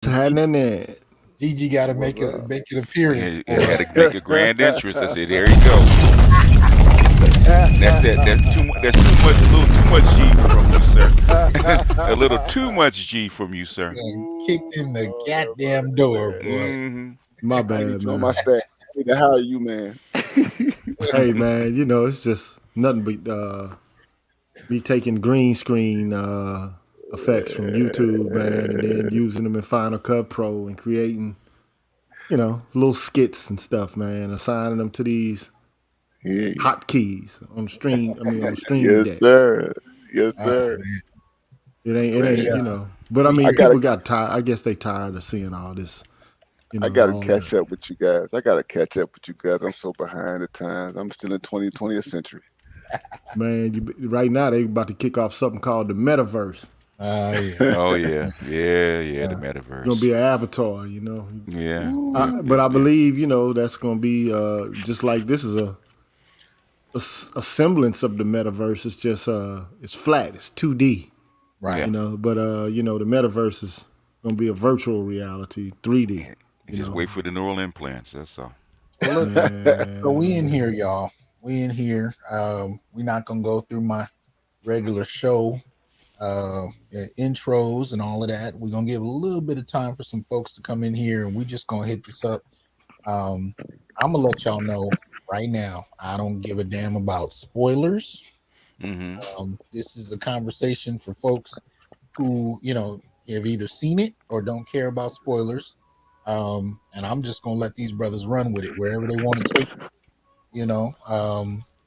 happening there? Gigi got to make an appearance. It had to make a grand entrance. I said, "There you go." That's that. That's too much. That's too much. A little too much G from you, sir. A little too much G from you, sir. Kicked in the goddamn door, boy. Mm-hmm. My bad, man. My staff. How are you, man? Hey, man, it's just nothing but me taking green screen effects from YouTube, man, and then using them in Final Cut Pro and creating, little skits and stuff, man, assigning them to these hotkeys on stream. On stream yes, deck. Sir. Yes, sir. It ain't. But I mean, people got tired. I guess they tired of seeing all this. I gotta catch up with you guys. I'm so behind the times. I'm still in 20th century. Man, right now they about to kick off something called the metaverse. Yeah. Oh yeah, the metaverse. It's gonna be an avatar, Yeah. But I believe that's gonna be just like this is a semblance of the metaverse. It's just it's flat. It's 2D, right? But the metaverse is gonna be a virtual reality, 3D. Just wait for the neural implants. That's all. So we in here, y'all. We in here. We're not gonna go through my regular show intros and all of that. We're gonna give a little bit of time for some folks to come in here, and we just gonna hit this up. I'm gonna let y'all know right now. I don't give a damn about spoilers. Mm-hmm. This is a conversation for folks who have either seen it or don't care about spoilers. And I'm just gonna let these brothers run with it wherever they want to take it.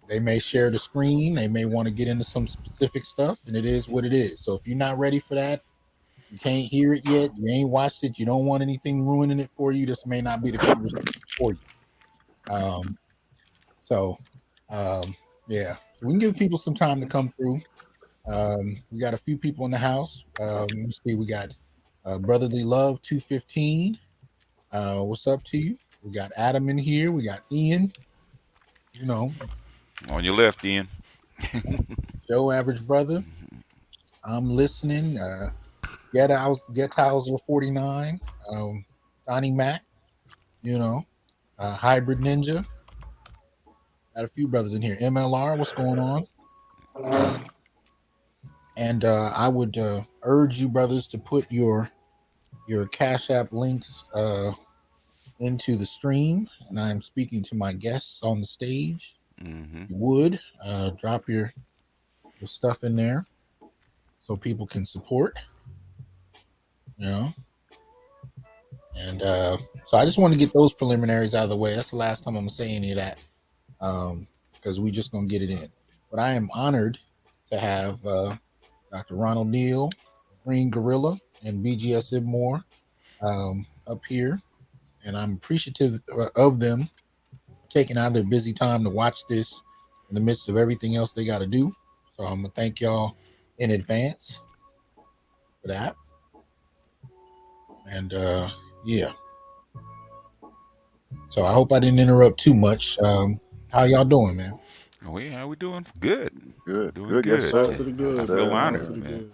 They may share the screen, they may want to get into some specific stuff, and it is what it is. So if you're not ready for that, you can't hear it yet, you ain't watched it, you don't want anything ruining it for you, this may not be the conversation for you. Yeah, we can give people some time to come through. We got a few people in the house. Let's see, we got Brotherly Love 215. What's up to you? We got Adam in here. We got Ian. On your left, Ian. Joe, Average Brother. I'm listening. Get Hauser 49. Donnie Mac. Hybrid Ninja. Got a few brothers in here. MLR, what's going on? And I would urge you brothers to put your Cash App links into the stream, and I'm speaking to my guests on the stage. Mm-hmm. You would drop your stuff in there so people can support, and so I just want to get those preliminaries out of the way. That's the last time I'm gonna say any of that, because we just gonna get it in. But I am honored to have Dr. Ronald Neal, Green Gorilla, and BGS IBMOR up here, and I'm appreciative of them taking out their busy time to watch this in the midst of everything else they got to do. So I'm gonna thank y'all in advance for that. And yeah, so I hope I didn't interrupt too much. How y'all doing, man? Oh yeah, how we doing? Good. Good. Doing good. Yes, sir. To the good. I feel honored, man.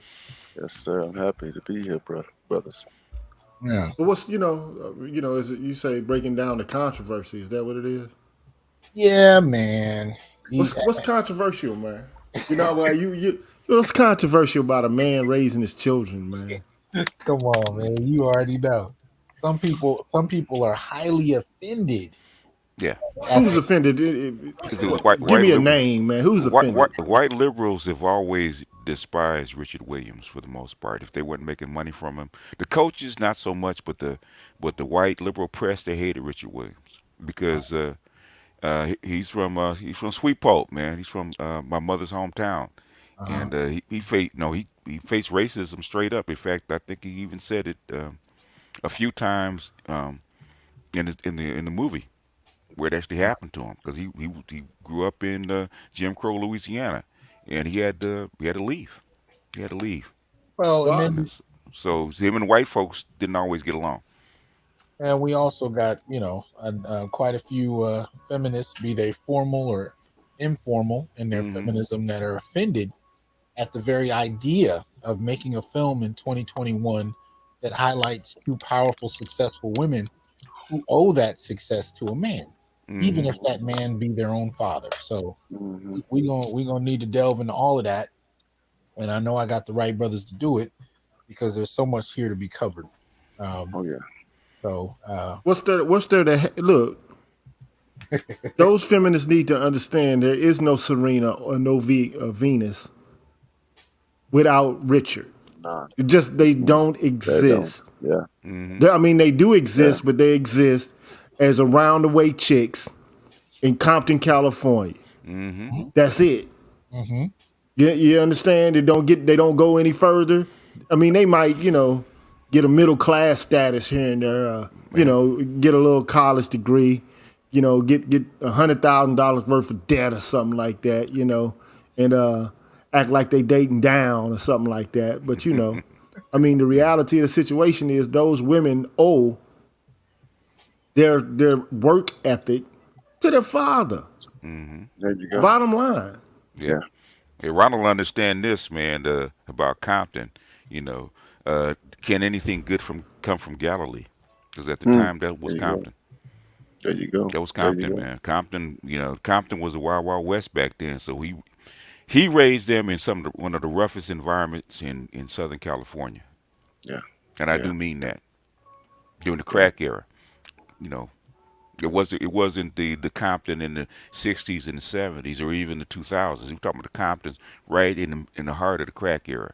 Yes, sir. I'm happy to be here, brothers. Yeah. But what's is it you say breaking down the controversy? Is that what it is? Yeah, man. What's controversial, man? What's controversial about a man raising his children, man? Come on, man. You already know. Some people are highly offended. Yeah. Who's offended? Give me a name, man. Who's offended? White liberals have always despised Richard Williams for the most part. If they weren't making money from him, the coaches not so much, but the white liberal press, they hated Richard Williams because he's from Sweet Pope, man. He's from my mother's hometown, and he faced racism straight up. In fact, I think he even said it a few times in the movie where it actually happened to him, because he grew up in Jim Crow, Louisiana, and he had to leave. He had to leave. Well, and then, so him and white folks didn't always get along. And we also got quite a few feminists, be they formal or informal in their feminism, that are offended at the very idea of making a film in 2021 that highlights two powerful, successful women who owe that success to a man, even Mm-hmm. if that man be their own father. So Mm-hmm. we gonna need to delve into all of that, and I know I got the right brothers to do it because there's so much here to be covered. Um, Oh yeah. so What's there to look? Those feminists need to understand there is no Serena or no Venus without Richard. Nah. It just they Mm-mm. don't They don't. exist. Yeah. Mm-hmm. I mean, they do Yeah. exist, but they exist as around the way chicks in Compton, California. Mm-hmm. That's it. mm-hmm, You understand? They don't go any further. I mean, they might get a middle class status here and there. Yeah. Get a little college degree. Get $100,000 worth of debt or something like that. And act like they dating down or something like that. But I mean, the reality of the situation is those women owe their work ethic to their father. Mm-hmm. There you go. Bottom line. Yeah. Yeah. Hey, Ronald understand this, man, about Compton. You know, can anything good come from Galilee? Because at the Hmm. time that was There you go. Compton. There you go. That was There you Compton, go. man. Compton, Compton was the Wild Wild West back then. So he raised them in one of the roughest environments in Southern California, Yeah. and I Yeah. do mean that during the Yeah. crack era. You know, it wasn't the Compton in the '60s and the '70s or even the 2000s. We're talking about the Comptons right in the heart of the crack era.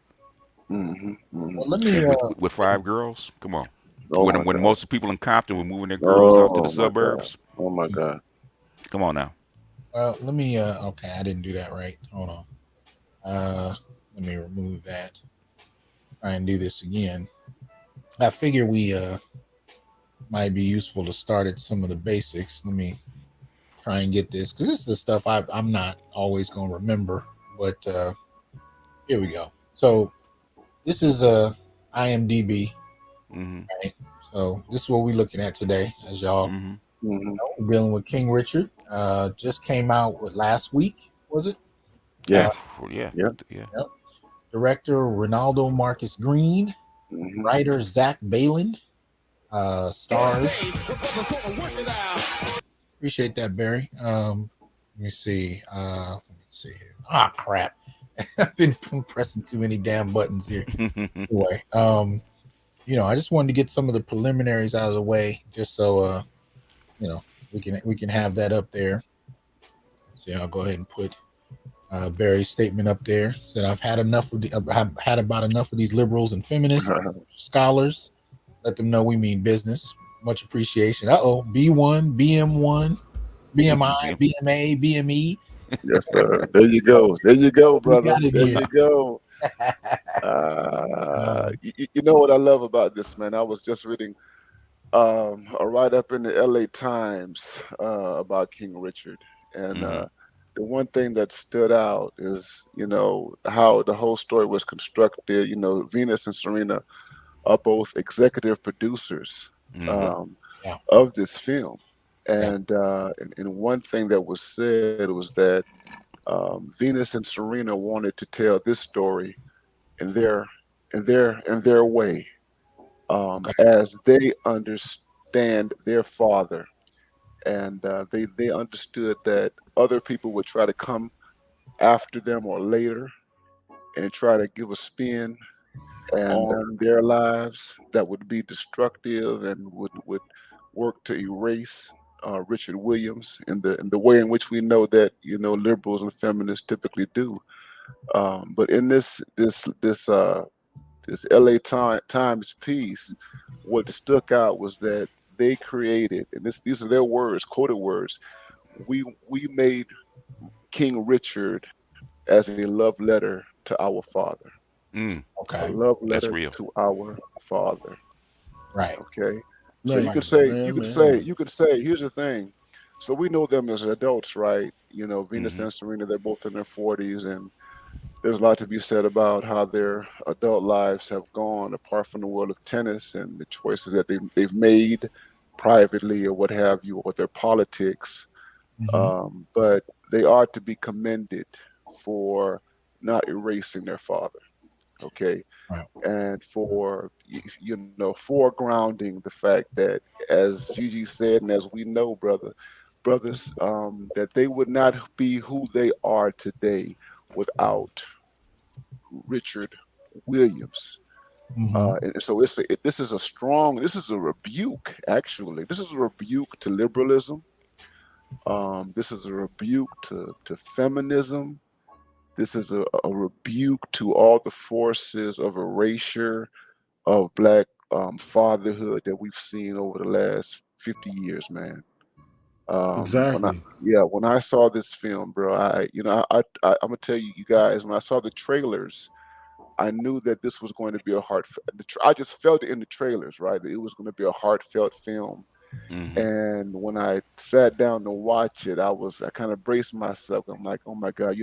Mm-hmm. Mm-hmm. well, let me And with five girls, come on. Oh When my when God. most people in Compton were moving their girls out to the Oh my God. suburbs, Oh my God. come on now. let me okay, I didn't do that right. Hold on. Let me remove that. Try and do this again. I figure we might be useful to start at some of the basics. Let me try and get this because this is the stuff I'm not always going to remember. But here we go. So this is IMDb, Mhm. right? So this is what we're looking at today, as y'all Mhm. Mm-hmm. know. We're dealing with King Richard. Just came out with last week, was it? Yeah. Yeah. Yeah. Yeah. Yeah. Yep. Director Ronaldo Marcus Green, Mm-hmm. writer Zach Balin, stars. Appreciate that, Barry. Let me see. Let me see here. Ah, crap. I've been pressing too many damn buttons here. Anyway, I just wanted to get some of the preliminaries out of the way, just so you know, we can have that up there. See, I'll go ahead and put Barry's statement up there. Said I've had enough of I've had about enough of these liberals and feminists, scholars. Let them know we mean business. Much appreciation. B1, BM1, BMI, Bim. BMA, BME. Yes, sir. There you go. There you go, We brother. got it There here. you go. Um, You know what I love about this, man? I was just reading a write up in the LA Times about King Richard. And Mhm. the one thing that stood out is, how the whole story was constructed. Venus and Serena are both executive producers Mhm. um, yeah, of this film. yeah. And one thing that was said was that Venus and Serena wanted to tell this story in their way, Okay. as they understand their father, and they understood that other people would try to come after them or later and try to give a spin And on their lives that would be destructive and would work to erase Richard Williams in the way in which we know that liberals and feminists typically do. But in this LA Times piece, what stuck out was that they created, and these are their words, quoted words. We made King Richard as a love letter to our father, Mm. a okay, love That's letter real. to our father. right, Okay, so you right. could Man, say, you man, could say, man. you could say. Here's the thing. So we know them as adults, right? Venus Mhm. and Serena, they're both in their 40s, and there's a lot to be said about how their adult lives have gone, apart from the world of tennis and the choices that they've made privately or what have you, or their politics. Mm-hmm. But they are to be commended for not erasing their father. Okay, Right. and for foregrounding the fact that, as Gigi said, and as we know, brothers, that they would not be who they are today without Richard Williams. Mm-hmm. And so this is a rebuke, actually. This is a rebuke to liberalism. This is a rebuke to feminism. This is a rebuke to all the forces of erasure of black fatherhood that we've seen over the last 50 years, man. Exactly. When I saw this film, bro, I'm gonna tell you, you guys, when I saw the trailers, I knew that this was going to be a I just felt it in the trailers, right? That it was going to be a heartfelt film. Mm-hmm. And when I sat down to watch it, I kind of braced myself. I'm like, oh my God,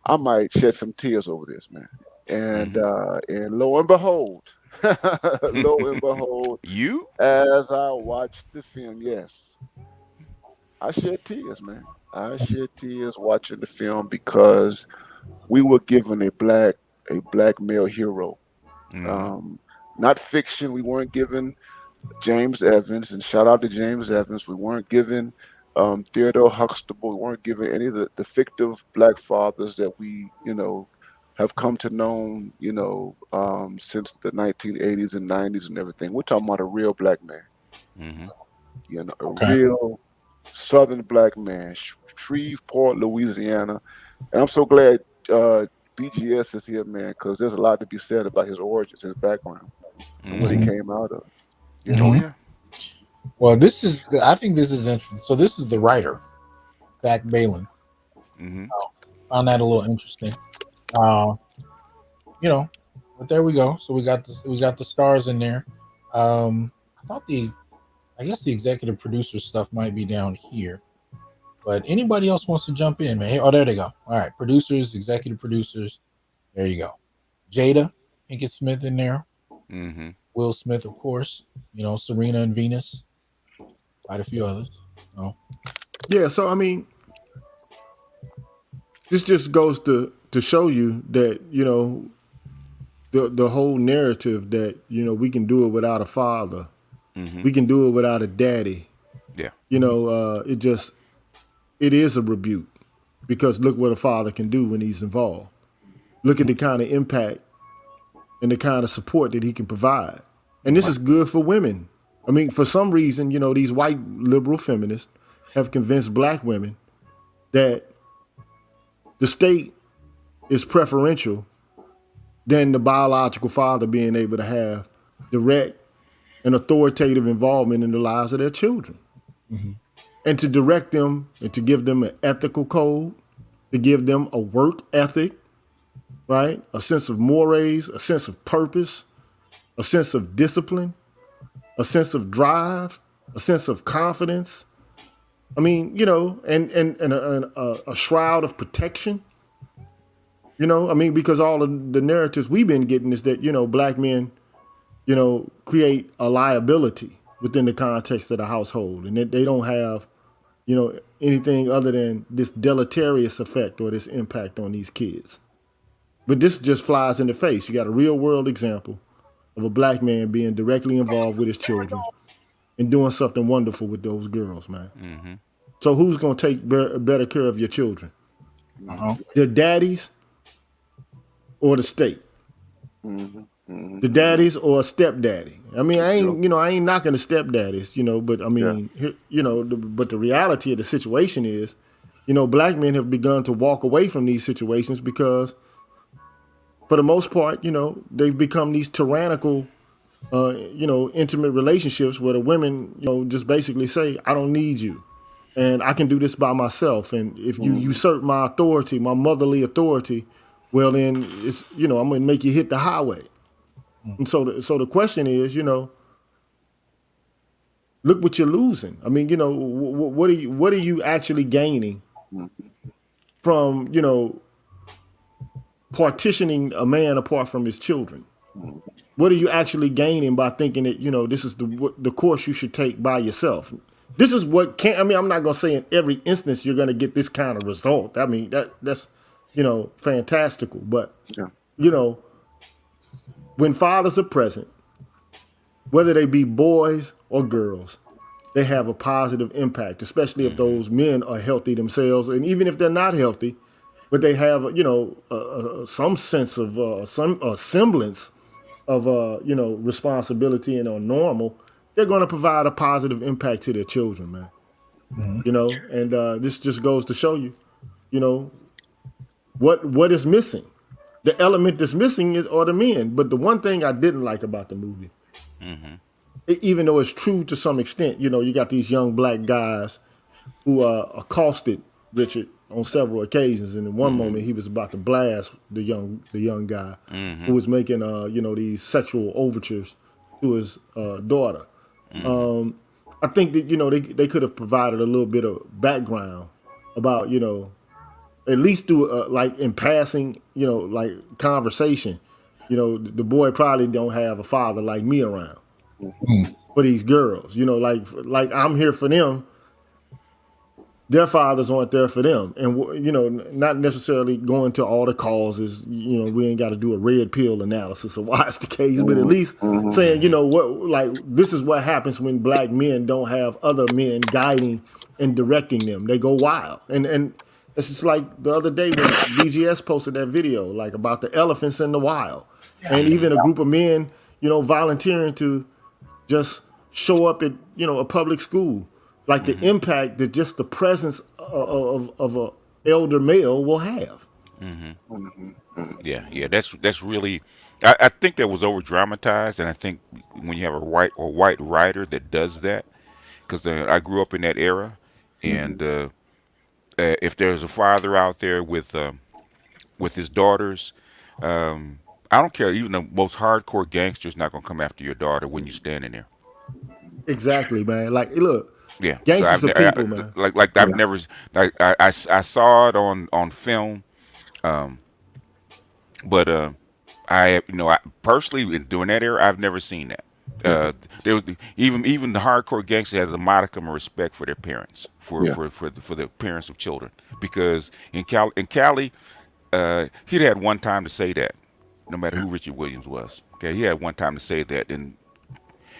I might shed some tears over this, man. Mm-hmm. And lo and behold, lo and behold, You? as I watched the film, yes, I shed tears, man. I shed tears watching the film because we were given a black male hero. Mm-hmm. Um, Not fiction. We weren't given James Evans, and shout out to James Evans. We weren't given Theodore Huxtable. We weren't given any of the fictive black fathers that we, have come to know, since the 1980s and 90s and everything. We're talking about a real black man, Mm-hmm. a Okay. real Southern black man, Shreveport, Louisiana. And I'm so glad BGS is here, man, because there's a lot to be said about his origins, his background, and what he Mm-hmm. Mm-hmm. came out of. You Oh Mm-hmm. know. yeah. Well, I think this is interesting. So this is the writer, Zach Balin. Mm-hmm. Found that a little interesting. Uh, but there we go. So we got this. We got the stars in there. I thought I guess the executive producer stuff might be down here. But anybody else wants to jump in, man? Hey, oh, there they go. All right, producers, executive producers. There you go. Jada Pinkett Smith in there. Mm-hmm. Will Smith, of course. Serena and Venus. Quite a few others. Oh, Yeah. So I mean, this just goes to show you that the whole narrative that we can do it without a father, Mm-hmm. we can do it without a daddy. Yeah. It is a rebuke because look what a father can do when he's involved. Look at the kind of impact and the kind of support that he can provide. And this is good for women. I mean, for some reason, these white liberal feminists have convinced black women that the state is preferential than the biological father being able to have direct and authoritative involvement in the lives of their children. mm-hmm. And to direct them and to give them an ethical code, to give them a work ethic, right? A sense of mores, a sense of purpose, a sense of discipline, a sense of drive, a sense of confidence. I mean, and a shroud of protection. I mean, because all of the narratives we've been getting is that, black men, create a liability within the context of the household and that they don't have, anything other than this deleterious effect or this impact on these kids. But this just flies in the face. You got a real world example of a black man being directly involved with his children and doing something wonderful with those girls, man. Mm-hmm. So who's going to take better care of your children? Uh-huh. Their daddies or the state? Mm-hmm. Mm-hmm. The daddies or a stepdaddy? I mean, For sure. I ain't knocking the stepdaddies, but I Yeah. mean, but the reality of the situation is, black men have begun to walk away from these situations because, for the most part, they've become these tyrannical, intimate relationships where the women, just basically say, I don't need you and I can do this by myself. And if you Mm-hmm. usurp my authority, my motherly authority, well, then it's, I'm going to make you hit the highway. And so the question is, look what you're losing. I mean, what are you actually gaining Mm-hmm. from, partitioning a man apart from his children? Mm-hmm. What are you actually gaining by thinking that this is the course you should take by yourself? This is what can. I mean, I'm not gonna say in every instance you're gonna get this kind of result. I mean that's fantastical, but Yeah. you know when fathers are present, whether they be boys or girls, they have a positive impact, especially if those men are healthy themselves, and even if they're not healthy, but they have some sense of some semblance of responsibility and are normal, they're going to provide a positive impact to their children, man. And this just goes to show you, you know, what is missing. The element that's missing are the men. But the one thing I didn't like about the movie, even though it's true to some extent, you got these young black guys who accosted Richard on several occasions, and in one moment he was about to blast the young guy who was making these sexual overtures to his daughter. I think that they could have provided a little bit of background about at least do like in passing like conversation. The boy probably don't have a father like me around for these girls. Like I'm here for them. Their fathers aren't there for them, and not necessarily going to all the causes. We ain't got to do a red pill analysis of why it's the case, but at least saying, what, this is what happens when black men don't have other men guiding and directing them. They go wild, and it's just like the other day when BGS posted that video, like about the elephants in the wild, and even a group of men, volunteering to just show up at a public school. Like the impact that just the presence of a elder male will have. Yeah. That's really. I think that was over dramatized, and I think when you have a white writer that does that, because I grew up in that era, and if there's a father out there with his daughters, I don't care. Even the most hardcore gangster's not gonna come after your daughter when you're standing there. Exactly, man. Like, look, Yeah. So gangsters are people, man. I've never I saw it on film, um, but I personally during that era I've never seen that. There was even the hardcore gangster has a modicum of respect for their parents, for the parents of children, because in Cali, he'd had one time to say that, no matter who Richard Williams was. Okay, he had one time to say that, and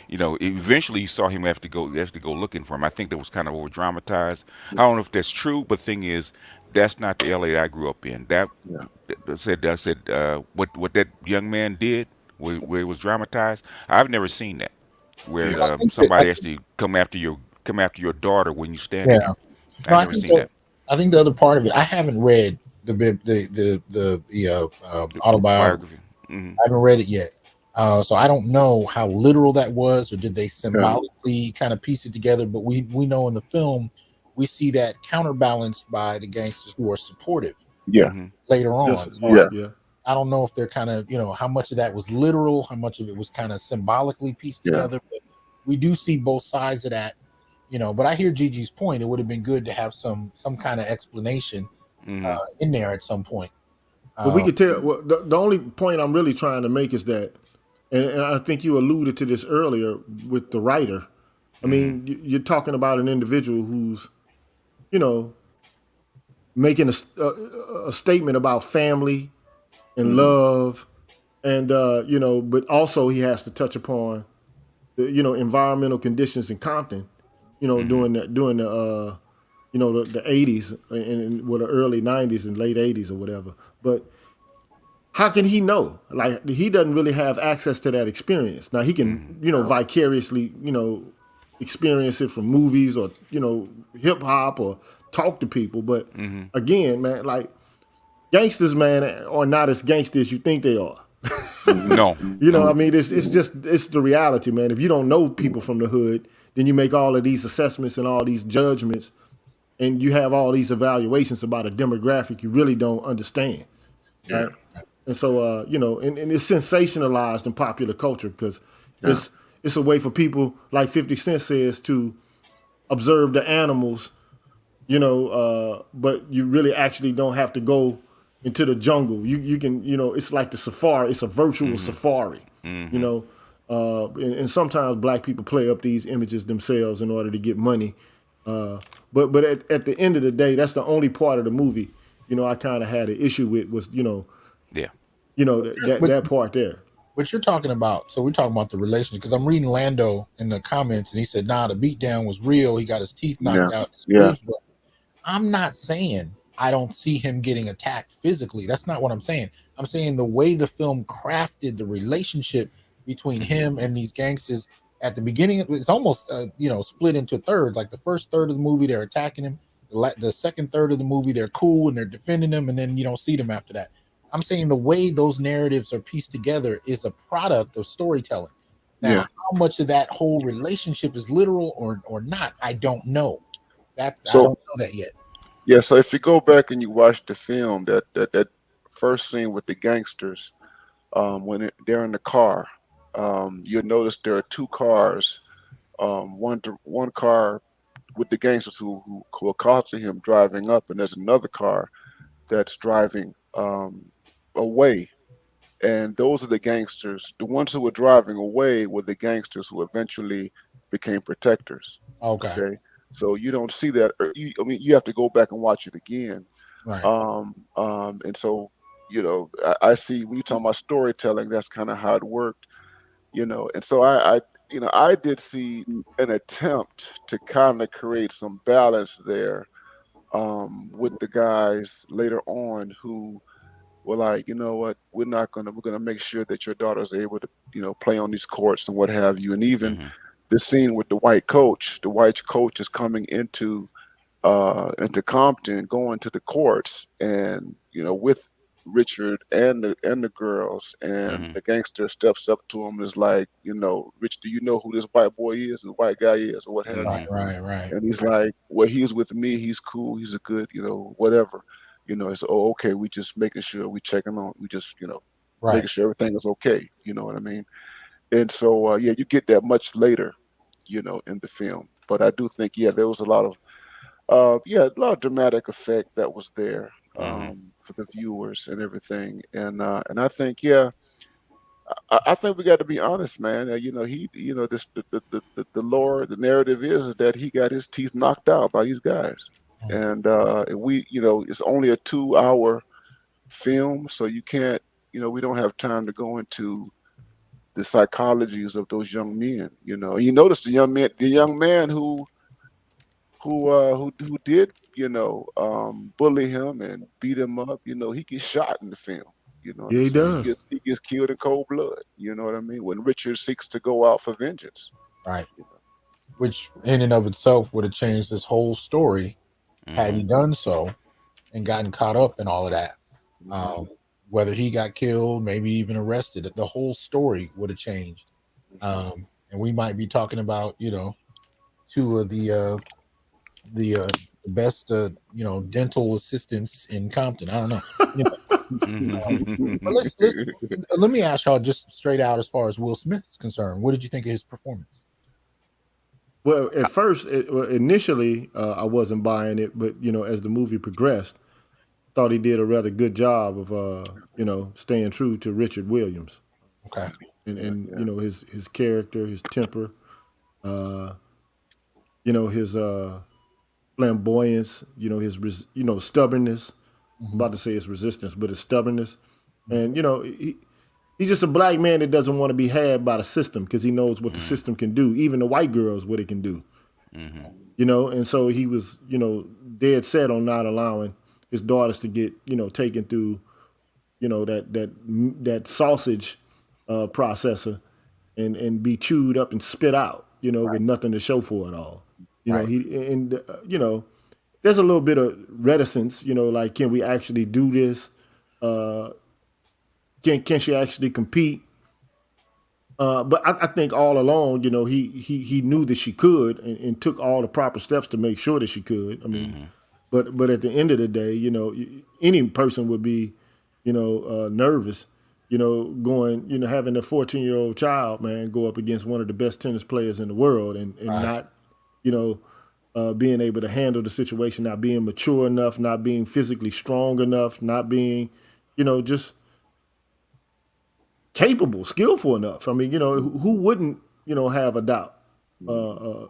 eventually you saw him have to go looking for him. I think that was kind of over dramatized. I don't know if that's true, but the thing is, that's not the LA that I grew up in. What that young man did, where it was dramatized. I've never seen that, where I think somebody actually come after your daughter when you standing yeah. there. No, I've never seen that. I think the other part of it, I haven't read the autobiography. Biography. Hmm. I haven't read it yet. So I don't know how literal that was, or did they Yeah. symbolically kind of piece it together? But we know in the film we see that counterbalanced by the gangsters who are supportive Yeah. Hmm. later on. Yes, So yeah. I don't know if they're kind of how much of that was literal, how much of it was kind of symbolically pieced Yeah. together. But we do see both sides of that. But I hear Gigi's point. It would have been good to have some kind of explanation Hmm. in there at some point. But we could tell. Well, the only point I'm really trying to make is that, and I think you alluded to this earlier with the writer. I Hmm. mean, you're talking about an individual who's, you know, making a statement about family and love, and but also he has to touch upon the environmental conditions in Compton, Hmm. during the 80s and the early 90s and late 80s or whatever. But how can he know? Like, he doesn't really have access to that experience. Now he can Hmm. vicariously experience it from movies or hip hop or talk to people. But Hmm. again, man, like, gangsters, man, are not as gangsters as you think they are. No. I No. mean, it's the reality, man. If you don't know people from the hood, then you make all of these assessments and all these judgments, and you have all these evaluations about a demographic you really don't understand, Yeah. right? And so, and it's sensationalized in popular culture because Yeah. it's a way for people, like 50 Cent says, to observe the animals, but you really actually don't have to go into the jungle. You can, it's like the safari. It's a virtual Hmm. safari, you Hmm. know. And sometimes black people play up these images themselves in order to get money. But at the end of the day, that's the only part of the movie, I kind of had an issue with was, Yeah. that But that part there. what you're talking about. So we're talking about the relationship because I'm reading Lando in the comments, and he said, "Nah, the beatdown was real. He got his teeth Yeah, knocked out, his yeah, ribs broke." I'm not saying I don't see him getting attacked physically. That's not what I'm saying. I'm saying the way the film crafted the relationship between Mhm. him and these gangsters at the beginning, it's almost split into thirds. Like the first third of the movie, they're attacking him. The second third of the movie, they're cool and they're defending him, and then you don't see them after that. I'm saying the way those narratives are pieced together is a product of storytelling. Now, yeah. how much of that whole relationship is literal or not, I don't know. That I So don't know that yet. yeah, so if you go back and you watch the film, that first scene with the gangsters, they're in the car, you'll notice there are two cars. One car with the gangsters who accosted him driving up, and there's another car that's driving away. And those are the gangsters. The ones who were driving away were the gangsters who eventually became protectors. Okay. Okay, so you don't see that. I mean, you have to go back and watch it again. Right. And so I see when you talk about storytelling, that's kind of how it worked. And so I did see an attempt to kind of create some balance there with the guys later on who were like, you know what, we're gonna make sure that your daughter's able to, play on these courts and what have you. And even Mhm. the scene with the white coach is coming into Compton, going to the courts, and with Richard and the girls, and Mhm. the gangster steps up to him and is like, Rich, do you know who this white boy is, the white guy is, or what have you? Right. Mhm. Right. Right. And he's like, well, he's with me, he's cool, he's a good, whatever. It's, oh, okay, we just making sure we checking on, we just, Right. making sure everything is okay. You know what I mean? And so, yeah, you get that much later, in the film. But I do think, yeah, there was a lot of dramatic effect that was there Mhm. for the viewers and everything. And I think, yeah, I think we got to be honest, man. This the lore, the narrative is that he got his teeth knocked out by these guys, Mm. and it's only a 2 hour film, so you can't, we don't have time to go into the psychologies of those young men. And you notice the young man who did bully him and beat him up. He gets shot in the film. You know what Yeah, I'm he saying? Mhm. does. He gets killed in cold blood. You know what I mean? When Richard seeks to go out for vengeance. Right. You know. Which in and of itself would have changed this whole story had he Mhm. done so and gotten caught up in all of that. Hmm. Um, whether he got killed, maybe even arrested, the whole story would have changed. Hmm. And we might be talking about, two of the best dental assistants in Compton. I don't know. You but let me ask y'all just straight out as far as Will Smith is concerned. What did you think of his performance? Well, at first, initially, I wasn't buying it, but as the movie progressed, thought he did a rather good job of staying true to Richard Williams Okay. and Yeah, and yeah. his character, his temper, uh, his flamboyance, his stubbornness. I'm Hmm. about to say his resistance, but his stubbornness, Hmm. and he's just a black man that doesn't want to be had by the system because he knows what the Mhm. system can do, even the white girls what it can do. Mhm. And so he was, dead set on not allowing his daughters to get, taken through, that sausage processor and be chewed up and spit out, with Right. nothing to show for it all. Right. There's a little bit of reticence, like can we actually do this? Can she actually compete? But I think all along, he knew that she could and took all the proper steps to make sure that she could. I mean, Mhm. but at the end of the day, any person would be, nervous, going, having a 14-year-old child, man, go up against one of the best tennis players in the world and Right. not, you know, being able to handle the situation, not being mature enough, not being physically strong enough, not being, just capable, skillful enough. I mean, who wouldn't, have a doubt uh, Hmm. uh,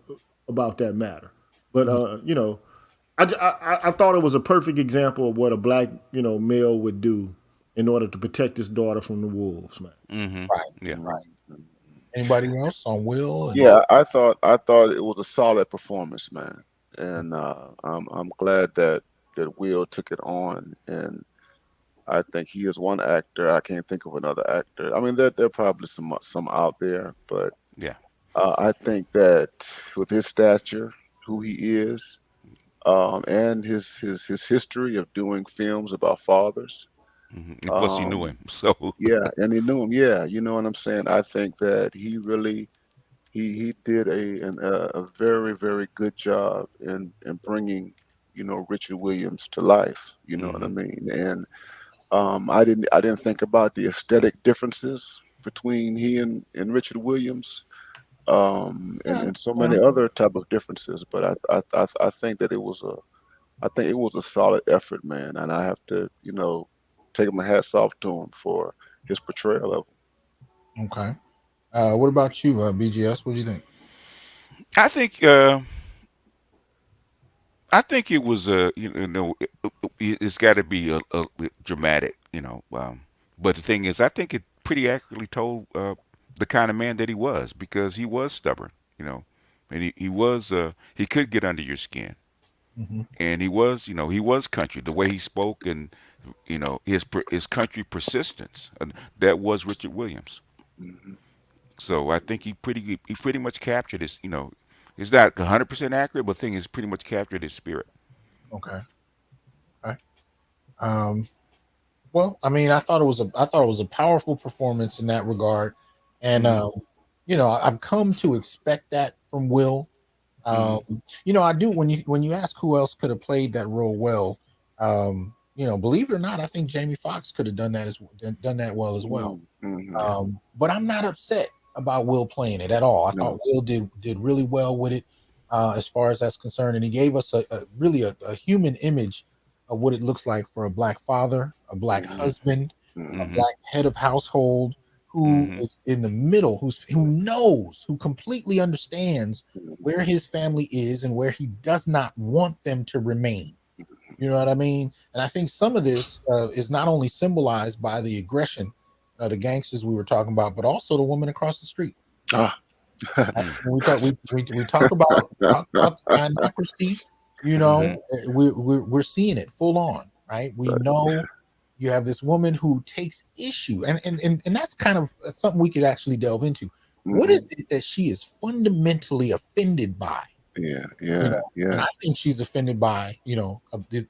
about that matter? But Mhm. I thought it was a perfect example of what a black, male would do in order to protect his daughter from the wolves, man. Mm-hmm. Right, Yeah. right. Mhm. Anybody else on Will? And Yeah, I thought it was a solid performance, man, and I'm glad that Will took it on, and I think he is one actor. I can't think of another actor. I mean, there are probably some out there, but Yeah. I think that with his stature, who he is, and his history of doing films about fathers, And plus, he knew um, him. So, yeah, and he knew him. Yeah, you know what I'm saying. I think that he really he did a very very good job in bringing Richard Williams to life. You know what I hmm mean? And I didn't think about the aesthetic differences between he and Richard Williams, yeah, and so yeah. many other type of differences. But I think that it was a solid effort, man, and I have to take my hats off to him for his portrayal of Okay. What about you, BGS? What do you think? I think it was it's got to be a dramatic, but the thing is, I think it pretty accurately told the kind of man that he was, because he was stubborn, and he could get under your skin, Hmm. and he was country, the way he spoke, and his country persistence, and that was Richard Williams. him. So I think he pretty much captured his, it's not 100% accurate, but the thing is pretty much captured his spirit. Okay. Okay. Um, well, I mean, I thought it was a powerful performance in that regard, and Hmm I've come to expect that from Will. hmm I do when you ask who else could have played that role well. Believe it or not, I think Jamie Foxx could have done that well as well. Mhm, mhm, Yeah. But I'm not upset about Will playing it at all. I thought no, Will did really well with it, as far as that's concerned, and he gave us really a human image of what it looks like for a black father, a black mhm, husband, a mhm, hmm black head of household who hmm is in the middle, who completely understands mhm, where his family is and where he does not want them to remain. You know what I mean? And I think some of this is not only symbolized by the aggression, the gangsters we were talking about, but also the woman across the street. ah, Right? When we talk about the gynocracy. hmm We're seeing it full on, right? We but, know you have this woman who takes issue, and that's kind of something we could actually delve into. What is mhm, it that she is fundamentally offended by? yeah, you yeah, know and yeah, I think she's offended by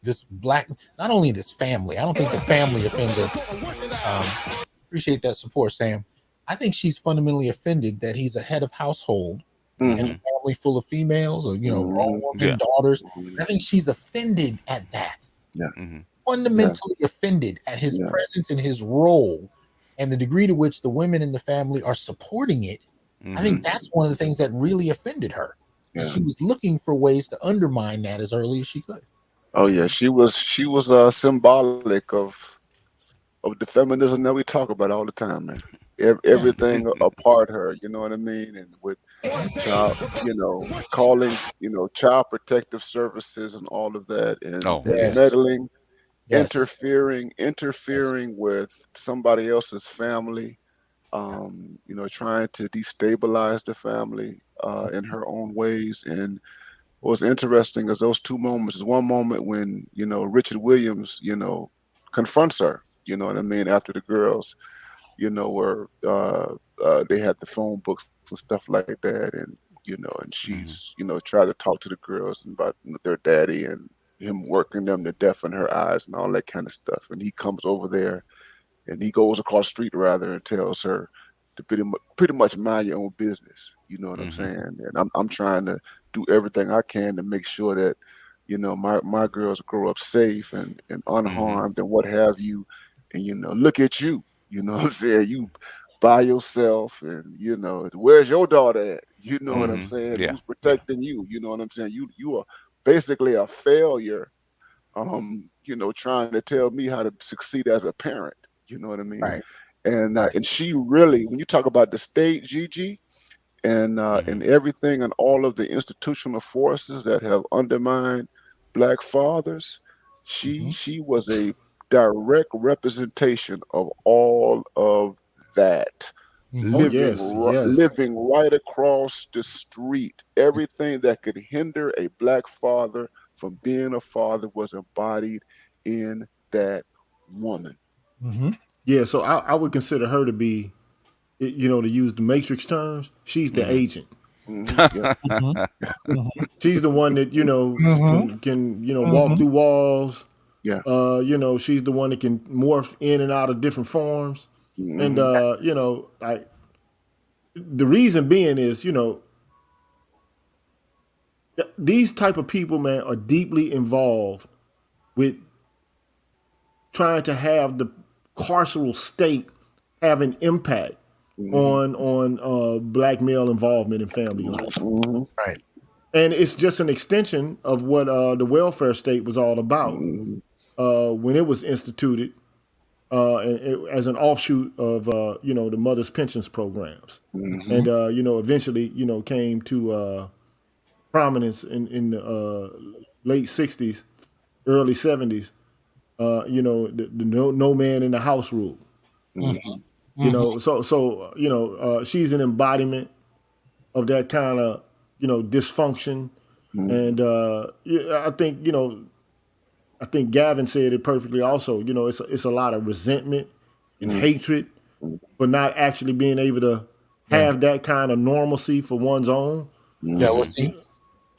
this black, not only this family. I don't think the family offends her. Appreciate that support, Sam. I think she's fundamentally offended that he's a head of household and mhm, hmm a family full of females, or grown mhm, women, Yeah. daughters. mhm, I think she's offended at that, yeah, hmm yeah, fundamentally offended at his yeah, presence and his role, and the degree to which the women in the family are supporting it. I hmm think mhm, that's one of the things that really offended her, and yeah. she was looking for ways to undermine that as early as she could. Oh yeah, she was symbolic of the feminism that we talk about all the time, man. Yeah. Everything apart her, you know what I mean, and with child, calling, child protective services and all of that, Oh and Yes. yes. meddling, Yes. Yes. interfering with somebody else's family, trying to destabilize the family in her own ways. And what's interesting is those two moments. Is one moment when Richard Williams, confronts her. You know what I mean? After the girls, where they had the phone books and stuff like that, and she's hmm tried to talk to the girls and about their daddy and him working them to death in her eyes and all that kind of stuff. And he comes over there and he goes across the street rather and tells her to pretty much mind your own business. You know what I'm hmm saying? And I'm trying to do everything I can to make sure that my girls grow up safe and hmm unharmed and what have you. And look at you. You know what I'm saying? You by yourself, and where's your daughter at? You know what I'm hmm saying? Yeah. Who's Yeah. protecting you? You know what I'm saying? You are basically a failure, trying to tell me how to succeed as a parent. You know what I mean? Right. Right. And she really, when you talk about the state, Gigi, and hmm everything and all of the institutional forces that have undermined black fathers, she Hmm. she was a direct representation of all of that. Oh Mm-hmm. yes, yes. Living right across the street. Everything that could hinder a black father from being a father was embodied in that woman. Mm-hmm. Yeah, so I would consider her to be, you know, to use the Matrix terms, she's the Mhm. agent. Yeah. Mm-hmm. Mm-hmm. She's the one that you know Mm-hmm. can you know walk Mm-hmm. through walls. Yeah. You know, she's the one that can morph in and out of different forms. And Hmm. you know, the reason being is, you know, these type of people, man, are deeply involved with trying to have the carceral state have an impact Hmm. on black male involvement in family life. Hmm. Right. And it's just an extension of what the welfare state was all about Hmm. when it was instituted as an offshoot of you know the mothers' pensions programs, Hmm. and you know eventually you know came to prominence in the late '60s, early '70s. You know the no man in the house rule. Mm-hmm. You Mm-hmm. know, so you know she's an embodiment of that kind of you know dysfunction, Hmm. and yeah, I think you know I think Gavin said it perfectly. Also, you know, it's a lot of resentment and Hmm. hatred for not actually being able to Yeah. have that kind of normalcy for one's own. Hmm. Jealousy. Yeah,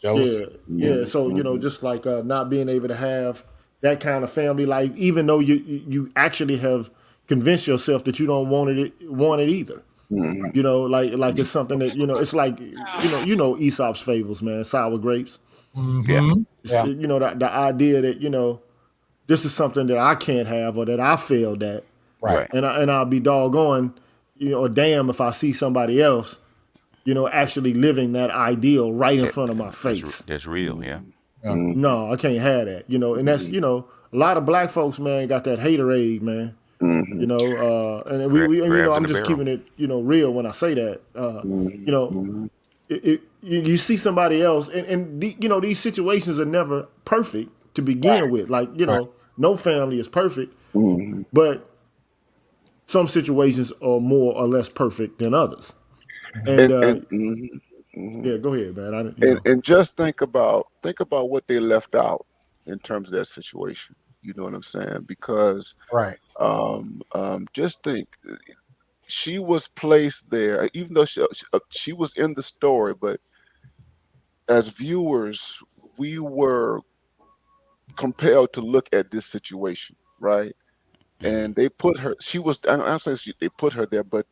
Jealousy. yeah. Hmm. So you know, Hmm. just like not being able to have that kind of family life, even though you actually have convinced yourself that you don't want it either. Hmm. You know, like it's something that you know. It's like you know Aesop's fables, man. Sour grapes. Yeah. Mm-hmm. Yeah. You know the idea that you know this is something that I can't have or that I failed at, Right. Right. and I'll be doggone, you know, or damn if I see somebody else, you know, actually living that ideal right in That, front of my face. that's real. Yeah. Yeah. No, I can't have that. You know, and that's you know a lot of black folks, man, got that haterade, man. Hmm. You know, and we and you know Crabs in I'm a just barrel. keeping it you know real when I say that. Hmm. You know, Hmm. you see somebody else, you know these situations are never perfect to Right. begin with. Like you Right. know, no family is perfect, Hmm. but some situations are more or less perfect than others. Mm-hmm. And And mhm, mhm. yeah, go ahead, man. You know, And just think about what they left out in terms of that situation. You know what I'm saying? Because Right. just think, she was placed there, even though she was in the story, but as viewers, we were compelled to look at this situation, right? Hmm. And they put her. She was. I'm saying they put her there, but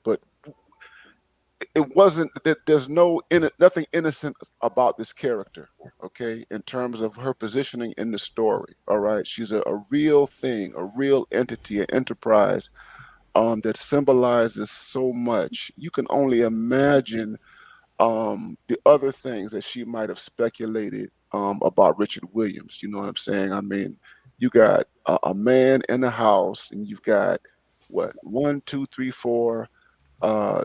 it wasn't that there's nothing innocent about this character, okay, in terms of her positioning in the story. All right, she's a real thing, a real entity, an enterprise, that symbolizes so much. You can only imagine the other things that she might have speculated about Richard Williams. You know what I'm saying? I mean, you got a man in the house, and you've got what, one, two, three, four,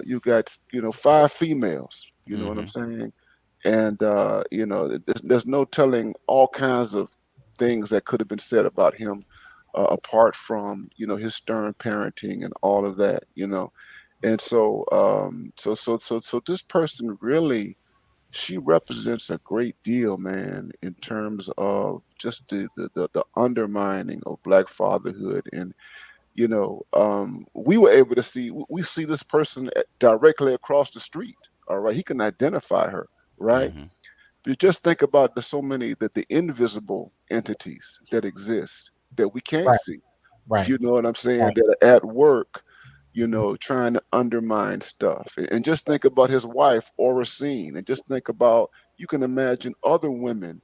you got, five females. You know what I'm Hmm. saying? And there's no telling all kinds of things that could have been said about him, apart from his stern parenting and all of that. And so this person really, she represents a great deal, man, in terms of just the undermining of black fatherhood. And we were able to see, we see this person directly across the street. All right, he can identify her, right? Hmm. You just think about the so many, that the invisible entities that exist that we can't Right. see. Right. You know what I'm saying? Right. That are at work, Mm-hmm. trying to undermine stuff. And just think about his wife, Oracene, and just think about, you can imagine other women,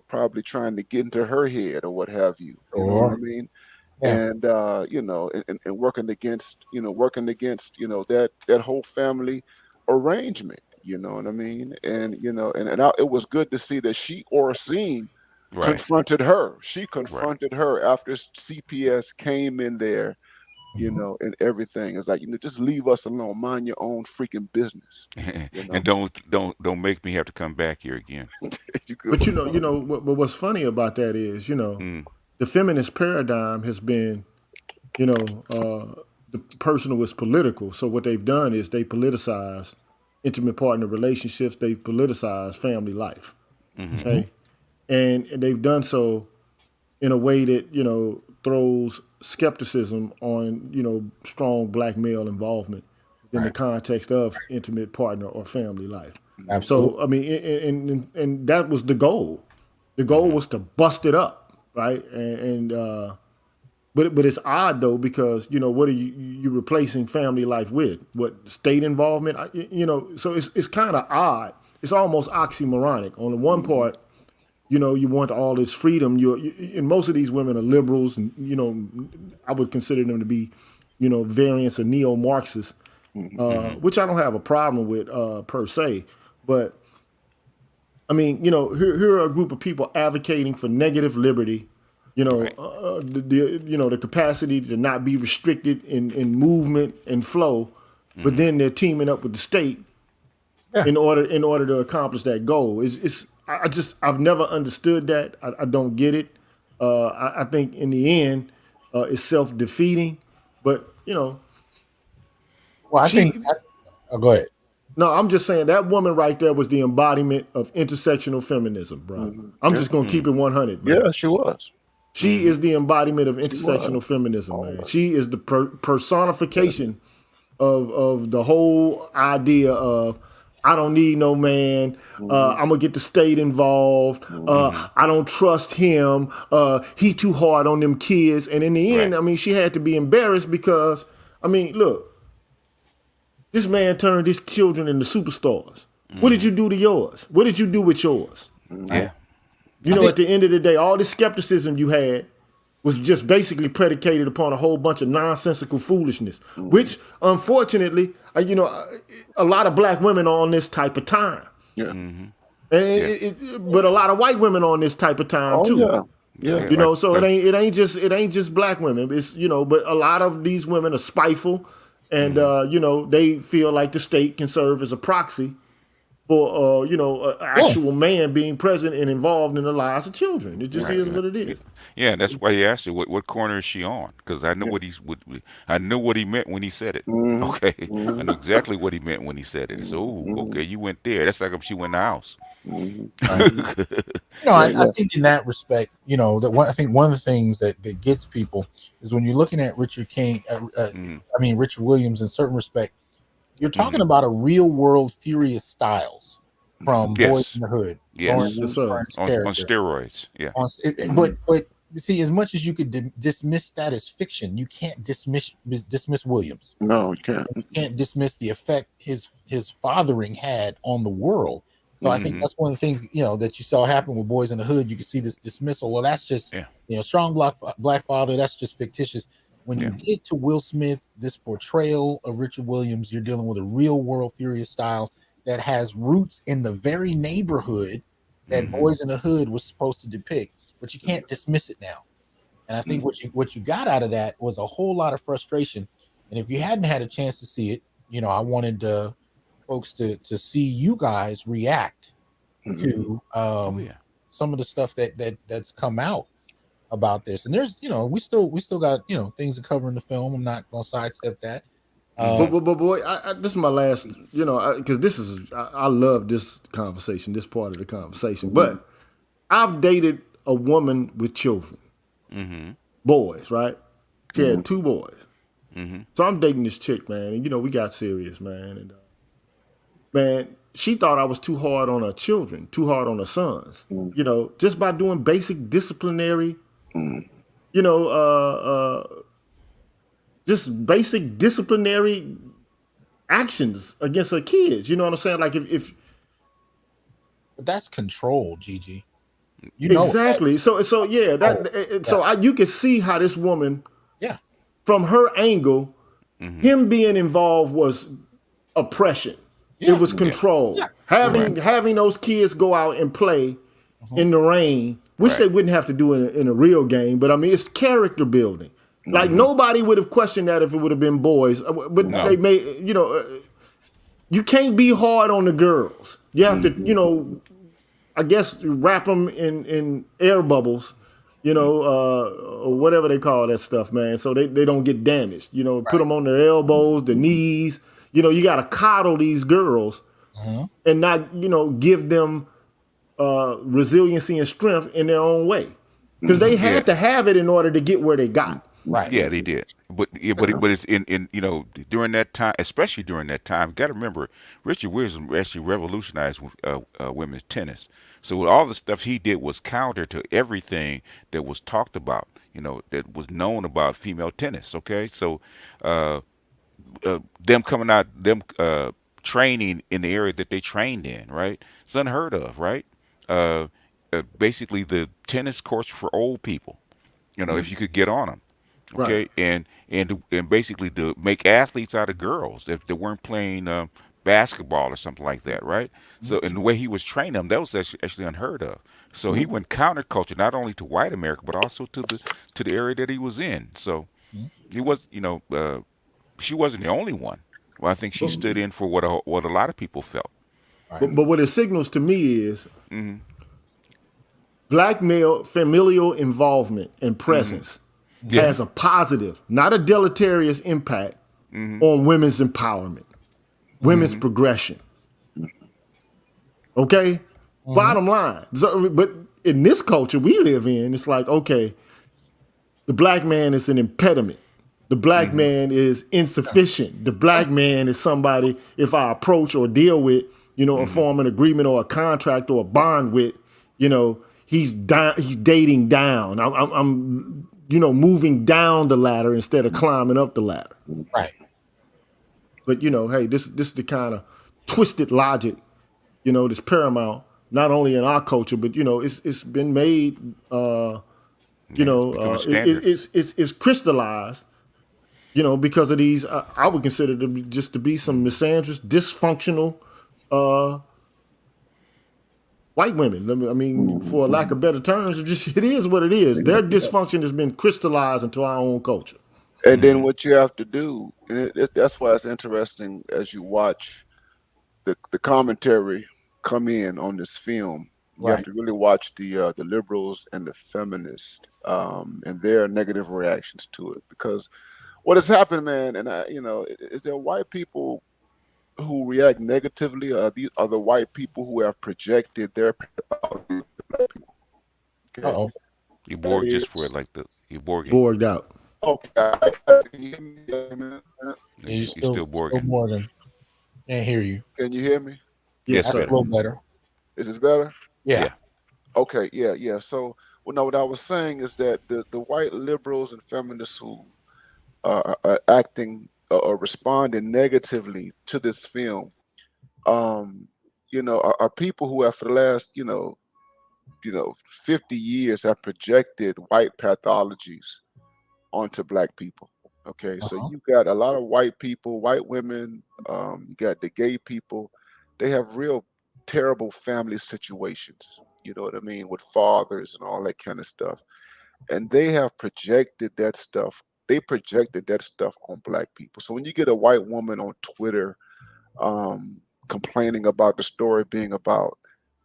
probably trying to get into her head or what have you. You know what I Sure. mean? Yeah. And and working against that whole family arrangement. You know what I mean? And it was good to see that Oracene Right. confronted her. She Right. confronted her after CPS came in there, Mm-hmm. and everything. It's like, just leave us alone, mind your own freaking business. you And know don't make me have to come back here again. you go. but you know what's funny about that is you know Mm. the feminist paradigm has been, the personal is political. So what they've done is they politicize intimate partner relationships. They politicize family life. Mm-hmm. Okay, and they've done so in a way that throws skepticism on strong black male involvement within the Right. context of intimate partner or family life. Absolutely. So I mean, and that was the goal. The goal was to bust it up, right? But it's odd though because what are you replacing family life with? What state involvement? So it's kind of odd. It's almost oxymoronic. On the one part, you want all this freedom. And most of these women are liberals, and I would consider them to be, variants of neo-Marxists, which I don't have a problem with per se. But I mean, here are a group of people advocating for negative liberty. Right. The capacity to not be restricted in movement and flow, but then they're teaming up with the state Yeah. in order to accomplish that goal. I've never understood that. I don't get it. I think in the end, it's self-defeating. But Well, I she think. Oh, go ahead. no, I'm just saying that woman right there was the embodiment of intersectional feminism, bro. I'm Yeah. just gonna keep it 100, man. Yeah, she was. She is the embodiment of was. intersectional feminism, man. Always. She is the personification of the whole idea of I don't need no man. I'm gonna get the state involved. I don't trust him. He too hard on them kids. And in the end, Right. I mean, she had to be embarrassed because I mean, look, this man turned his children into superstars. What did you do to yours? What did you do with yours? Yeah. At the end of the day, all the skepticism you had was just basically predicated upon a whole bunch of nonsensical foolishness, which unfortunately, a lot of black women are on this type of time. Yeah. But a lot of white women are on this type of time Oh too. yeah. Yeah. You know, so it ain't just black women. It's but a lot of these women are spiteful, and they feel like the state can serve as a proxy for an actual man being present and involved in the lives of children. It just is what it is. Yeah, that's why he asked you what corner is she on? Because I know I know what he meant when he said it. Okay, I know exactly what he meant when he said it. So, okay, you went there. That's like if she went in the house. I think in that respect, I think one of the things that gets people is when you're looking at Richard King, Richard Williams in certain respect, you're talking about a real world Furious Styles from Boys in the Hood. Yes. Yes, sir. On steroids. Yeah. But you see, as much as you could dismiss that as fiction, you can't dismiss Williams. No, you can't. You can't dismiss the effect his fathering had on the world. So I think that's one of the things that you saw happen with Boys in the Hood. You can see this dismissal. Well, that's just strong black father. That's just fictitious. When you get to Will Smith, this portrayal of Richard Williams, you're dealing with a real world Furious Styles that has roots in the very neighborhood that Boys in the Hood was supposed to depict. But you can't dismiss it now. And I think what you got out of that was a whole lot of frustration. And if you hadn't had a chance to see it, I wanted folks to see you guys react to some of the stuff that's come out about this. And there's we still got things to cover in the film. I'm not gonna sidestep that. But boy, this is my last, because this is I love this conversation, this part of the conversation. But I've dated a woman with children, boys, right? She had 2 boys. So I'm dating this chick, man, and we got serious, man. And man, she thought I was too hard on her children, too hard on her sons. Just by doing basic disciplinary, just basic disciplinary actions against her kids. You know what I'm saying? Like if but that's control, Gigi. Exactly. So you could see how this woman, from her angle, him being involved was oppression. It was control. Having those kids go out and play in the rain, which they wouldn't have to do in a real game, but I mean it's character building. Like nobody would have questioned that if it would have been boys, but they made you can't be hard on the girls. You have to I guess wrap them in air bubbles, or whatever they call that stuff, man. So they don't get damaged. Put them on their elbows, their knees. You got to coddle these girls and not, give them resiliency and strength in their own way. Because they had to have it in order to get where they got. Right. Yeah, they did. But but it's in during that time, especially during that time, you got to remember Richard Williams actually revolutionized women's tennis. So all the stuff he did was counter to everything that was talked about, that was known about female tennis. Okay, so them coming out, them training in the area that they trained in, right? It's unheard of, right? Uh, Basically, the tennis courts for old people. If you could get on them, Right. okay, and basically to make athletes out of girls if they weren't playing basketball or something like that, right? So, in the way he was training them, that was actually unheard of. So he went counterculture not only to white America but also to the area that he was in. So he was, she wasn't the only one. Well, I think she stood in for what a lot of people felt. But what it signals to me is black male familial involvement and presence Yeah. has a positive, not a deleterious impact on women's empowerment, women's progression. Okay? Bottom line. So, but in this culture we live in, it's like, okay, the black man is an impediment. The black man is insufficient. The black man is somebody, if I approach or deal with, or form an agreement or a contract or a bond with, he's dating down. I'm moving down the ladder instead of climbing up the ladder. Right. But hey, this is the kind of twisted logic, that's paramount not only in our culture, but it's been made. It's crystallized. Because of these, I would consider them just to be some misandrous, dysfunctional white women. I mean, for lack of better terms, it is what it is. Their dysfunction has been crystallized into our own culture. And then what you have to do, and that's why it's interesting as you watch the commentary come in on this film. You have to really watch the liberals and the feminists and their negative reactions to it, because what has happened, man, and is there white people who react negatively? Are the white people who have projected their pathology to black people? Okay. Uh-oh. You borg just for it like the you borging. Borged out. Okay. Can you hear me? You're still borging. More than can't hear you. Can you hear me? Yes, That's a little better. Is this better? Yeah. Okay. Yeah. So, what I was saying is that the white liberals and feminists who are acting or responding negatively to this film, are people who have for the last 50 years have projected white pathologies onto black people. Okay, so you got a lot of white people, white women, you got the gay people. They have real terrible family situations, you know what I mean, with fathers and all that kind of stuff. And they have projected that stuff. They projected that stuff on black people. So when you get a white woman on Twitter complaining about the story being about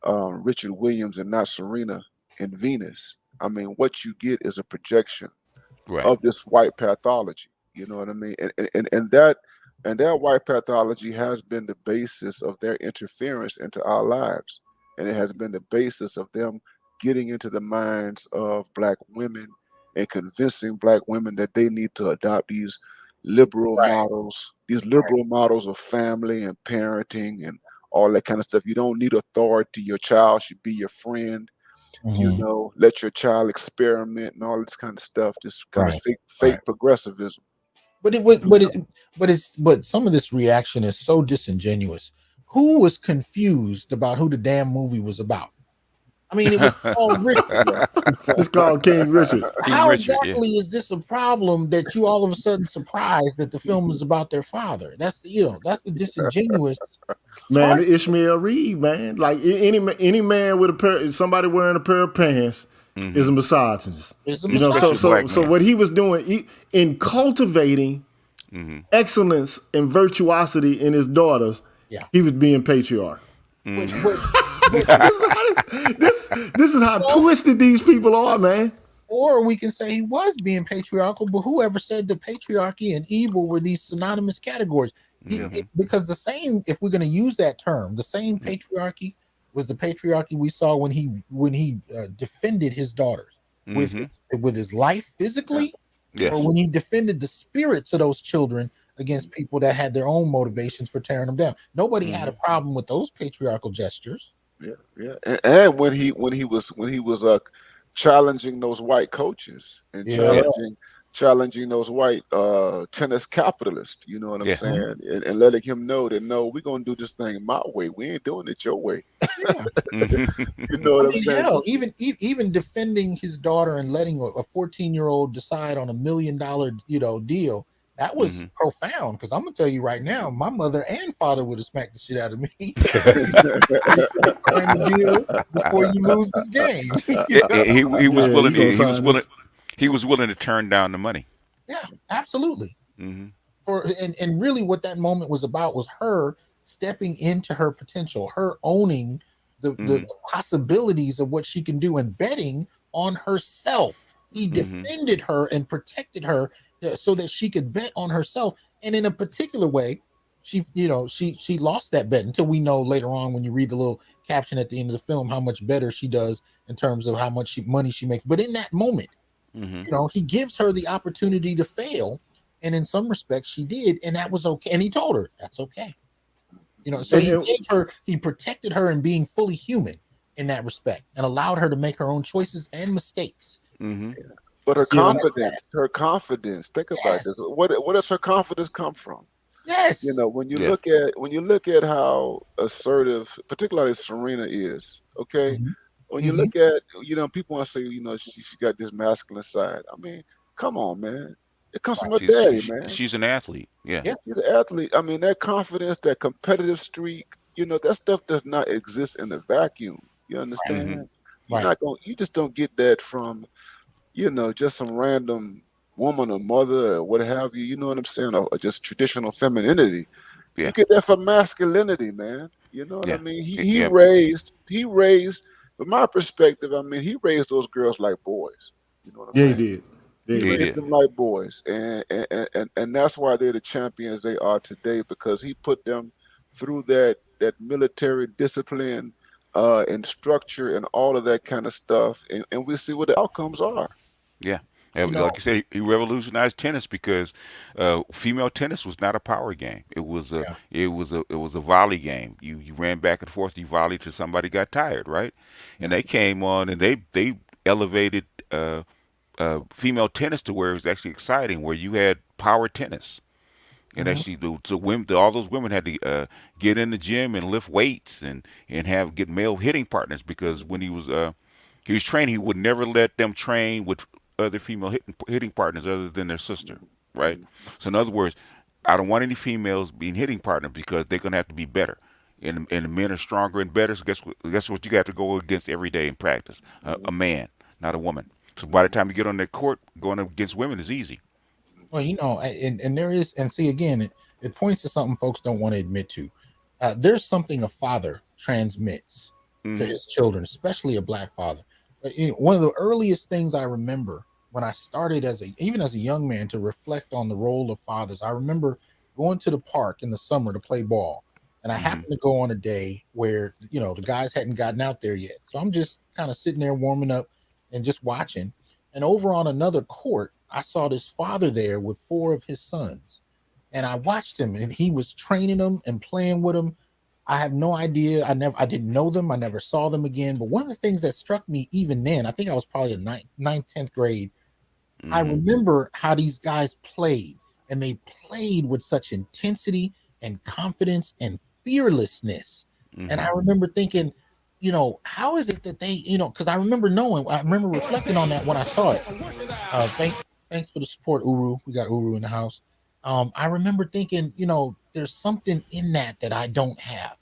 Richard Williams and not Serena and Venus, I mean, what you get is a projection of this white pathology. You know what I mean? And that white pathology has been the basis of their interference into our lives. And it has been the basis of them getting into the minds of black women and convincing black women that they need to adopt these liberal models, models of family and parenting and all that kind of stuff. You don't need authority. Your child should be your friend. Let your child experiment and all this kind of stuff. Just kind of fake progressivism. But some of this reaction is so disingenuous. Who was confused about who the damn movie was about? I mean, it was called Richard. It's called King Richard. How exactly is this a problem that you all of a sudden surprised that the film is about their father? That's the disingenuous man. Part. Ishmael Reed, man. Like any man with somebody wearing a pair of pants is a misogynist. So what he was doing in cultivating excellence and virtuosity in his daughters, he was being patriarchal. This is how twisted these people are, man. Or we can say he was being patriarchal, but whoever said that patriarchy and evil were these synonymous categories? Because the same, if we're going to use that term, the same patriarchy was the patriarchy we saw when he defended his daughters with his life physically, Yes. or when he defended the spirits of those children against people that had their own motivations for tearing them down. Nobody had a problem with those patriarchal gestures. Yeah. And when he was challenging those white coaches and challenging those white tennis capitalists, you know what I'm saying, and letting him know that no, we're gonna do this thing my way. We ain't doing it your way. You know what I'm saying? Hell, even defending his daughter and letting a 14-year-old decide on $1 million, deal. That was profound, because I'm gonna tell you right now, my mother and father would have smacked the shit out of me. Deal before you lose this game. He was willing. He was willing to turn down the money. Yeah, absolutely. And really, what that moment was about was her stepping into her potential, her owning the possibilities of what she can do, and betting on herself. He defended her and protected her so that she could bet on herself. And in a particular way, she lost that bet, until we know later on, when you read the little caption at the end of the film, how much better she does in terms of how much money she makes. But in that moment, he gives her the opportunity to fail, and in some respects she did, and that was okay. And he told her that's okay. So he protected her in being fully human in that respect, and allowed her to make her own choices and mistakes. But her confidence. Think about this. What does her confidence come from? Yes. When you look at how assertive, particularly Serena is. Okay. When you look at, people want to say, she got this masculine side. I mean, come on, man. It comes from her daddy, man. She's an athlete. Yeah. She's an athlete. I mean, that confidence, that competitive streak, that stuff does not exist in a vacuum. You understand? You just don't get that from, just some random woman or mother or what have you. You know what I'm saying? Or just traditional femininity. Yeah. You get that from masculinity, man. You know what I mean? He raised, from my perspective, I mean, he raised those girls like boys. You know what I'm saying? He did. He raised them like boys, and that's why they're the champions they are today, because he put them through that military discipline and structure and all of that kind of stuff, and we see what the outcomes are. Yeah. Like you said, he revolutionized tennis, because female tennis was not a power game. It was a volley game. You ran back and forth, you volleyed till somebody got tired, right? And they came on and they elevated female tennis to where it was actually exciting, where you had power tennis. And actually, all those women had to get in the gym and lift weights and get male hitting partners, because when he was training, he would never let them train with other female hitting partners other than their sister, right? So in other words, I don't want any females being hitting partners, because they're gonna have to be better, and the men are stronger and better. So guess what you got to go against every day in practice? A man, not a woman. So by the time you get on that court, going up against women is easy. Well, and there is, and see, again, it points to something folks don't want to admit to. There's something a father transmits to his children, especially a black father. One of the earliest things I remember when I started even as a young man to reflect on the role of fathers, I remember going to the park in the summer to play ball. And I happened to go on a day where, the guys hadn't gotten out there yet. So I'm just kind of sitting there warming up and just watching. And over on another court, I saw this father there with 4 of his sons. And I watched him, and he was training them and playing with them. I have no idea. I didn't know them. I never saw them again. But one of the things that struck me even then, I think I was probably in 9th, 10th grade. I remember how these guys played, and they played with such intensity and confidence and fearlessness. And I remember thinking, how is it that they, because I remember reflecting on that when I saw it. Thanks for the support, Uru. We got Uru in the house. I remember thinking, there's something in that I don't have.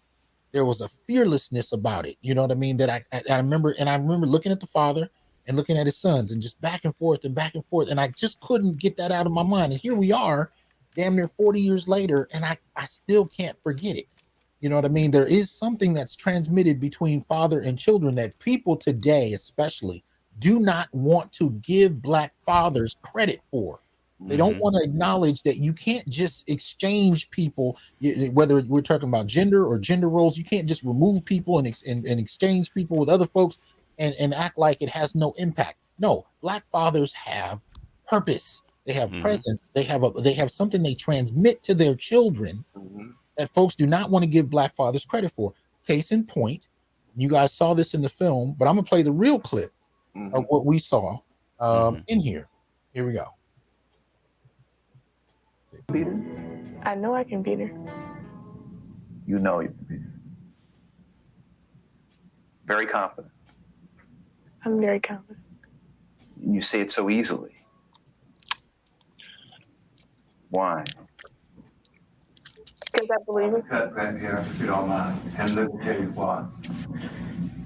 There was a fearlessness about it. You know what I mean? That I remember, and I remember looking at the father and looking at his sons, and just back and forth and back and forth. And I just couldn't get that out of my mind. And here we are, damn near 40 years later, and I still can't forget it. You know what I mean? There is something that's transmitted between father and children that people today, especially, do not want to give Black fathers credit for. They don't Mhm. want to acknowledge that you can't just exchange people, whether we're talking about gender or gender roles. You can't just remove people and exchange people with other folks and act like it has no impact. No, Black fathers have purpose. They have Mhm. presence. They have something they transmit to their children Mhm. that folks do not want to give Black fathers credit for. Case in point, you guys saw this in the film, but I'm gonna play the real clip of Mhm. what we saw Mhm. in here. Here we go. Beat her? I know I can beat her. You know you can beat her. Very confident. I'm very confident. And you say it so easily. Why? Because I believe it. Cut right here, if you don't mind, and let me tell you what.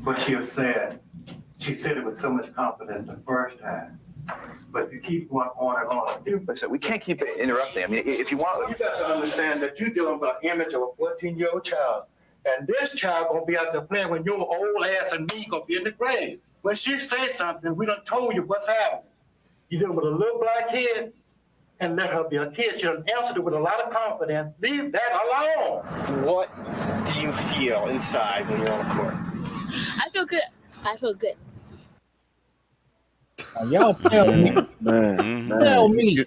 What she has said, she said it with so much confidence the first time, but if you keep going on and on. Listen, we can't keep interrupting. I mean, if you want... You got to understand that you're dealing with an image of a 14-year-old child, and this child gonna be out there playing when your old ass and me gonna be in the grave. When she says something, we done told you what's happening. You're dealing with a little black kid, and let her be a kid. She done answered it with a lot of confidence. Leave that alone. What do you feel inside when you're on the court? I feel good. I feel good. Y'all tell me. Man, Mhm. man. Tell me.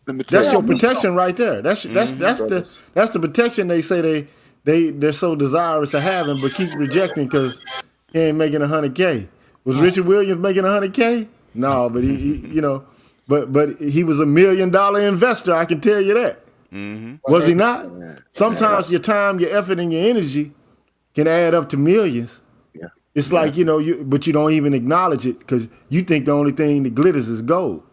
Let me tell That's you. your protection right there. That's the protection they say they're so desirous of having, but keep rejecting because he ain't making 100K. Was Richard Williams making 100K? No, but he but he was $1 million investor. I can tell you that. Mhm. Was he not? Yeah. Sometimes your time, your effort, and your energy can add up to millions. Yeah. It's like but you don't even acknowledge it because you think the only thing that glitters is gold.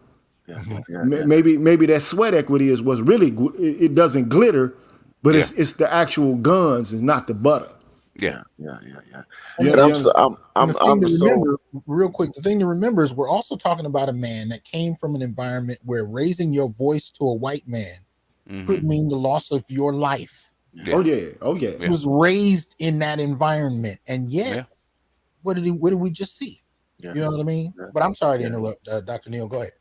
Yeah. Yeah. Maybe that sweat equity is what's really it doesn't glitter, but Yeah. it's the actual guns, it's not the butter. Yeah. Yeah. Yeah, And you I'm so And the thing to so remember, real quick, the thing to remember is we're also talking about a man that came from an environment where raising your voice to a white man could Mhm. mean the loss of your life. Yeah. Oh yeah. He was raised in that environment, and yet, Yeah. what did we just see? Yeah. You know what I mean? Yeah. But I'm sorry to Yeah. interrupt, Dr. Neal. Go ahead.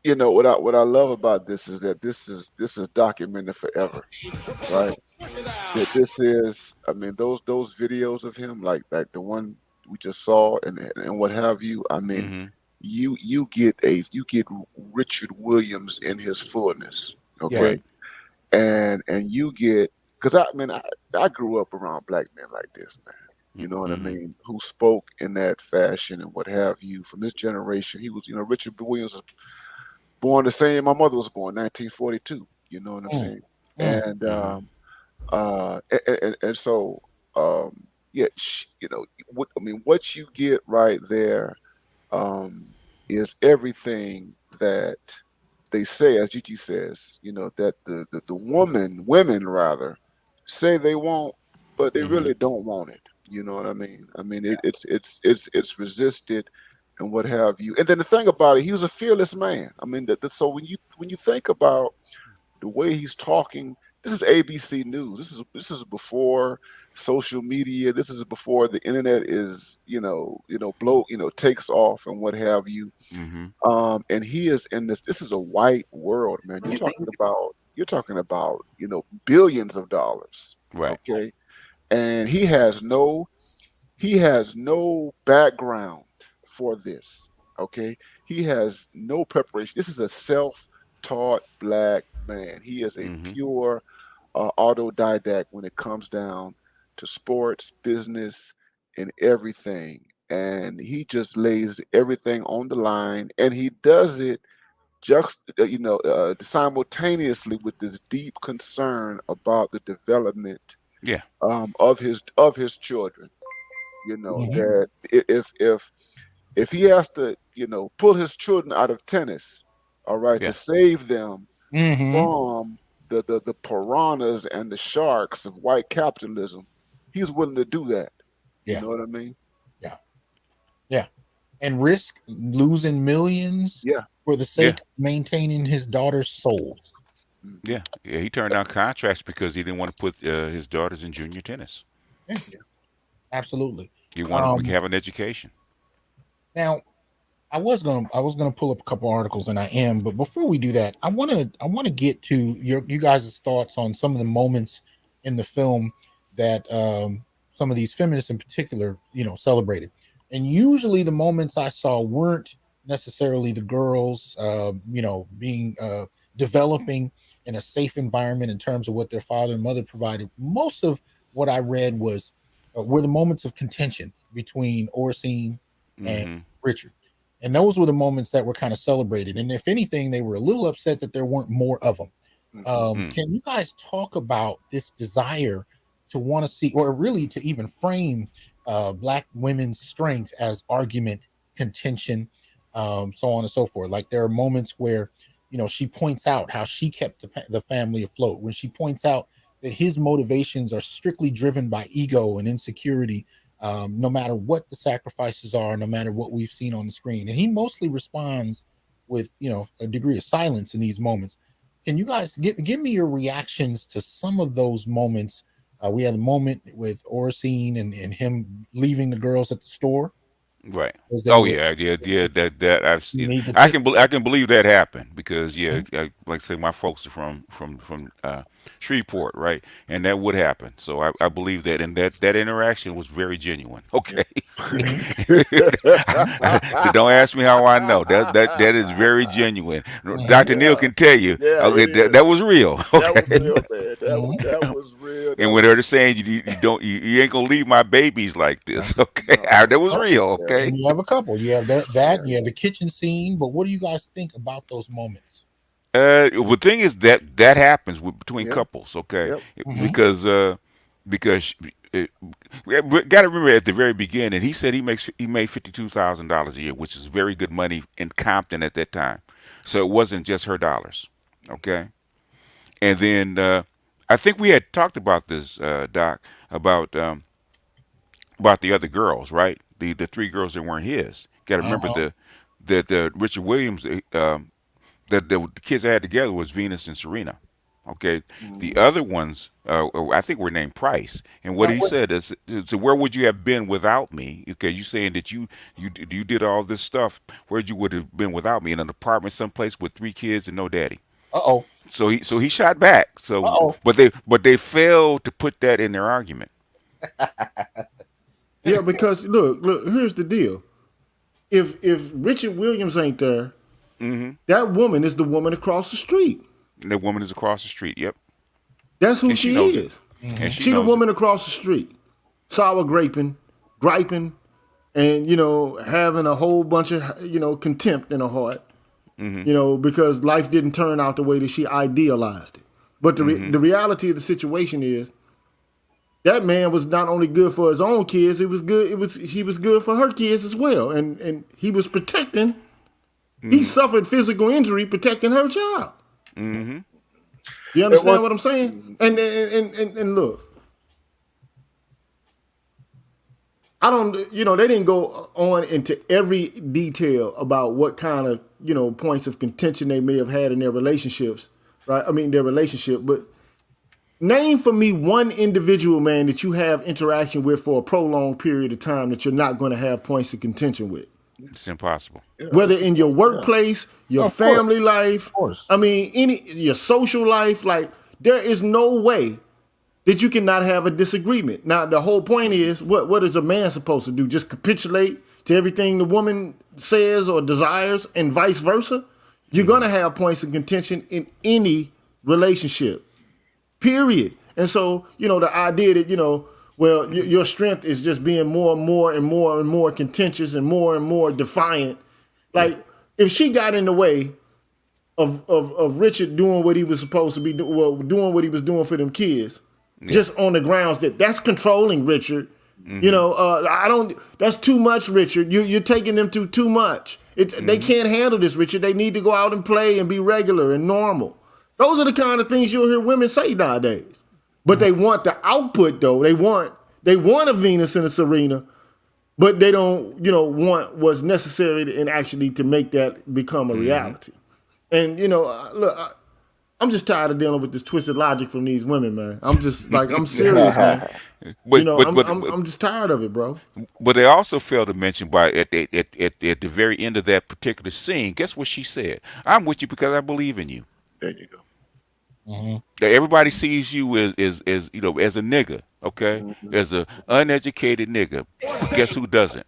You know what I love about this is that this is documented forever, right? That this is, I mean, those videos of him, like the one we just saw and what have you. I mean, Mhm. you get Richard Williams in his fullness, Yeah. okay? And you get, because I grew up around black men like this, man. You know what I Mhm. mean? Who spoke in that fashion and what have you. From this generation, he was, Richard Williams was born the same. My mother was born 1942. You know what I'm saying? And Mhm. and so yeah, what you get right there is everything that they say, as Gigi says, that the women rather say they want, but they Mhm. really don't want it. You know what I mean? I mean, it's resisted and what have you. And then the thing about it, he was a fearless man. I mean, so when you think about the way he's talking, this is ABC News. This is before social media. This is before the internet is takes off and what have you. Mhm. And he is in this. This is a white world, man. You're talking about billions of dollars. Right. Okay, and he has no background for this. Okay, he has no preparation. This is a self-taught black man. He is a Mhm. pure autodidact when it comes down to sports, business, and everything. And he just lays everything on the line, and he does it simultaneously with this deep concern about the development Yeah. of his children. That if he has to pull his children out of tennis, all right, to Yeah. save them Mm-hmm. from the piranhas and the sharks of white capitalism, he's willing to do that. You Yeah. know what I mean? Yeah. And risk losing millions Yeah. for the sake of maintaining his daughter's souls. Yeah. Yeah. He turned down contracts because he didn't want to put his daughters in junior tennis. Yeah. Absolutely. He wanted them to have an education. Now, I was gonna pull up a couple articles, and I am. But before we do that, I wanna get to you guys' thoughts on some of the moments in the film that some of these feminists in particular, celebrated. And usually, the moments I saw weren't necessarily the girls, being developing in a safe environment in terms of what their father and mother provided. Most of what I read were the moments of contention between Orsine and Mm-hmm. Richard. And those were the moments that were kind of celebrated. And if anything, they were a little upset that there weren't more of them. Can you guys talk about this desire to want to see, or really to even frame Black women's strength as argument, contention, so on and so forth? Like there are moments where, she points out how she kept the family afloat. When she points out that his motivations are strictly driven by ego and insecurity, no matter what the sacrifices are, no matter what we've seen on the screen. And he mostly responds with, a degree of silence in these moments. Can you guys give me your reactions to some of those moments? We had a moment with Orsine and him leaving the girls at the store. Right. They Oh were, yeah, yeah. That I've you seen. need the I can believe that happened because yeah, Mhm. like I say, my folks are from Shreveport, right, and that would happen. So I believe that, and that interaction was very genuine. Okay. Mhm. Don't ask me how I know. That is very genuine. Mhm. Dr. Neal Yeah, can tell you. yeah, Okay, it is. that was real. That Okay. was real, man. Mhm. That was real. And That when was they're saying you don't you ain't gonna leave my babies like Yeah. this, okay, no. that was Oh, real, Yeah, okay. and you have a couple. You have that, yeah. and you have the kitchen scene. But what do you guys think about those moments? The thing is that happens between Yeah. couples, okay, Yep. Mhm. because because we got to remember at the very beginning he said he made $52,000 a year, which is very good money in Compton at that time. So it wasn't just her dollars, okay. And then I think we had talked about this, Doc, about the other girls, right? The three girls that weren't his. Got to remember Uh-huh. the Richard Williams that the kids I had together was Venus and Serena. Okay, the Mhm. other ones I think were named Price. And what Now, he said is, so where would you have been without me? Okay, you saying that you did all this stuff. Where you would have been without me in an apartment someplace with three kids and no daddy? uh-oh. So he shot back. So Uh-oh. but they failed to put that in their argument. Yeah, because look, here's the deal. If Richard Williams ain't there, Hmm. that woman is the woman across the street. And the woman is across the street. Yep, That's who and she she knows it. is. And Mhm. she She the knows it. woman across the street, sour griping, and having a whole bunch of contempt in her heart. Hmm. Because life didn't turn out the way that she idealized it. But Hmm. the reality of the situation is that man was not only good for his own kids, he was good for her kids as well. And he was protecting, he Hmm. suffered physical injury protecting her child. Hmm. You It was. understand what I'm saying? Mhm. And look, I don't, they didn't go on into every detail about what kind of, points of contention they may have had in their relationships, right? I mean, their relationship. But name for me one individual, man, that you have interaction with for a prolonged period of time that you're not going to have points of contention with. It's impossible. Yeah, Whether it's in your yeah. workplace, your Of course. family life, Of course. I mean, your social life, like there is no way that you cannot have a disagreement. Now, the whole point is, what is a man supposed to do? Just capitulate to everything the woman says or desires, and vice versa? You're Hmm. gonna have points of contention in any relationship, period. And so, the idea that well, your strength is just being more and more and more and more contentious and more defiant. Like if she got in the way of Richard doing what he was supposed to be doing what he was doing for them kids, Yeah. just on the grounds that that's controlling Richard. Hmm. I don't. That's too much, Richard. You're taking them to too much. They Hmm. can't handle this, Richard. They need to go out and play and be regular and normal. Those are the kind of things you'll hear women say nowadays. But they want the output though. They want a Venus and a Serena, but they don't want what's necessary and actually to make that become a Hmm. reality. And look, I'm just tired of dealing with this twisted logic from these women, man. I'm just like, I'm serious, man. You but know, but I'm but I'm I'm just tired of it, bro. but they also failed to mention by at the very end of that particular scene. Guess what she said? I'm with you because I believe in you. There you go. Mhm. That everybody sees you as you know as a nigga, okay, Hmm. as a uneducated nigga. But guess who doesn't?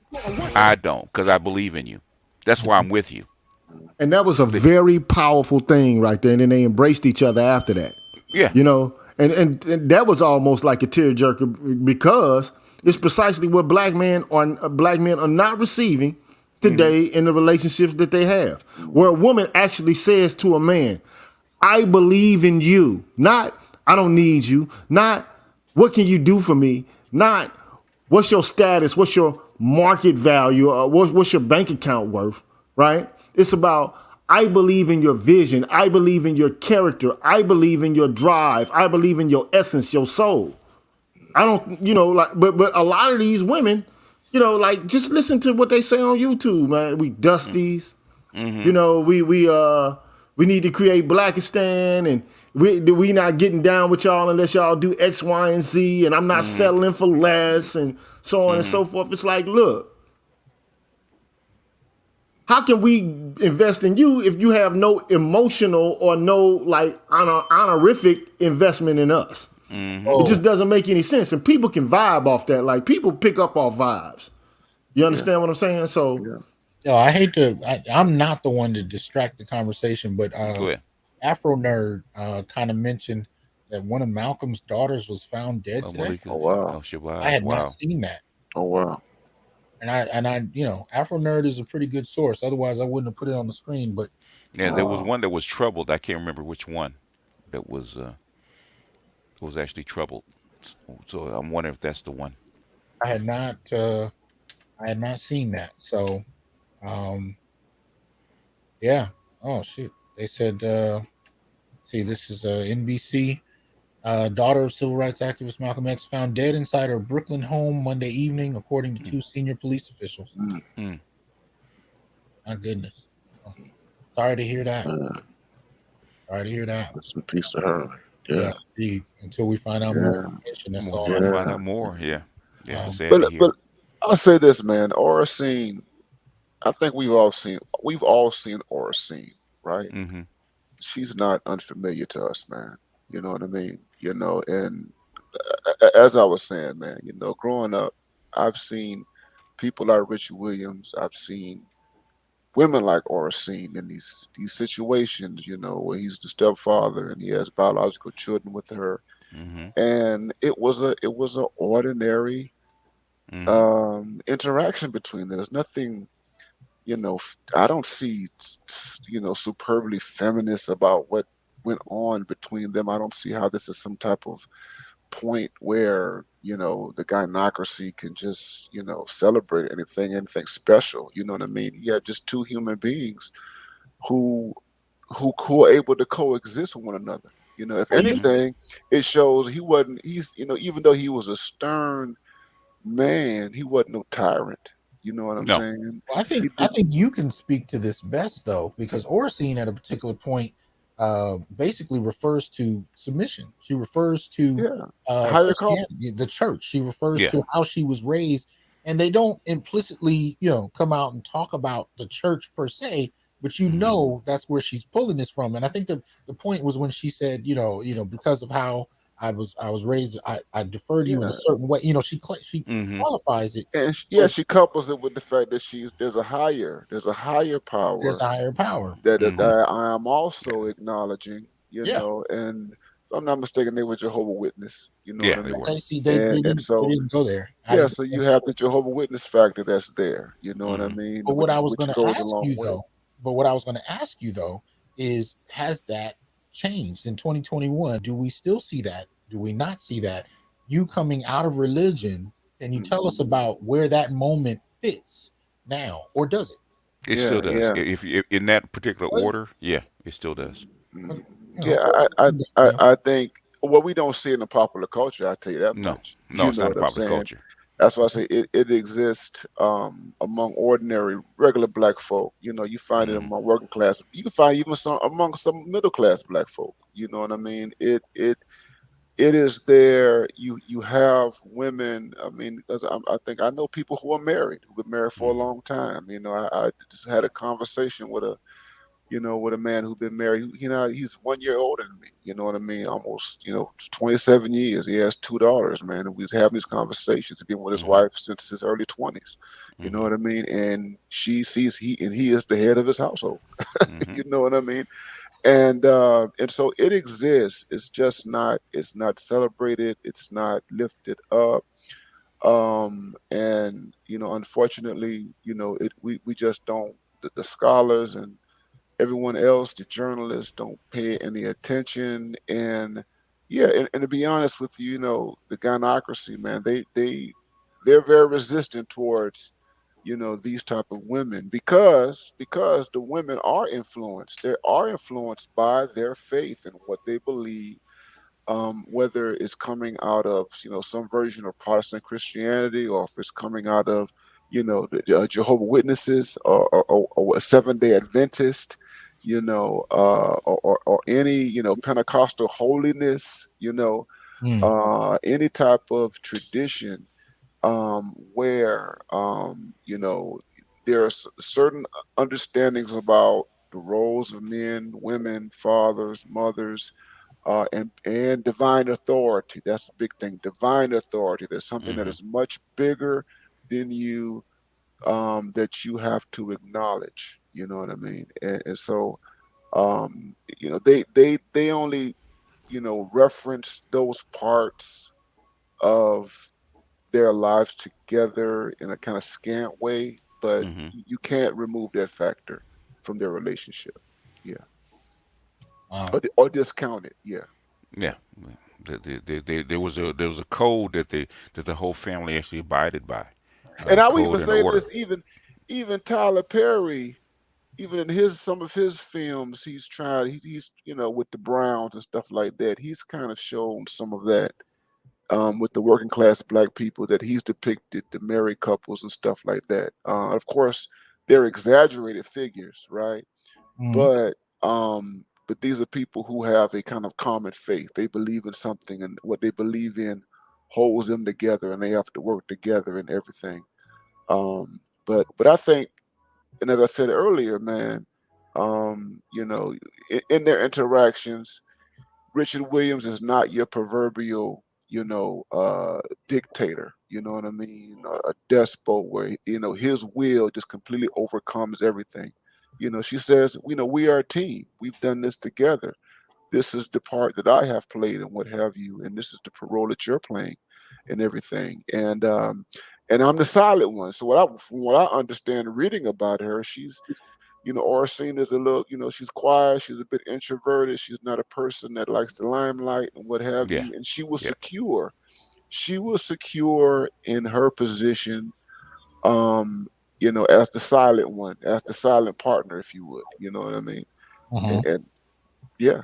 I don't, because I believe in you. That's why I'm with you. And that was a The- very powerful thing right there. And then they embraced each other after that. yeah. You know, and that was almost like a tearjerker because it's precisely what black men are not receiving Hmm. today in the relationships that they have, where a woman actually says to a man, "I believe in you," not "I don't need you," not "What can you do for me," not "What's your status, what's your market value, or what's your bank account worth," right? It's about I believe in your vision. I believe in your character. I believe in your drive. I believe in your essence, your soul. I don't, like, but a lot of these women, like, just listen to what they say on YouTube, man. We dusties, Mm-hmm. we need to create Blackistan, and we not getting down with y'all unless y'all do X, Y, and Z, and I'm not Mm-hmm. settling for less, and so on and Mm-hmm. so forth. It's like, look, how can we invest in you if you have no emotional or no like honorific investment in us? Mm-hmm. It just Oh, doesn't make any sense. And people can vibe off that. Like people pick up off vibes. You Yeah. understand what I'm saying? So Yeah. yo, I hate to. I'm not the one to distract the conversation, but Go ahead. Afro Nerd kind of mentioned that one of Malcolm's daughters was found dead Oh, today. Malika. Oh wow. Oh, I Shabazz. had not Wow. seen that, Oh wow. and Afro Nerd is a pretty good source. Otherwise, I wouldn't have put it on the screen. But Yeah, there was uh, one that was troubled. I can't remember which one that was actually troubled. So I'm wondering if that's the one. I had not, uh, I had not seen that. So, um, yeah. Oh shit. They said, see, this is NBC. Daughter of civil rights activist Malcolm X found dead inside her Brooklyn home Monday evening, according to two senior police officials. Mm. Mm. My goodness. Oh, sorry to hear that. Uh, Sorry to hear that. some peace to her. Yeah, Yeah. indeed. Until we find out more Yeah. information, that's Well, all till I we can. find Yeah. out more. Yeah. Yeah. Um, Sad to But hear. I'll say this, man. Aura scene. I think we've all seen Aura scene, right? Mm-hmm. She's not unfamiliar to us, man. You know what I mean? And as I was saying, man, growing up, I've seen people like Richard Williams. I've seen women like Oracene in these situations, where he's the stepfather and he has biological children with her, Mm-hmm. and it was a ordinary Mm-hmm. interaction between them. There's nothing, I don't see, superbly feminist about what went on between them. I don't see how this is some type of point where the gynocracy can just celebrate anything special. You know what I mean? You have just two human beings who who are able to coexist with one another. If well, you, anything, it shows even though he was a stern man, he wasn't no tyrant. You know what I'm No. saying? I He think I did. think you can speak to this best though, because Oracene at a particular point basically refers to submission. She refers to Yeah, higher call. Christianity, the church. She refers Yeah. to how she was raised, and they don't implicitly, come out and talk about the church per se, but Mm-hmm. that's where she's pulling this from. And I think the point was when she said, because of how I was raised, I defer to you in a Yeah, certain way. She Mm-hmm. qualifies it, and but she couples it with the fact that there's a higher there's power a higher power. that Mm-hmm. I am also acknowledging, Yeah. and if I'm not mistaken, they were Jehovah Witness, you know what Yeah, I they mean? were. Okay, see, And they so, didn't go there. I yeah, didn't so you finish. have the Jehovah Witness factor that's there, you know what I Mm-hmm. mean? But what I was Which going to goes a ask long you way. though, but what I was going to ask you though is, has that changed in 2021? Do we still see that? Do we not see that? You coming out of religion, can you tell us Mhm. about where that moment fits now, or does it? It Yeah, still does. yeah. If in that particular Well, order, yeah, it still does. Mhm. go Yeah, ahead. I think, well, we don't see it in the popular culture, I tell you that No, much. no, You it's know not a what I'm popular saying? culture. That's why I say it exists among ordinary, regular black folk. You find it Mm-hmm. among working class. You can find even some among some middle class black folk. You know what I mean? It is there. You have women. I mean, 'cause I think I know people who are married, who've been married for a Mm-hmm. long time. I just had a conversation with a man who's been married. He's 1 year older than me. You know what I mean? Almost, 27 years. He has two daughters, man. And we was having these conversations. He's been with his Mm-hmm. wife since his early 20s. You know Mm-hmm. what I mean? And she sees he is the head of his household. Mm-hmm. You know what I mean? And so it exists. It's not celebrated. It's not lifted up. And unfortunately, we just don't. The scholars and everyone else, the journalists, don't pay any attention. And yeah, and to be honest with you, the gynocracy, man, they're very resistant towards these type of women because the women are influenced. They are influenced by their faith and what they believe, whether it's coming out of some version of Protestant Christianity, or if it's coming out of the Jehovah Witnesses, or a Seventh-day Adventist, or any Pentecostal holiness, Mm. any type of tradition, where there are certain understandings about the roles of men, women, fathers, mothers, and divine authority. That's the big thing. Divine authority. There's something that Mm-hmm. is much bigger than you, that you have to acknowledge. You know what I mean? And so they only reference those parts of their lives together in a kind of scant way, but Mm-hmm. you can't remove that factor from their relationship. Yeah, Wow. or discount it. Yeah. Yeah. There was a code that the whole family actually abided by, And I would code even and say order. this, even Tyler Perry, even in his some of his films, he's tried. He's with the Browns and stuff like that. He's kind of shown some of that, with the working class black people that he's depicted, the married couples and stuff like that. Of course, they're exaggerated figures, right? Mm. But these are people who have a kind of common faith. They believe in something, and what they believe in holds them together, and they have to work together and everything. But I think, and as I said earlier, man, in their interactions, Richard Williams is not your proverbial, dictator. You know what I mean? A despot where his will just completely overcomes everything. She says, we are a team. We've done this together. This is the part that I have played, and what have you, and this is the role that you're playing, and everything. And I'm the silent one. So from what I understand, reading about her, she's or seen as a little, she's quiet, she's a bit introverted, she's not a person that likes the limelight and what have Yeah. you. And she was Yeah. secure. She was secure in her position, as the silent one, as the silent partner, if you would. You know what I mean? Uh-huh. And yeah.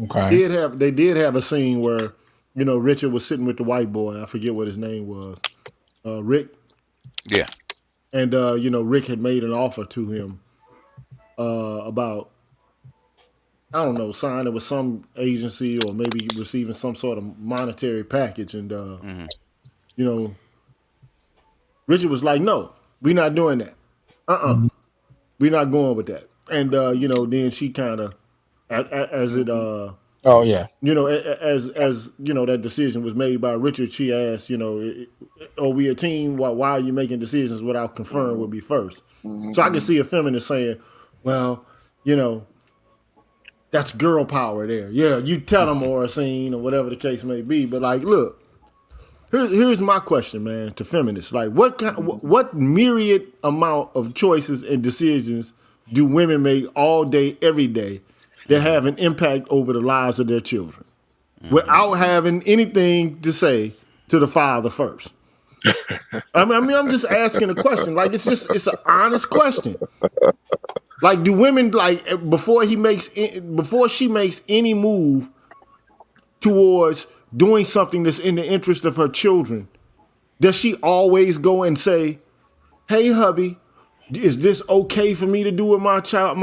Okay. They did have a scene where, Richard was sitting with the white boy. I forget what his name was. Rick. Yeah. And Rick had made an offer to him about, I don't know, signing with some agency or maybe receiving some sort of monetary package. And Mm-hmm. you know, Richard was like, "No, we're not doing that. Mhm. We're not going with that." And then she kind of, as it Oh yeah. as that decision was made by Richard, she asked, "Are we a team? Why are you making decisions without conferring with Hmm. me first?" So I can Hmm. see a feminist saying, "Well, you know, that's girl power there. Yeah, you tell them or a scene or whatever the case may be." But like, look, here's my question, man, to feminists. Like, what myriad amount of choices and decisions do women make all day, every day, that Mm-hmm. have an impact over the lives of their children Mm-hmm. without having anything to say to the father first? I mean, I'm just asking a question. Like, it's an honest question. Like, do women, like, before she makes any move towards doing something that's in the interest of her children, Does she always go and say, "Hey, hubby, is this okay for me to do with my child?"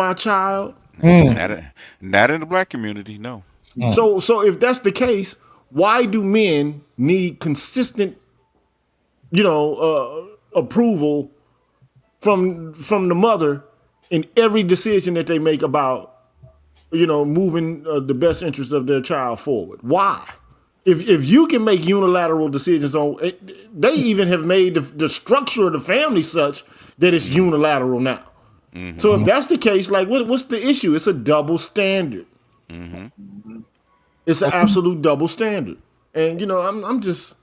Not in the black community, no. So if that's the case, why do men need consistent, approval from the mother in every decision that they make about, moving the best interest of their child forward? Why? If you can make unilateral decisions on, they even have made the structure of the family such that it's unilateral now. So if that's the case, like, what's the issue? It's a double standard. It's an absolute double standard, and I'm just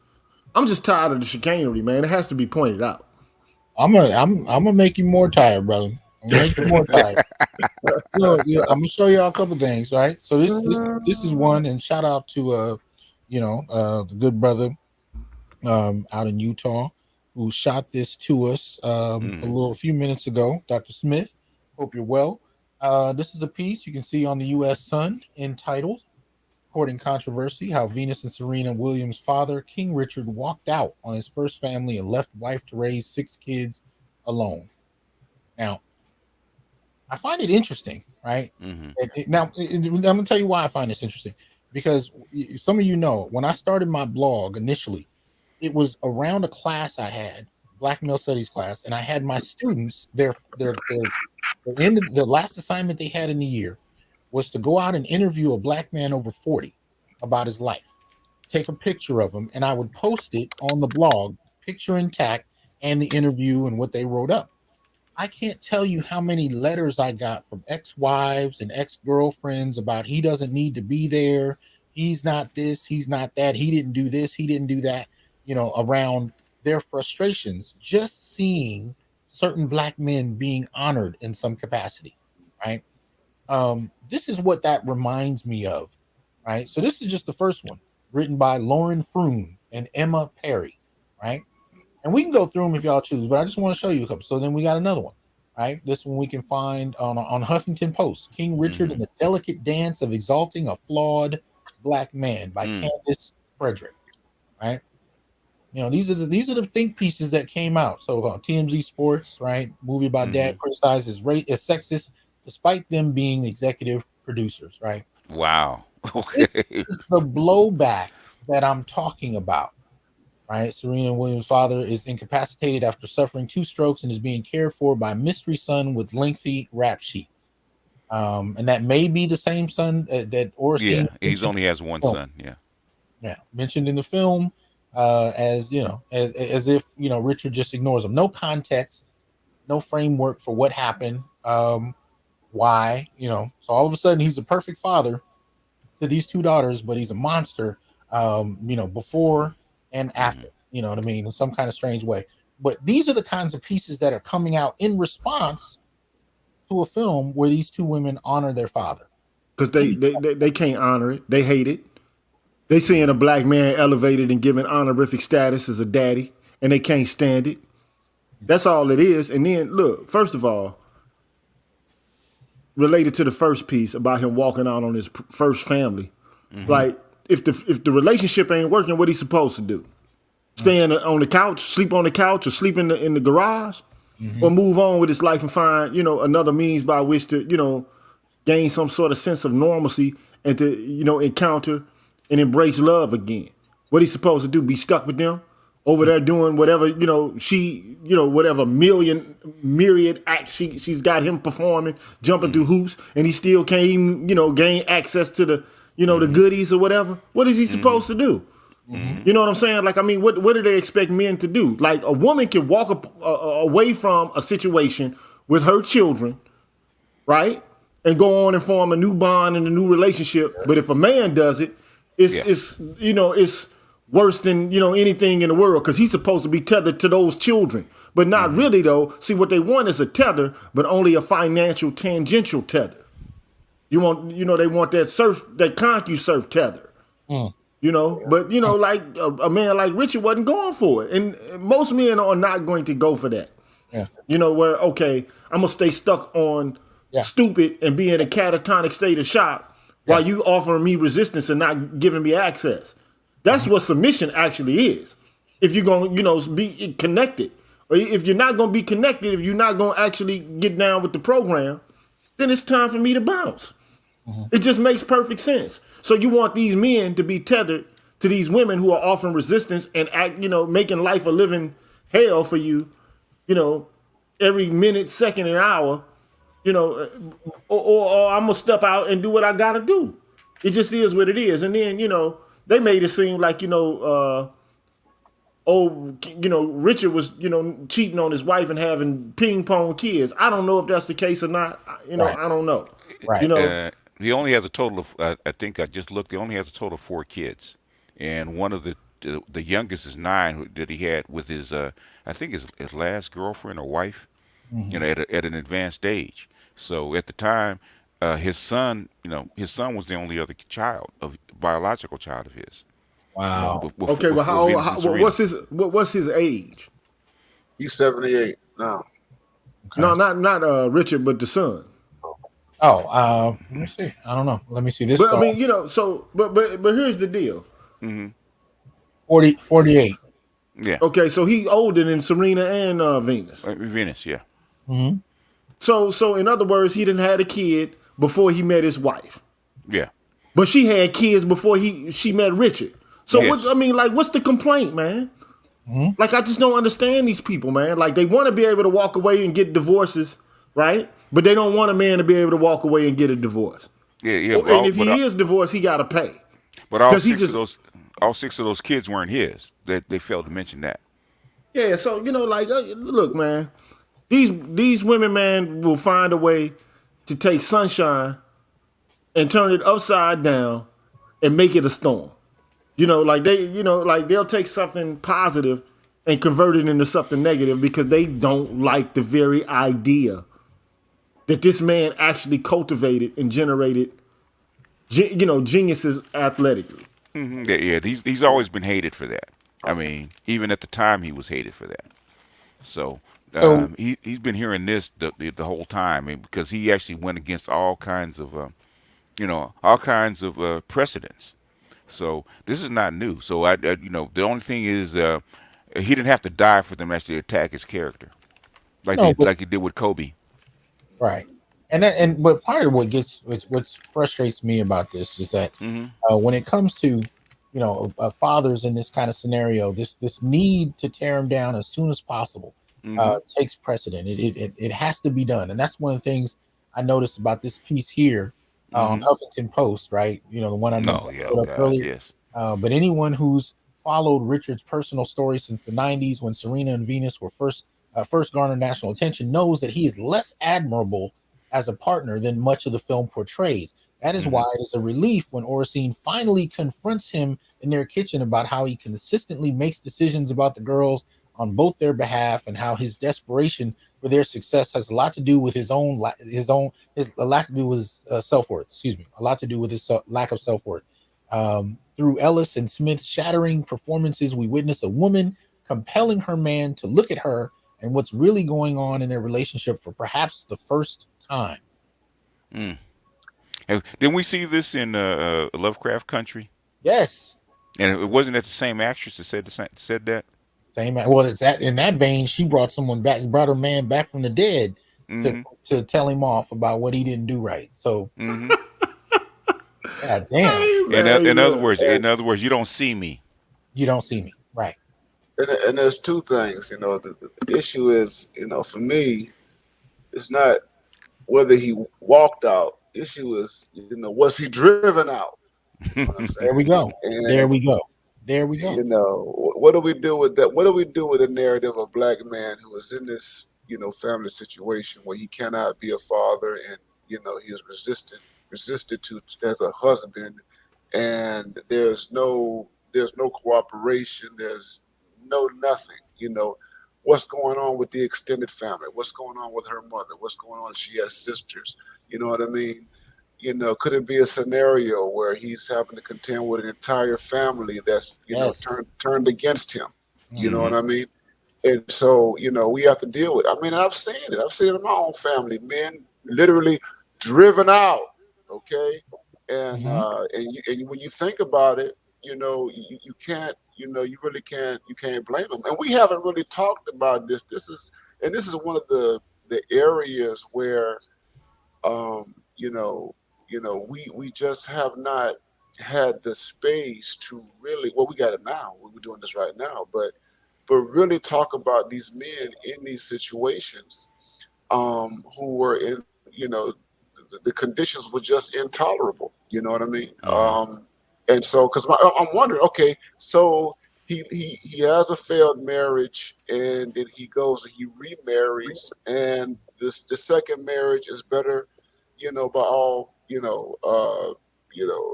tired of the chicanery, man. It has to be pointed out. I'm gonna make you more tired, brother. I'm gonna make you more tired. I'm gonna show y'all a couple things, right? So this is one, and shout out to the good brother out in Utah who shot this to us a few minutes ago, Dr. Smith. Hope you're well. This is a piece you can see on the U.S. Sun entitled "Courting Controversy: How Venus and Serena Williams' father, King Richard, walked out on his first family and left wife to raise 6 kids alone." Now, I find it interesting, right? Now, I'm going to tell you why I find this interesting. Because some of you know, when I started my blog initially, it was around a class I had, Black Male Studies class, and I had my students, their end of the last assignment they had in the year was to go out and interview a black man over 40 about his life. Take a picture of him, and I would post it on the blog, picture intact, and the interview and what they wrote up. I can't tell you how many letters I got from ex-wives and ex-girlfriends about he doesn't need to be there. He's not this, he's not that. He didn't do this, he didn't do that, around their frustrations, just seeing certain black men being honored in some capacity, right? This is what that reminds me of, right? So this is just the first one, written by Lauren Froome and Emma Perry, right? And we can go through them if y'all choose, but I just want to show you a couple. So then we got another one, right? This one we can find on Huffington Post, King Richard and the Delicate Dance of Exalting a Flawed Black Man by Candace Frederick, right? These are the think pieces that came out. So TMZ Sports, right? Movie about dad criticizes race as sexist, despite them being executive producers, right? Wow. Okay. This is the blowback that I'm talking about. Right, Serena Williams' father is incapacitated after suffering 2 strokes and is being cared for by a mystery son with lengthy rap sheet. And that may be the same son that Orson. Yeah, he's only has one son. Yeah, mentioned in the film, as if Richard just ignores him. No context, no framework for what happened. Why? So all of a sudden he's a perfect father to these 2 daughters, but he's a monster. Before and after, you know what I mean, in some kind of strange way. But these are the kinds of pieces that are coming out in response to a film where these 2 women honor their father. Because they can't honor it. They hate it. They seeing a black man elevated and given honorific status as a daddy, and they can't stand it. That's all it is. And then, look, first of all, related to the first piece about him walking out on his first family, like, if the relationship ain't working, what he's supposed to do? Stay on the couch, sleep on the couch, or sleep in the garage, or move on with his life and find another means by which to gain some sort of sense of normalcy and to encounter and embrace love again. What he's supposed to do? Be stuck with them over there doing whatever whatever myriad acts she's got him performing, jumping through hoops, and he still can't even gain access to the the goodies or whatever. What is he supposed to do? You know what I'm saying? Like, I mean, what do they expect men to do? Like, a woman can walk away from a situation with her children, right? And go on and form a new bond and a new relationship. But if a man does it, it's worse than anything in the world, because he's supposed to be tethered to those children. But not really, though. See, what they want is a tether, but only a financial tangential tether. They want that ConcuSurf tether. But like a man like Richard wasn't going for it, and most men are not going to go for that. Where okay, I'm gonna stay stuck on stupid and be in a catatonic state of shock while you offering me resistance and not giving me access. That's what submission actually is. if you're gonna, be connected. Or if you're not gonna be connected, if you're not gonna actually get down with the program, then it's time for me to bounce. It just makes perfect sense. So you want these men to be tethered to these women who are offering resistance and act, making life a living hell for you, every minute, second, and hour, or I'm gonna step out and do what I gotta do. It just is what it is. And then, they made it seem like, Richard was, cheating on his wife and having ping pong kids. I don't know if that's the case or not. Right. I don't know. Right. He only has a total of, I think I just looked. He only has a total of 4 kids, and one of the youngest is 9 that he had with his, I think his last girlfriend or wife, at an advanced age. So at the time, his son was the only other biological child of his. Wow. Okay, well, what's his age? He's 78 now. Okay. No, not Richard, but the son. Oh, let me see. I don't know. Let me see this. But I mean, but here's the deal. 48. Yeah. Okay, so he older than Serena and Venus. Venus, yeah. Mm-hmm. So in other words, he didn't have a kid before he met his wife. Yeah. But she had kids before she met Richard. So Yes. what's the complaint, man? Mm-hmm. Like, I just don't understand these people, man. Like, they want to be able to walk away and get divorces, right? But they don't want a man to be able to walk away and get a divorce. Yeah. And if he is divorced, he got to pay. But all 6 of those kids weren't his. They failed to mention that. Yeah, so look, man, these women, man, will find a way to take sunshine and turn it upside down and make it a storm. They'll take something positive and convert it into something negative because they don't like the very idea that this man actually cultivated and generated, geniuses athletically. Mm-hmm. Yeah. He's always been hated for that. I mean, even at the time, he was hated for that. So he's been hearing this the whole time, because he actually went against all kinds of precedents. So this is not new. So the only thing is, he didn't have to die for them to actually attack his character, like he did with Kobe. Right. But part of what frustrates me about this is that when it comes to fathers in this kind of scenario, this need to tear them down as soon as possible takes precedent. It has to be done, and that's one of the things I noticed about this piece here on Huffington Post. Right, the one I put up earlier. Yes. But anyone who's followed Richard's personal story since the '90s, when Serena and Venus were first garnered national attention, knows that he is less admirable as a partner than much of the film portrays. That is why it is a relief when Oracene finally confronts him in their kitchen about how he consistently makes decisions about the girls on both their behalf, and how his desperation for their success has a lot to do with his lack to do with his self-worth. Excuse me, a lot to do with his lack of self-worth. Through Ellis and Smith's shattering performances, we witness a woman compelling her man to look at her and what's really going on in their relationship for perhaps the first time. Didn't we see this in Lovecraft Country? Yes. And it wasn't that the same actress that said that? Same. Well, it's that in that vein, she brought her man back from the dead to tell him off about what he didn't do right. So, God damn. In other words, you don't see me. You don't see me, right? And there's two things. The issue is, for me, it's not whether he walked out. Issue is, was he driven out? There we go. There we go. What do we do with that? What do we do with a narrative of a black man who is in this, family situation where he cannot be a father, and he is resisted to as a husband, and there's no cooperation, there's no nothing. What's going on with the extended family? What's going on with her mother? What's going on if she has sisters? You know what I mean? Could it be a scenario where he's having to contend with an entire family that's turned against him? You know what I mean? And so we have to deal with it. I mean, I've seen it. I've seen it in my own family. Men literally driven out. Okay, and when you think about it, you can't you really can't blame them. And we haven't really talked about this. This is one of the areas where you we just have not had the space to really, well, we got it now. We're doing this right now, but really talk about these men in these situations who were in, the conditions were just intolerable. You know what I mean? And so, because I'm wondering, okay, so he has a failed marriage, and then he goes and he remarries, and the second marriage is better, by all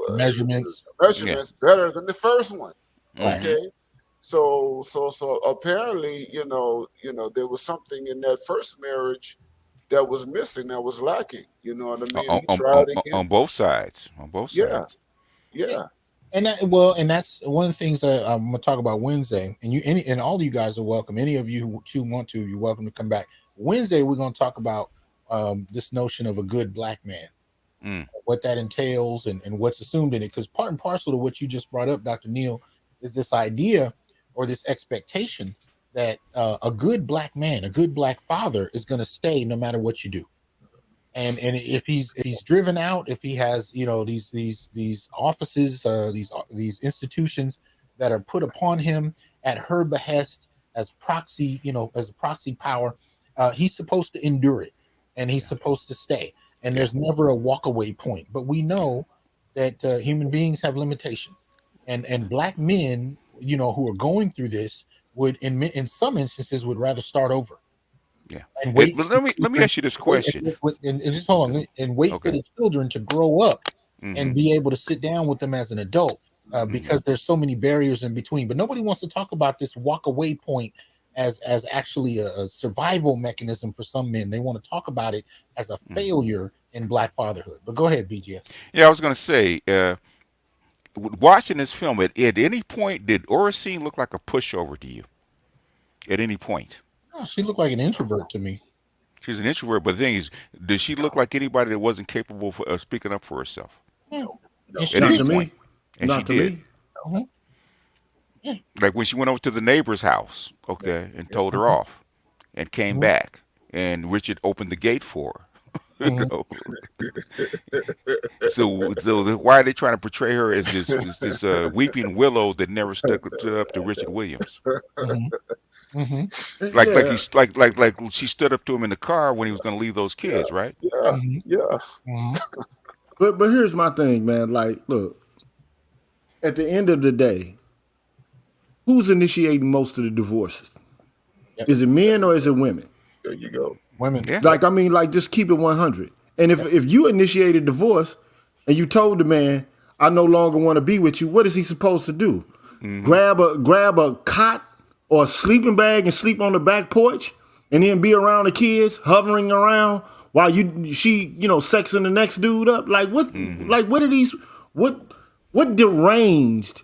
Measurements. measurements, better than the first one. Mhm. Okay, so apparently, there was something in that first marriage that was missing, that was lacking. You know what I mean? On, He on, tried on, again. on both sides. On both Yeah, sides. yeah. And that's one of the things that I'm gonna talk about Wednesday. And all of you guys are welcome. Any of you who want to, you're welcome to come back. Wednesday, we're gonna talk about this notion of a good black man, what that entails, and what's assumed in it. Because part and parcel to what you just brought up, Dr. Neal, is this idea or this expectation that a good black man, a good black father, is going to stay no matter what you do. And if he's driven out, if he has these offices, these institutions that are put upon him at her behest as proxy, as a proxy power, he's supposed to endure it, and he's supposed to stay. And there's never a walkaway point. But we know that human beings have limitations, and black men, who are going through this would, in some instances, would rather start over. Yeah. And wait. But let me ask you this question. And just hold on, and wait for the children to grow up and be able to sit down with them as an adult, because there's so many barriers in between. But nobody wants to talk about this walk away point as actually a survival mechanism for some men. They want to talk about it as a failure in black fatherhood. But go ahead, BGS. Yeah, I was going to say, watching this film, at any point, did Oracene look like a pushover to you? At any point? Oh, she looked like an introvert to me. She's an introvert, but the thing is, does she look like anybody that wasn't capable of speaking up for herself? No. At any point. And Not she to did. me. Like when she went over to the neighbor's house, and told her off, and came back, and Richard opened the gate for her. So why are they trying to portray her as this weeping willow that never stood up to Richard Williams? Like she stood up to him in the car when he was going to leave those kids, right? Yeah. But here's my thing, man. Like, look, at the end of the day, who's initiating most of the divorces? Is it men or is it women? There you go. Women. Yeah. Like, I mean, like, just keep it 100. And if you initiated divorce and you told the man, I no longer want to be with you, what is he supposed to do? Grab a cot or a sleeping bag and sleep on the back porch and then be around the kids, hovering around while she sexing the next dude up? Like, what? Like, what are these? What deranged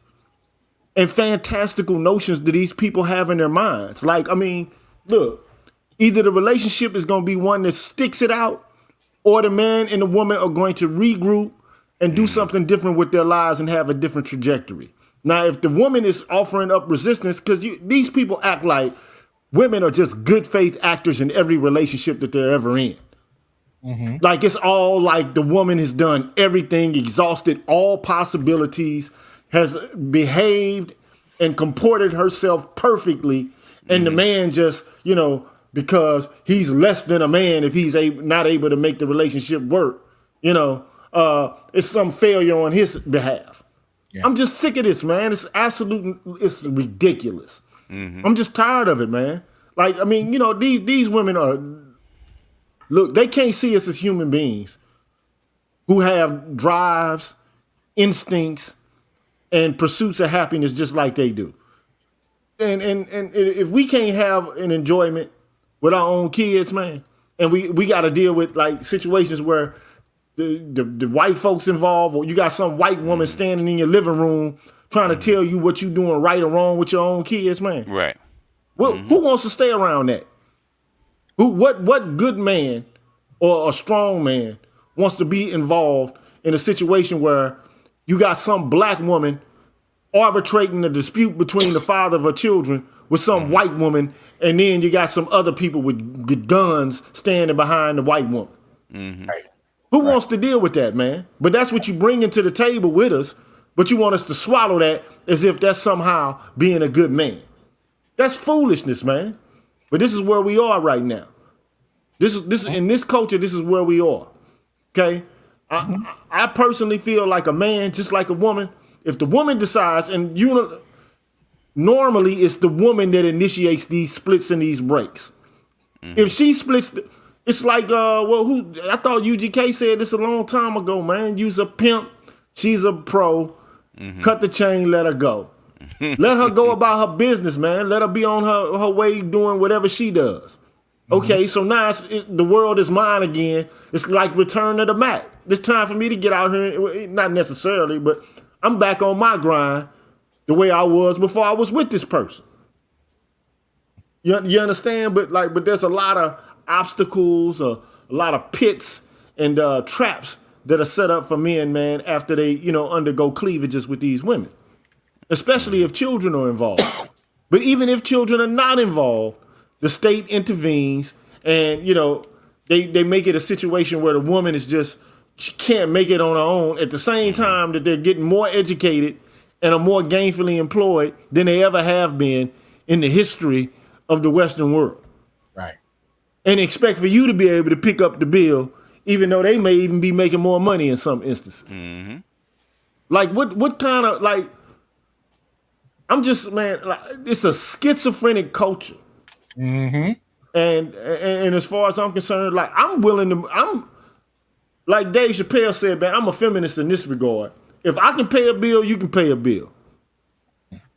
and fantastical notions do these people have in their minds? Like, I mean, look, either the relationship is going to be one that sticks it out, or the man and the woman are going to regroup and do something different with their lives and have a different trajectory. Now, if the woman is offering up resistance, because these people act like women are just good faith actors in every relationship that they're ever in. Like, it's all like the woman has done everything, exhausted all possibilities, has behaved and comported herself perfectly, and the man just, because he's less than a man if he's not able to make the relationship work, it's some failure on his behalf. Yeah. I'm just sick of this, man. It's ridiculous. I'm just tired of it, man. Like, I mean, these women are, look, they can't see us as human beings who have drives, instincts, and pursuits of happiness just like they do. And if we can't have an enjoyment with our own kids, man, and we got to deal with like situations where the white folks involved, or you got some white woman standing in your living room trying to tell you what you doing right or wrong with your own kids, man. Right. Who wants to stay around that? What good man or a strong man wants to be involved in a situation where you got some black woman arbitrating the dispute between the father of her children with some white woman, and then you got some other people with guns standing behind the white woman. Right. Who wants to deal with that, man? But that's what you bring into the table with us, but you want us to swallow that as if that's somehow being a good man. That's foolishness, man. But this is where we are right now. This is in this culture, this is where we are. Okay? I personally feel like a man, just like a woman, if the woman decides, and normally it's the woman that initiates these splits and these breaks. If she splits, it's like I thought UGK said this a long time ago, man. You's a pimp, she's a pro. Cut the chain, let her go. Let her go about her business, man. Let her be on her way doing whatever she does. Okay, so now the world is mine again. It's like Return of the Mac. It's time for me to get out here. Not necessarily, but I'm back on my grind the way I was before I was with this person. You understand? But there's a lot of obstacles, a lot of pits and traps that are set up for men, man, after they, undergo cleavages with these women, especially if children are involved. But even if children are not involved, the state intervenes and, they make it a situation where the woman she can't make it on her own at the same time that they're getting more educated and are more gainfully employed than they ever have been in the history of the Western world. Right. And expect for you to be able to pick up the bill, even though they may even be making more money in some instances. Like what kind of, like, I'm just, man, like, it's a schizophrenic culture. And as far as I'm concerned, like, I'm like Dave Chappelle said, man, I'm a feminist in this regard. If I can pay a bill, you can pay a bill.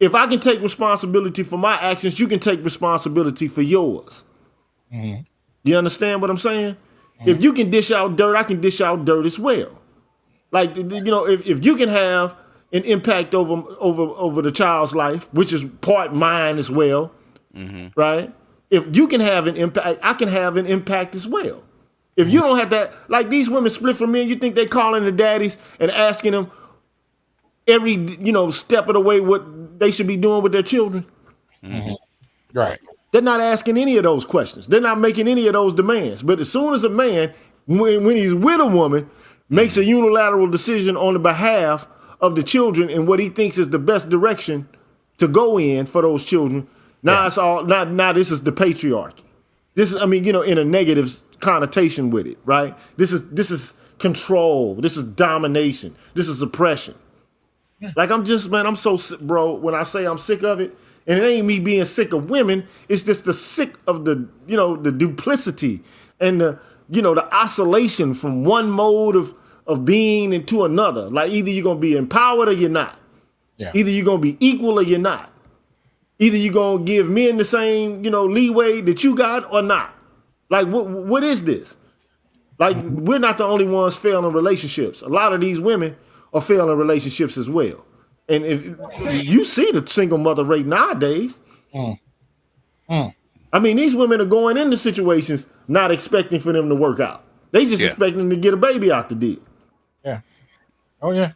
If I can take responsibility for my actions, you can take responsibility for yours. You understand what I'm saying? If you can dish out dirt, I can dish out dirt as well. Like, if you can have an impact over the child's life, which is part mine as well, right? If you can have an impact, I can have an impact as well. If you don't have that, like these women split from men, you think they calling the daddies and asking them every, step of the way what they should be doing with their children? Right. They're not asking any of those questions. They're not making any of those demands. But as soon as a man, when he's with a woman, makes a unilateral decision on the behalf of the children and what he thinks is the best direction to go in for those children, now it's all, now this is the patriarchy. This is, in a negative connotation with it, right? This is control. This is domination. This is oppression. Like, I'm so sick, bro. When I say I'm sick of it, and it ain't me being sick of women, it's just the sick of the duplicity and the oscillation from one mode of being into another. Like, either you're gonna be empowered or you're not. Yeah. Either you're gonna be equal or you're not. Either you're gonna give men the same, leeway that you got or not. Like, what is this? Like, we're not the only ones failing relationships. A lot of these women are failing relationships as well. And if you see the single mother rate nowadays. These women are going into situations not expecting for them to work out. They just expecting to get a baby out the deal. Yeah. Oh yeah.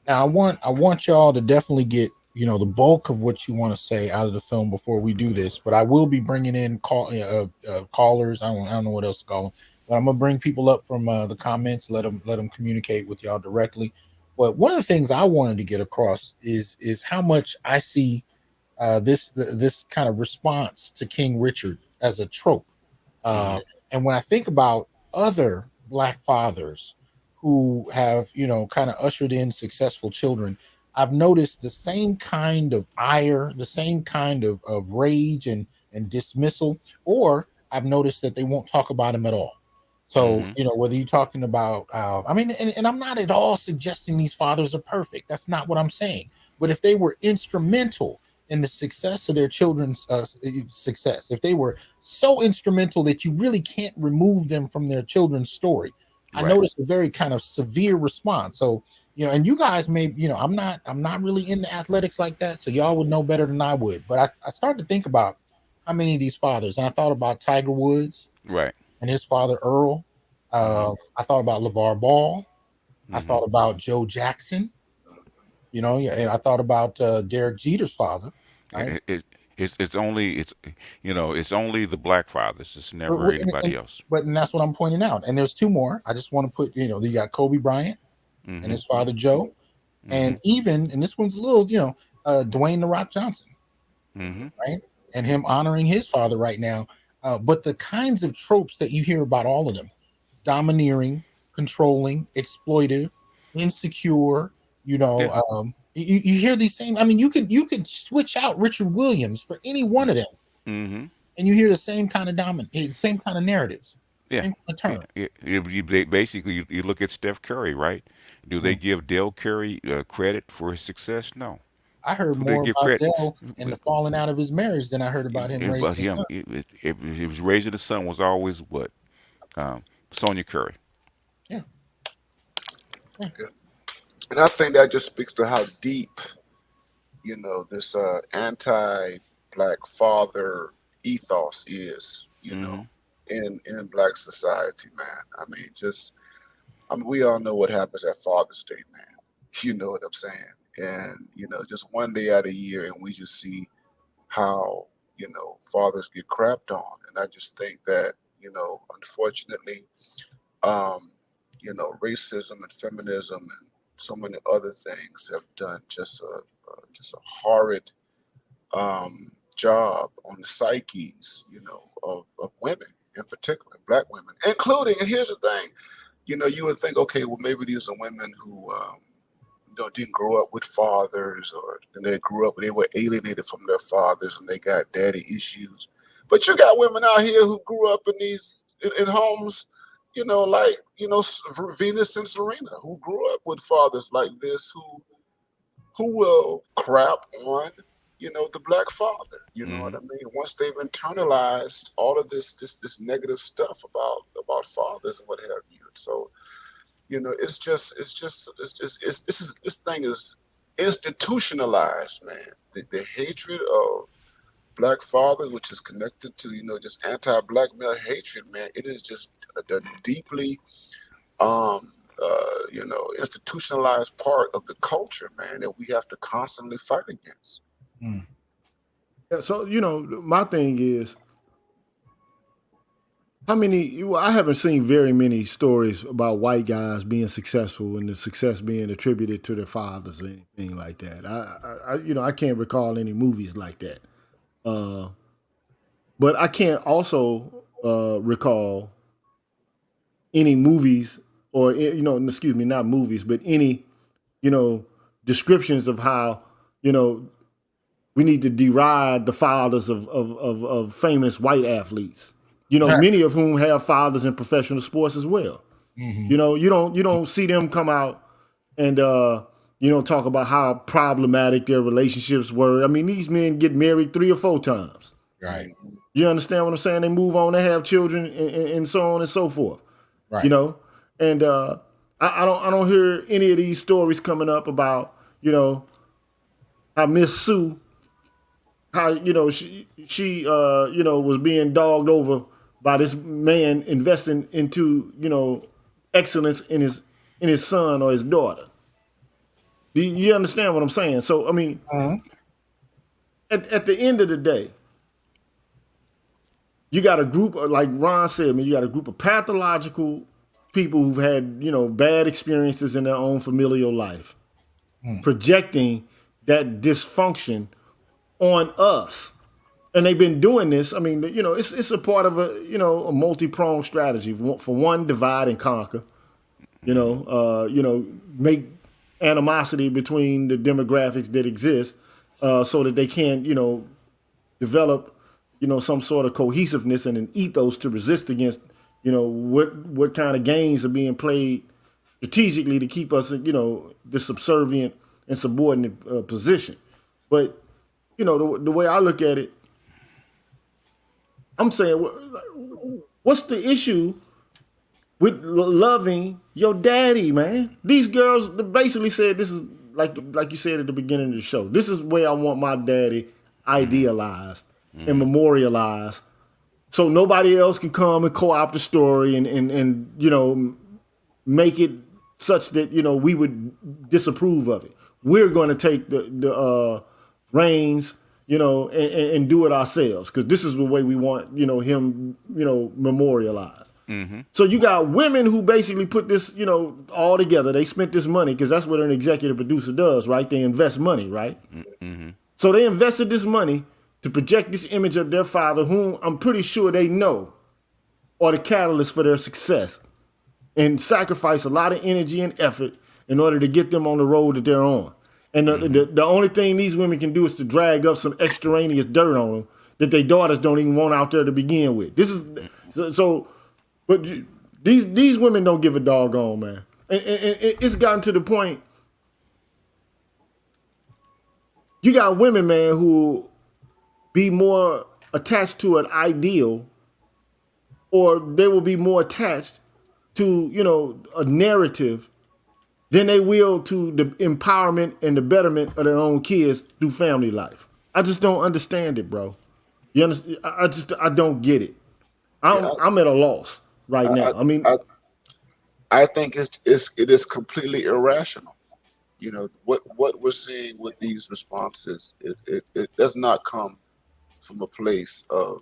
Now I want y'all to definitely get the bulk of what you want to say out of the film before we do this. But I will be bringing in callers. I don't know what else to call them. But I'm gonna bring people up from the comments. Let them communicate with y'all directly. But one of the things I wanted to get across is how much I see this kind of response to King Richard as a trope. And when I think about other Black fathers who have, kind of ushered in successful children, I've noticed the same kind of ire, the same kind of rage and dismissal, or I've noticed that they won't talk about him at all. So, whether you're talking about, and I'm not at all suggesting these fathers are perfect. That's not what I'm saying. But if they were instrumental in the success of their children's success, if they were so instrumental that you really can't remove them from their children's story, I noticed a very kind of severe response. So, and you guys may, I'm not really into athletics like that, so y'all would know better than I would. But I started to think about how many of these fathers, and I thought about Tiger Woods, and his father Earl. I thought about LeVar Ball. I thought about Joe Jackson. You know, yeah, I thought about Derek Jeter's father, right? It's only it's only the black fathers. It's never anybody else. And that's what I'm pointing out. And there's two more. I just want to put, you got Kobe Bryant and his father Joe, and even, and this one's a little, Dwayne the Rock Johnson, right? And him honoring his father right now. But the kinds of tropes that you hear about all of them: domineering, controlling, exploitive, insecure. You hear these same. I mean, you could switch out Richard Williams for any one of them, and you hear the same kind of same kind of narratives. Yeah. Basically, you look at Steph Curry, right? Do they give Dell Curry credit for his success? No. I heard Who they more give about credit? Dell and the falling out of his marriage than I heard about him raising his son. He was raising the son was always what? Sonia Curry. Yeah. And I think that just speaks to how deep, this anti-black father ethos is, in Black society, man. I mean, we all know what happens at Father's Day, man. You know what I'm saying? And, just one day out of the year, and we just see how, fathers get crapped on. And I just think that, unfortunately, racism and feminism and so many other things have done just a horrid job on the psyches, of women in particular, Black women, including. And here's the thing, you would think, okay, well, maybe these are women who didn't grow up with fathers, or they grew up and they were alienated from their fathers and they got daddy issues. But you got women out here who grew up in homes, like Venus and Serena, who grew up with fathers like this, who will crap on the Black father. You know what I mean? Once they've internalized all of this negative stuff about fathers and what have you. So this thing is institutionalized, man. The hatred of Black fathers, which is connected to just anti-Black male hatred, man. It is just a deeply institutionalized part of the culture, man, that we have to constantly fight against. Yeah, so my thing is, I haven't seen very many stories about white guys being successful and the success being attributed to their fathers or anything like that. I can't recall any movies like that. But I can't also recall any movies or, excuse me, not movies, but any, descriptions of how, we need to deride the fathers of famous white athletes. Many of whom have fathers in professional sports as well. You don't see them come out and talk about how problematic their relationships were. I mean, these men get married 3 or 4 times. Right. You understand what I'm saying? They move on, they have children, and so on and so forth. Right. And I don't hear any of these stories coming up about how Miss Sue, how she was being dogged over by this man investing into excellence in his son or his daughter. Do you understand what I'm saying? So I mean, at the end of the day, you got a group, like Ron said, you got a group of pathological people who've had bad experiences in their own familial life, projecting that dysfunction on us. And they've been doing this. I mean, it's a part of a multi-pronged strategy. For one, divide and conquer. Make animosity between the demographics that exist, so that they can, develop, some sort of cohesiveness and an ethos to resist against, what kind of games are being played strategically to keep us, the subservient and subordinate position. But the way I look at it, I'm saying, what's the issue with loving your daddy, man? These girls basically said this is like you said at the beginning of the show. This is the way I want my daddy idealized and memorialized, so nobody else can come and co-opt the story and make it such that we would disapprove of it. we're going to take the reins, and do it ourselves because this is the way we want, him, memorialized. So you got women who basically put this, all together. They spent this money because that's what an executive producer does, right? They invest money, right? So they invested this money to project this image of their father, whom I'm pretty sure they know are the catalyst for their success, and sacrifice a lot of energy and effort in order to get them on the road that they're on. And the only thing these women can do is to drag up some extraneous dirt on them that their daughters don't even want out there to begin with. This is but these women don't give a doggone, man. And it's gotten to the point. You got women, man, who be more attached to an ideal, or they will be more attached to, a narrative than they will to the empowerment and the betterment of their own kids through family life. I just don't understand it, bro. You understand? I don't get it. I'm at a loss right now. I think it is completely irrational. What we're seeing with these responses, it does not come from a place of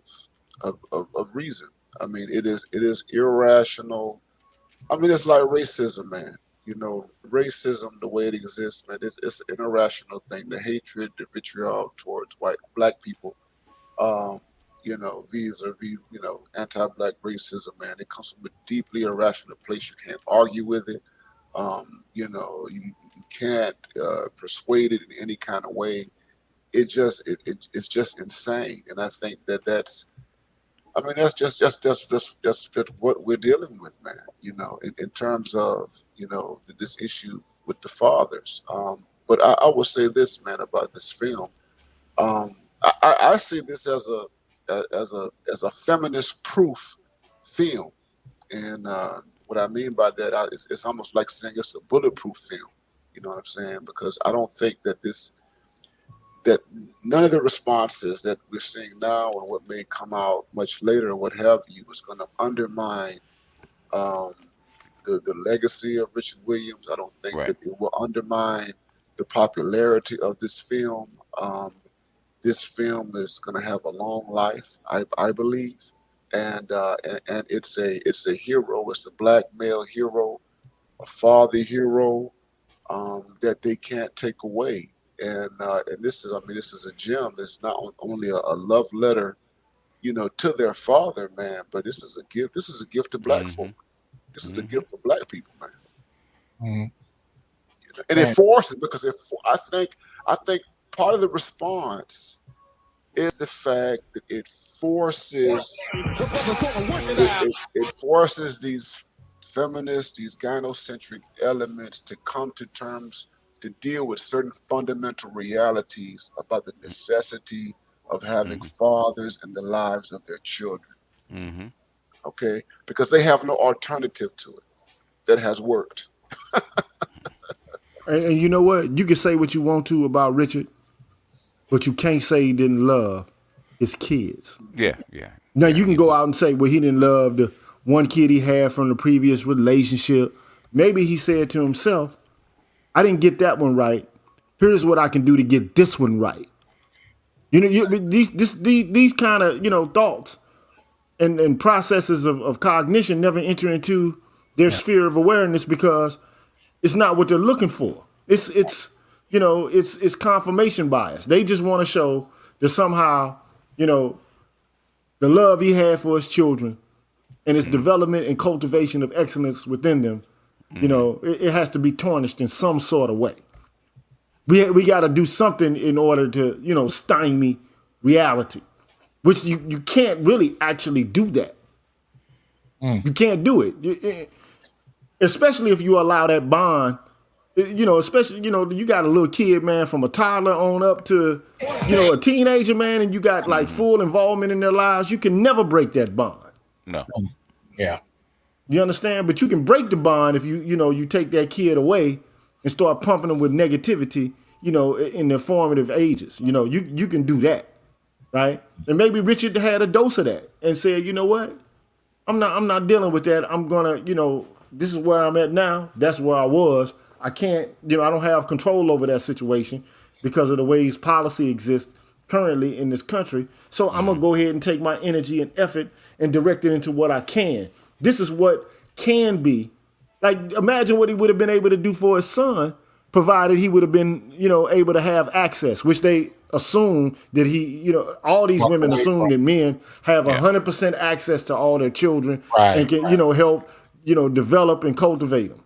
reason. I mean, it is irrational. I mean, it's like racism, man. Racism, the way it exists, man, it's an irrational thing. The hatred, the vitriol towards black people, vis-a-vis, anti-black racism, man. It comes from a deeply irrational place. You can't argue with it. You can't persuade it in any kind of way. It's just insane. And I think that's just what we're dealing with, man. In terms of this issue with the fathers. But I will say this, man, about this film. I see this as a feminist proof film, and what I mean by that, it's almost like saying it's a bulletproof film. You know what I'm saying? Because I don't think that none of the responses that we're seeing now and what may come out much later or what have you is going to undermine the legacy of Richard Williams. I don't think that it will undermine the popularity of this film. This film is going to have a long life, I believe, and it's a hero. It's a black male hero, a father hero that they can't take away. And this is a gem. It's not only a love letter, to their father, man, but this is a gift. This is a gift to black folk. This is a gift for black people, man. And it forces, because I think part of the response is the fact that it forces these feminists, these gynocentric elements to come to terms to deal with certain fundamental realities about the necessity of having fathers in the lives of their children. Okay? Because they have no alternative to it that has worked. And you know what? You can say what you want to about Richard, but you can't say he didn't love his kids. Yeah. Now, you can go out and say, well, he didn't love the one kid he had from the previous relationship. Maybe he said to himself, I didn't get that one right. Here's what I can do to get this one right. These kind of, thoughts and processes of cognition never enter into their sphere of awareness because it's not what they're looking for. It's confirmation bias. They just want to show that somehow, the love he had for his children and his development and cultivation of excellence within them, it has to be tarnished in some sort of way. We got to do something in order to, stymie reality, which you can't really actually do that. You can't do it. Especially if you allow that bond, especially, you got a little kid, man, from a toddler on up to, a teenager, man, and you got like full involvement in their lives. You can never break that bond. No. Yeah. You understand? But you can break the bond if you take that kid away and start pumping them with negativity, in their formative ages. You can do that, right? And maybe Richard had a dose of that and said, you know what? I'm not dealing with that. I'm gonna, this is where I'm at now. That's where I was. I can't, I don't have control over that situation because of the ways policy exists currently in this country. So I'm gonna go ahead and take my energy and effort and direct it into what I can. This is what can be. Like, imagine what he would have been able to do for his son, provided he would have been, able to have access, which they assume that all these women assume that men have 100% access to all their children and can, help, develop and cultivate them.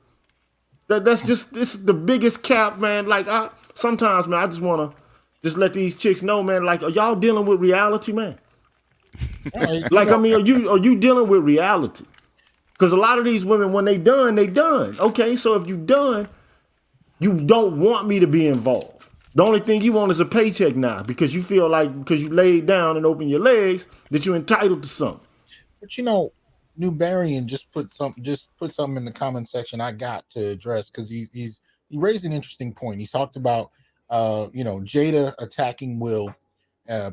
This is the biggest cap, man. Like, sometimes, man, I just want to just let these chicks know, man, like, are y'all dealing with reality, man? Like, I mean, are you dealing with reality? Because a lot of these women, when they done, they done. Okay, so if you done, you don't want me to be involved. The only thing you want is a paycheck now because you feel like because you laid down and opened your legs that you're entitled to something. But Newbarian just put something in the comment section I got to address because he raised an interesting point. He talked about Jada attacking Will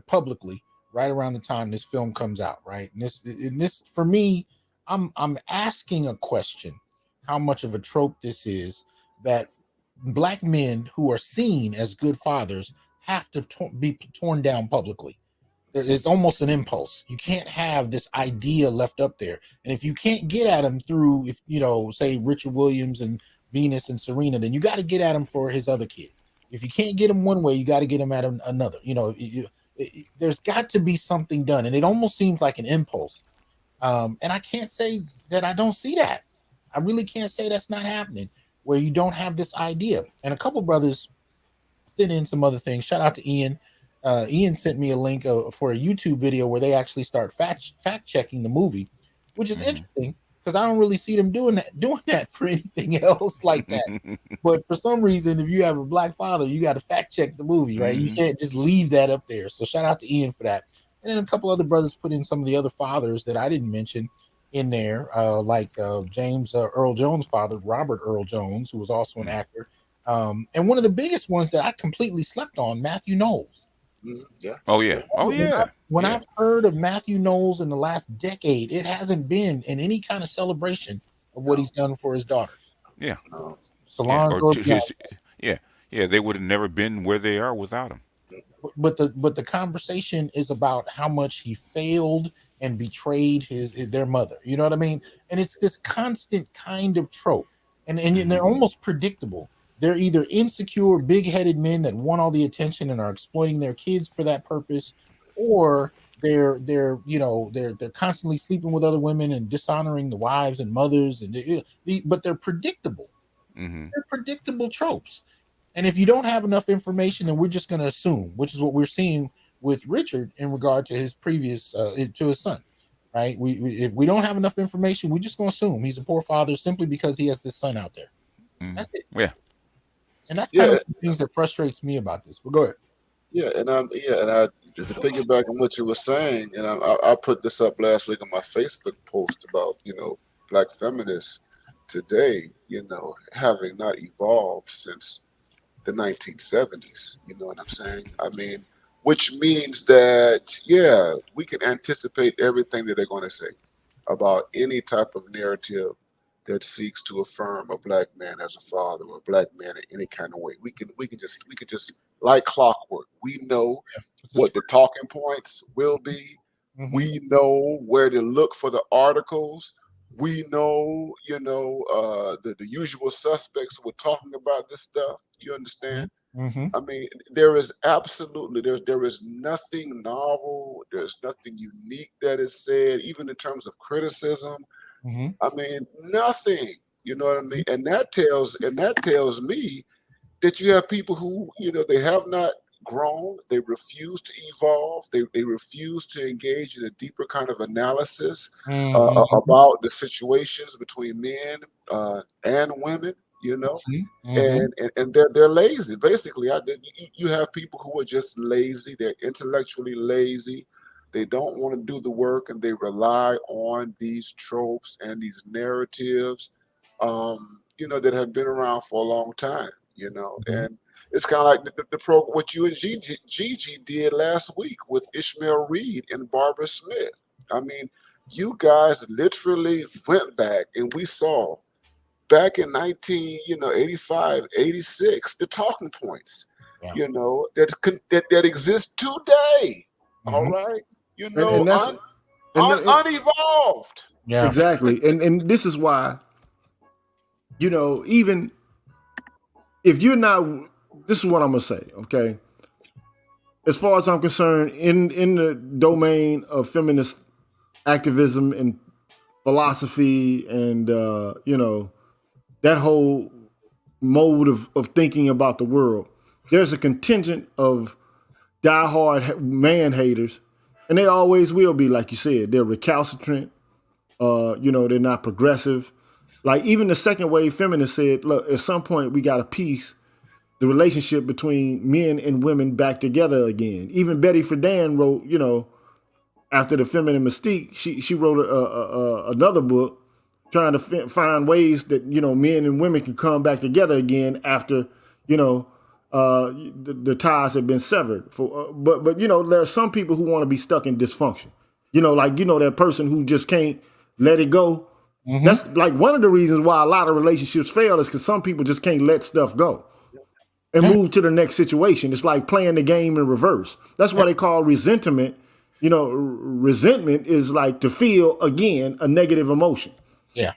publicly right around the time this film comes out, right? And this for me, I'm asking a question: how much of a trope this is that Black men who are seen as good fathers have to be torn down publicly. It's almost an impulse. You can't have this idea left up there, and if you can't get at him through, say Richard Williams and Venus and Serena, then you got to get at him for his other kid. If you can't get him one way, you got to get him at another. There's got to be something done, and it almost seems like an impulse. And I can't say that I don't see that. I really can't say that's not happening, where you don't have this idea. And a couple brothers sent in some other things. Shout out to Ian. Ian sent me a link for a YouTube video where they actually start fact checking the movie, which is interesting because I don't really see them doing that for anything else like that. But for some reason, if you have a Black father, you got to fact check the movie, right? You can't just leave that up there. So shout out to Ian for that. And then a couple other brothers put in some of the other fathers that I didn't mention in there, like James Earl Jones' father, Robert Earl Jones, who was also an actor. And one of the biggest ones that I completely slept on, Matthew Knowles. Yeah. Oh yeah. Oh yeah. When I've heard of Matthew Knowles in the last decade, it hasn't been in any kind of celebration of what he's done for his daughters. Yeah. Salons. They would have never been where they are without him. But the conversation is about how much he failed and betrayed their mother. You know what I mean? And it's this constant kind of trope, and they're almost predictable. They're either insecure, big-headed men that want all the attention and are exploiting their kids for that purpose, or they're constantly sleeping with other women and dishonoring the wives and mothers, but they're predictable. They're predictable tropes. And if you don't have enough information, then we're just going to assume, which is what we're seeing with Richard in regard to his previous to his son, right? If we don't have enough information, we're just going to assume he's a poor father simply because he has this son out there. That's it. Yeah. And that's kind of the things that frustrates me about this. But go ahead. Yeah, and I just to piggyback on what you were saying, and I put this up last week on my Facebook post about Black feminists today, having not evolved since the 1970s. You know what I'm saying? I mean, which means that we can anticipate everything that they're going to say about any type of narrative that seeks to affirm a Black man as a father or a Black man in any kind of way. We can just like clockwork. We know what the talking points will be. We know where to look for the articles. We know, the usual suspects who are talking about this stuff. You understand? I mean, there is absolutely there is nothing novel. There's nothing unique that is said, even in terms of criticism. I mean, nothing. You know what I mean? And that tells me that you have people who, they have not grown. They refuse to evolve. They refuse to engage in a deeper kind of analysis about the situations between men and women. And they're lazy. Basically, you have people who are just lazy. They're intellectually lazy. They don't want to do the work, and they rely on these tropes and these narratives, that have been around for a long time. And it's kind of like the program what you and Gigi did last week with Ishmael Reed and Barbara Smith. I mean, you guys literally went back, and we saw back in 1985, 86, the talking points, Yeah. that exist today. All Mhm. right, and that's unevolved. Yeah. exactly, and this is why, even if you're not, this is what I'm gonna say, okay? As far as I'm concerned, in the domain of feminist activism and philosophy, and that whole mode of thinking about the world, there's a contingent of diehard man haters, and they always will be, like you said. They're recalcitrant. They're not progressive. Like even the second wave feminists said, look, at some point we got to piece the relationship between men and women back together again. Even Betty Friedan wrote, after the feminine mystique, she wrote another book trying to find ways that men and women can come back together again after the ties have been severed. But there are some people who want to be stuck in dysfunction. That person who just can't let it go. Mhm. That's like one of the reasons why a lot of relationships fail is because some people just can't let stuff go and move to the next situation. It's like playing the game in reverse. That's why they call resentment. Resentment is like to feel again a negative emotion. Yeah.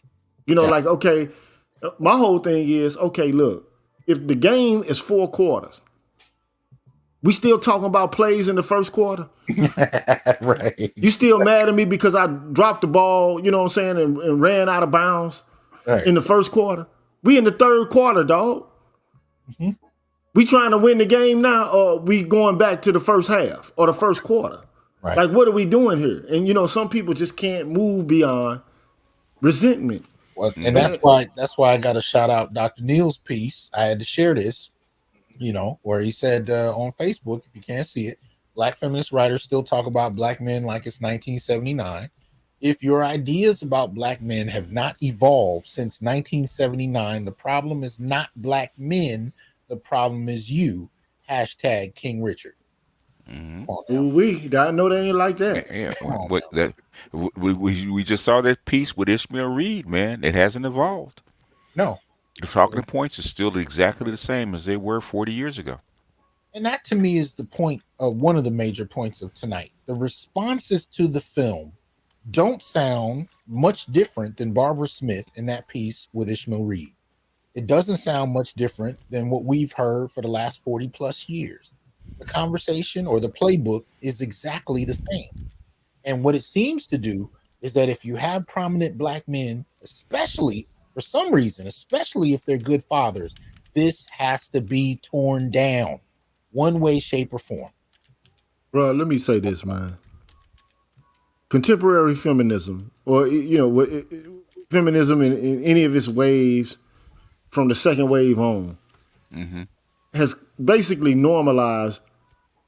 Like, okay, my whole thing is, okay, look, if the game is 4 quarters, we still talking about plays in the first quarter? Right. You still mad at me because I dropped the ball, you know what I'm saying, and ran out of bounds in the first quarter? We in the third quarter, dog. Mhm. We trying to win the game now, or we going back to the first half or the first quarter? Right. Like, what are we doing here? And some people just can't move beyond resentment. Well, and that's why I got to shout out Dr. Neal's piece. I had to share this, where he said on Facebook, if you can't see it, Black feminist writers still talk about Black men like it's 1979. If your ideas about Black men have not evolved since 1979, the problem is not Black men. The problem is you. Hashtag King Richard. Mm-hmm. I know they ain't like that. Yeah, we just saw that piece with Ishmael Reed, man. It hasn't evolved. No. The talking points are still exactly the same as they were 40 years ago. And that to me is the point of one of the major points of tonight. The responses to the film don't sound much different than Barbara Smith in that piece with Ishmael Reed. It doesn't sound much different than what we've heard for the last 40 plus years. The conversation or the playbook is exactly the same. And what it seems to do is that if you have prominent Black men, especially for some reason, especially if they're good fathers, this has to be torn down one way, shape, or form. Bro, let me say this, man. Contemporary feminism, or feminism in any of its waves from the second wave on, Mm-hmm. has basically normalized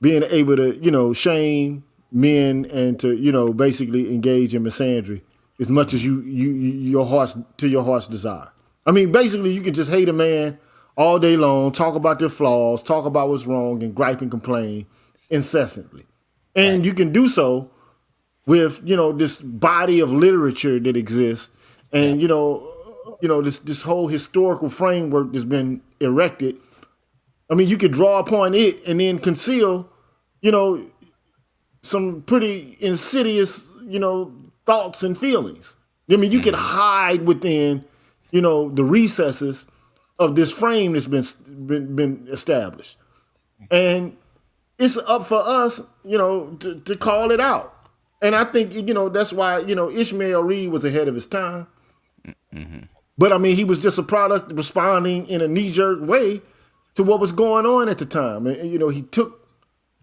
being able to, shame men and to, basically engage in misandry as much as your heart's desire. I mean, basically, you can just hate a man all day long, talk about their flaws, talk about what's wrong, and gripe and complain incessantly. And you can do so with, this body of literature that exists, and this whole historical framework that's been erected. I mean, you could draw upon it and then conceal, some pretty insidious, thoughts and feelings. I mean, you could hide within, the recesses of this frame that's been established, and it's up for us, to call it out. And I think, that's why, Ishmael Reed was ahead of his time. Mm-hmm. But I mean, he was just a product responding in a knee-jerk way to what was going on at the time. And he took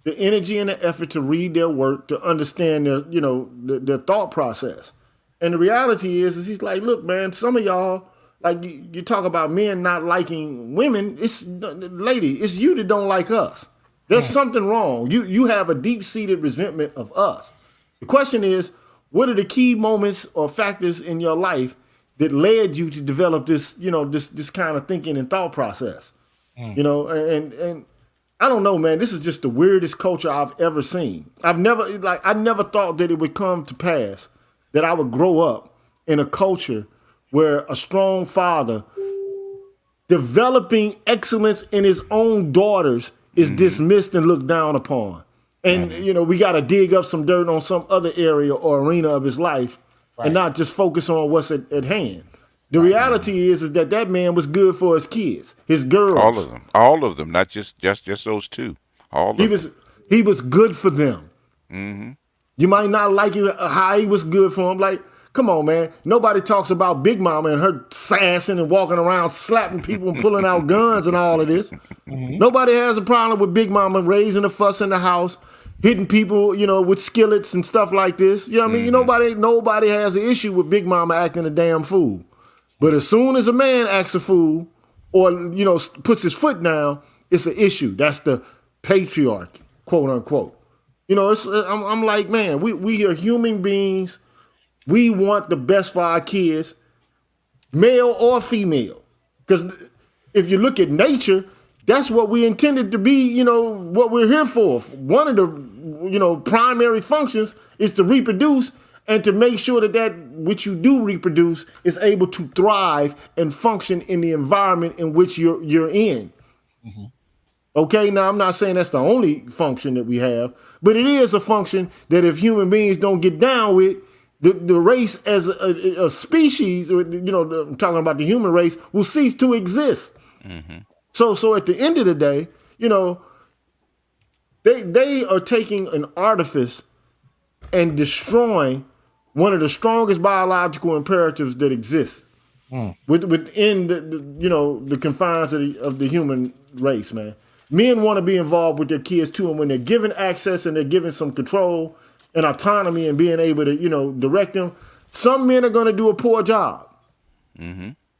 the energy and the effort to read their work, to understand their thought process. And the reality is he's like, look, man, some of y'all, like you talk about men not liking women. It's you that don't like us. There's something wrong. You have a deep-seated resentment of us. The question is, what are the key moments or factors in your life that led you to develop this, this kind of thinking and thought process? And I don't know, man. This is just the weirdest culture I've ever seen. I never thought that it would come to pass that I would grow up in a culture where a strong father developing excellence in his own daughters is dismissed and looked down upon. And, you know, we got to dig up some dirt on some other area or arena of his life and not just focus on what's at hand. The reality is that that man was good for his kids, his girls. All of them, not just those two. He was good for them. You might not like how he was good for them. Like, come on, man. Nobody talks about Big Mama and her sassing and walking around slapping people and pulling out guns and all of this. Nobody has a problem with Big Mama raising a fuss in the house, hitting people, you know, with skillets and stuff like this. You know what I mean? Nobody has an issue with Big Mama acting a damn fool. But as soon as a man acts a fool or, you know, puts his foot down, it's an issue. That's the patriarchy, quote unquote. You know, I'm like, man, we are human beings. We want the best for our kids, male or female. Because if you look at nature, that's what we intended to be, you know, what we're here for. One of the, you know, primary functions is to reproduce and to make sure that which you do reproduce is able to thrive and function in the environment in which you're in. Okay, now I'm not saying that's the only function that we have, but it is a function that if human beings don't get down with, the race as a species, or, you know, I'm talking about the human race, will cease to exist. So at the end of the day, you know, they are taking an artifice and destroying one of the strongest biological imperatives that exists within the confines of the human race, man. Men want to be involved with their kids too, and when they're given access and they're given some control and autonomy and being able to, you know, direct them, some men are going to do a poor job.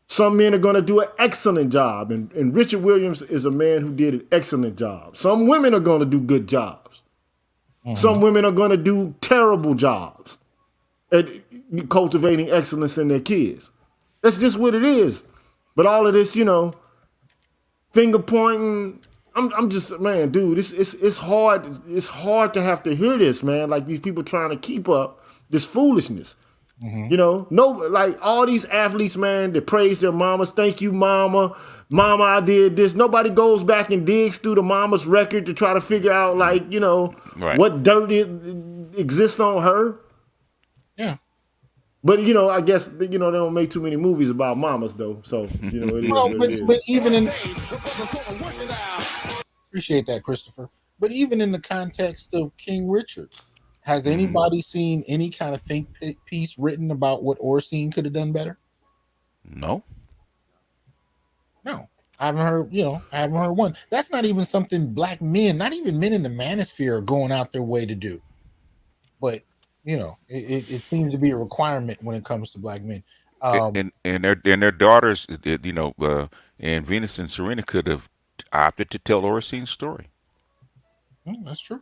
Some men are going to do an excellent job, and Richard Williams is a man who did an excellent job. Some women are going to do good jobs. Some women are going to do terrible jobs at cultivating excellence in their kids. That's just what it is. But all of this, you know, finger pointing, I'm just, man, dude, it's hard. It's hard to have to hear this, man. Like these people trying to keep up this foolishness. You know, like all these athletes, man, that praise their mamas. Thank you, mama. Mama, I did this. Nobody goes back and digs through the mama's record to try to figure out, like, you know, what dirt exists on her. Yeah. But, you know, I guess, you know, they don't make too many movies about mamas, though. So, you know, it is what it is. But even in... Appreciate that, Christopher. But even in the context of King Richard, has anybody seen any kind of think piece written about what Orsine could have done better? No. I haven't heard one. That's not even something black men, not even men in the manosphere, are going out their way to do. But, you know, it seems to be a requirement when it comes to black men. And their daughters, you know, and Venus and Serena could have opted to tell Orsine's story. That's true.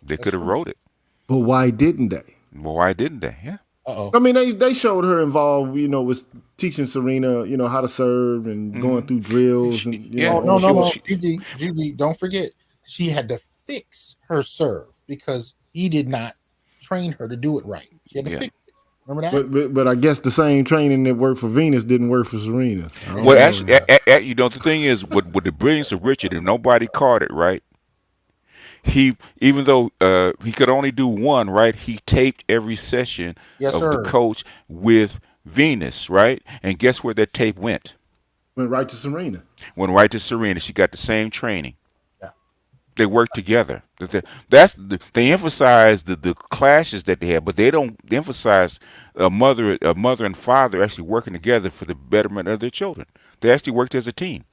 They could have wrote it. But why didn't they? Well, why didn't they? Yeah. Uh-oh. I mean, they showed her involved, you know, with teaching Serena, you know, how to serve and going through drills. And, No. GG, don't forget, she had to fix her serve because he did not train her to do it right. She had to fix it. Remember that? But I guess the same training that worked for Venus didn't work for Serena. Well, actually, you know, the thing is, with the brilliance of Richard, if nobody caught it, right? He, even though he could only do one, right? He taped every session of the coach with Venus, right? And guess where that tape went? Went right to Serena. Went right to Serena. She got the same training. Yeah. They worked together. They emphasize the clashes that they have, but they don't emphasize a mother and father actually working together for the betterment of their children. They actually worked as a team.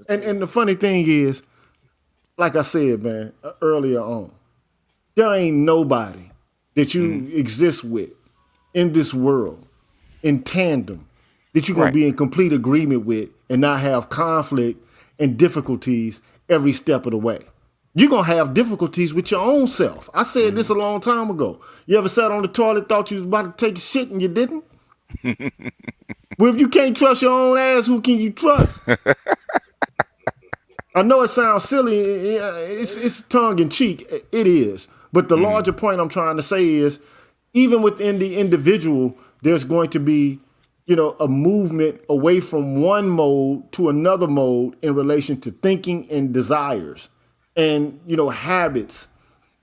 And the funny thing is, like I said, man, earlier on, there ain't nobody that you exist with in this world in tandem that you're going to be in complete agreement with and not have conflict and difficulties every step of the way. You're going to have difficulties with your own self. I said this a long time ago. You ever sat on the toilet, thought you was about to take a shit and you didn't? Well, if you can't trust your own ass, who can you trust? I know it sounds silly. It's tongue in cheek. It is. But the larger point I'm trying to say is, even within the individual, there's going to be a movement away from one mode to another mode in relation to thinking and desires and, habits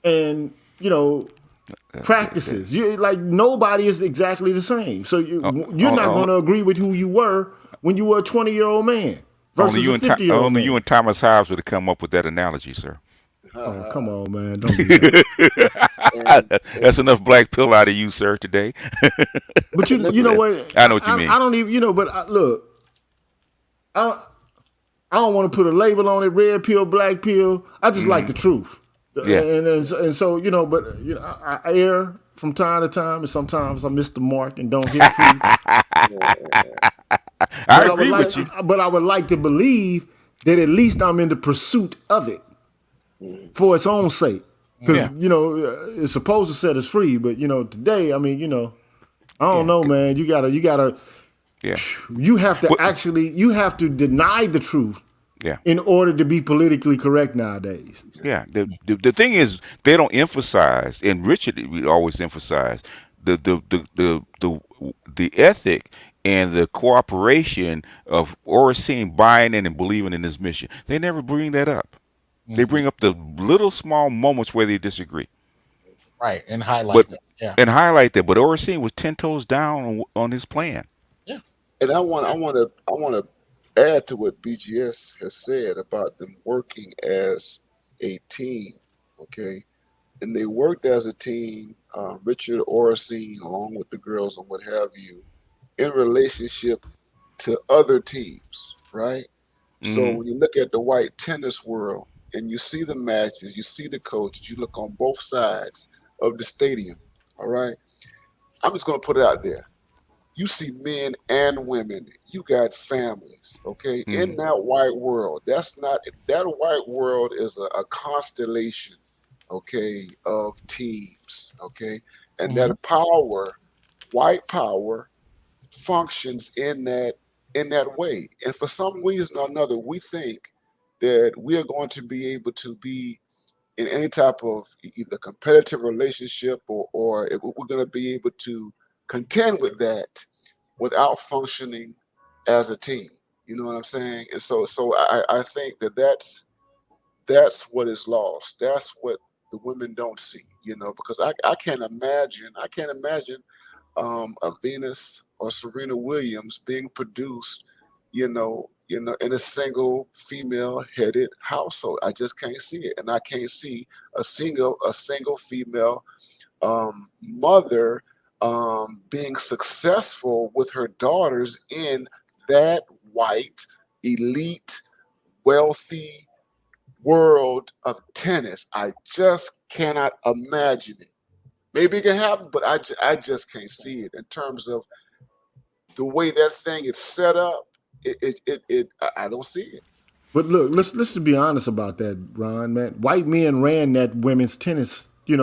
and, practices. Like nobody is exactly the same. So you're not going to agree with who you were when you were a 20-year-old man versus a 50-year-old man. Only you and Thomas Hobbes would have come up with that analogy, sir. Oh, come on, man. Don't do that. That's enough black pill out of you, sir, today. But you know what? I know what you mean. I don't even, but look, I don't want to put a label on it, red pill, black pill. I just like the truth. Yeah. And so, but I err from time to time, and sometimes I miss the mark and don't hit truth. I agree with you. But I would like to believe that at least I'm in the pursuit of it for its own sake. Because, it's supposed to set us free. But, today, I don't know, man. You gotta, you have to you have to deny the truth in order to be politically correct nowadays. Yeah. The thing is, they don't emphasize, and Richard we always emphasize, the ethic and the cooperation of Oracene buying in and believing in his mission. They never bring that up. They bring up the little small moments where they disagree. Right, and highlight that. Yeah. And highlight that. But Oracene was 10 toes down on his plan. Yeah. And I want to add to what BGS has said about them working as a team. Okay, and they worked as a team. Richard Oracene, along with the girls and what have you, in relationship to other teams, right? So when you look at the white tennis world and you see the matches, you see the coaches, you look on both sides of the stadium, all right? I'm just going to put it out there. You see men and women, you got families, okay? In that white world, that white world is a constellation, okay, of teams, okay? And that power, white power, functions in that way. And for some reason or another, we think that we are going to be able to be in any type of either competitive relationship or if we're going to be able to contend with that without functioning as a team. You know what I'm saying? And so I think that's what is lost. That's what the women don't see, because I can't imagine a Venus or Serena Williams being produced, in a single female-headed household. I just can't see it, and I can't see a single female mother being successful with her daughters in that white, elite, wealthy world of tennis. I just cannot imagine it. Maybe it can happen, but I just can't see it in terms of the way that thing is set up. I don't see it. But look, let's just be honest about that, Ron. Man, white men ran that women's tennis. They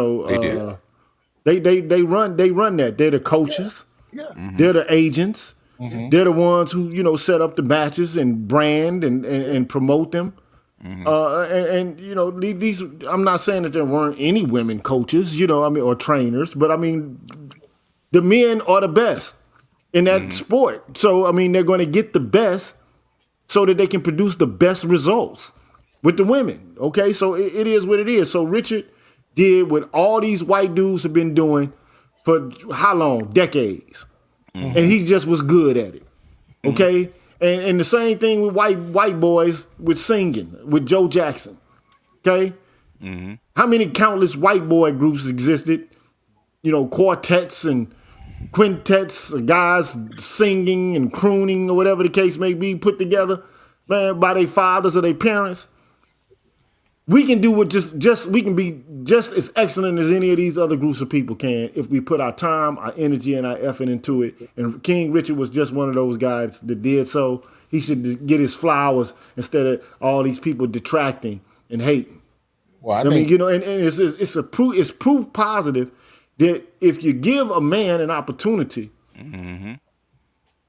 did. They run that. They're the coaches. Yeah. They're the agents. They're the ones who set up the matches and brand and promote them. These. I'm not saying that there weren't any women coaches, or trainers, but the men are the best in that sport. So they're going to get the best so that they can produce the best results with the women. Okay, so it is what it is. So Richard did what all these white dudes have been doing for how long? Decades, and he just was good at it. Okay. And the same thing with white boys with singing, with Joe Jackson, okay? How many countless white boy groups existed? Quartets and quintets, guys singing and crooning or whatever the case may be, put together, man, by their fathers or their parents. We can do what we can be just as excellent as any of these other groups of people can if we put our time, our energy, and our effort into it. And King Richard was just one of those guys that did so. He should get his flowers instead of all these people detracting and hating. Well, I think and it's proof positive that if you give a man an opportunity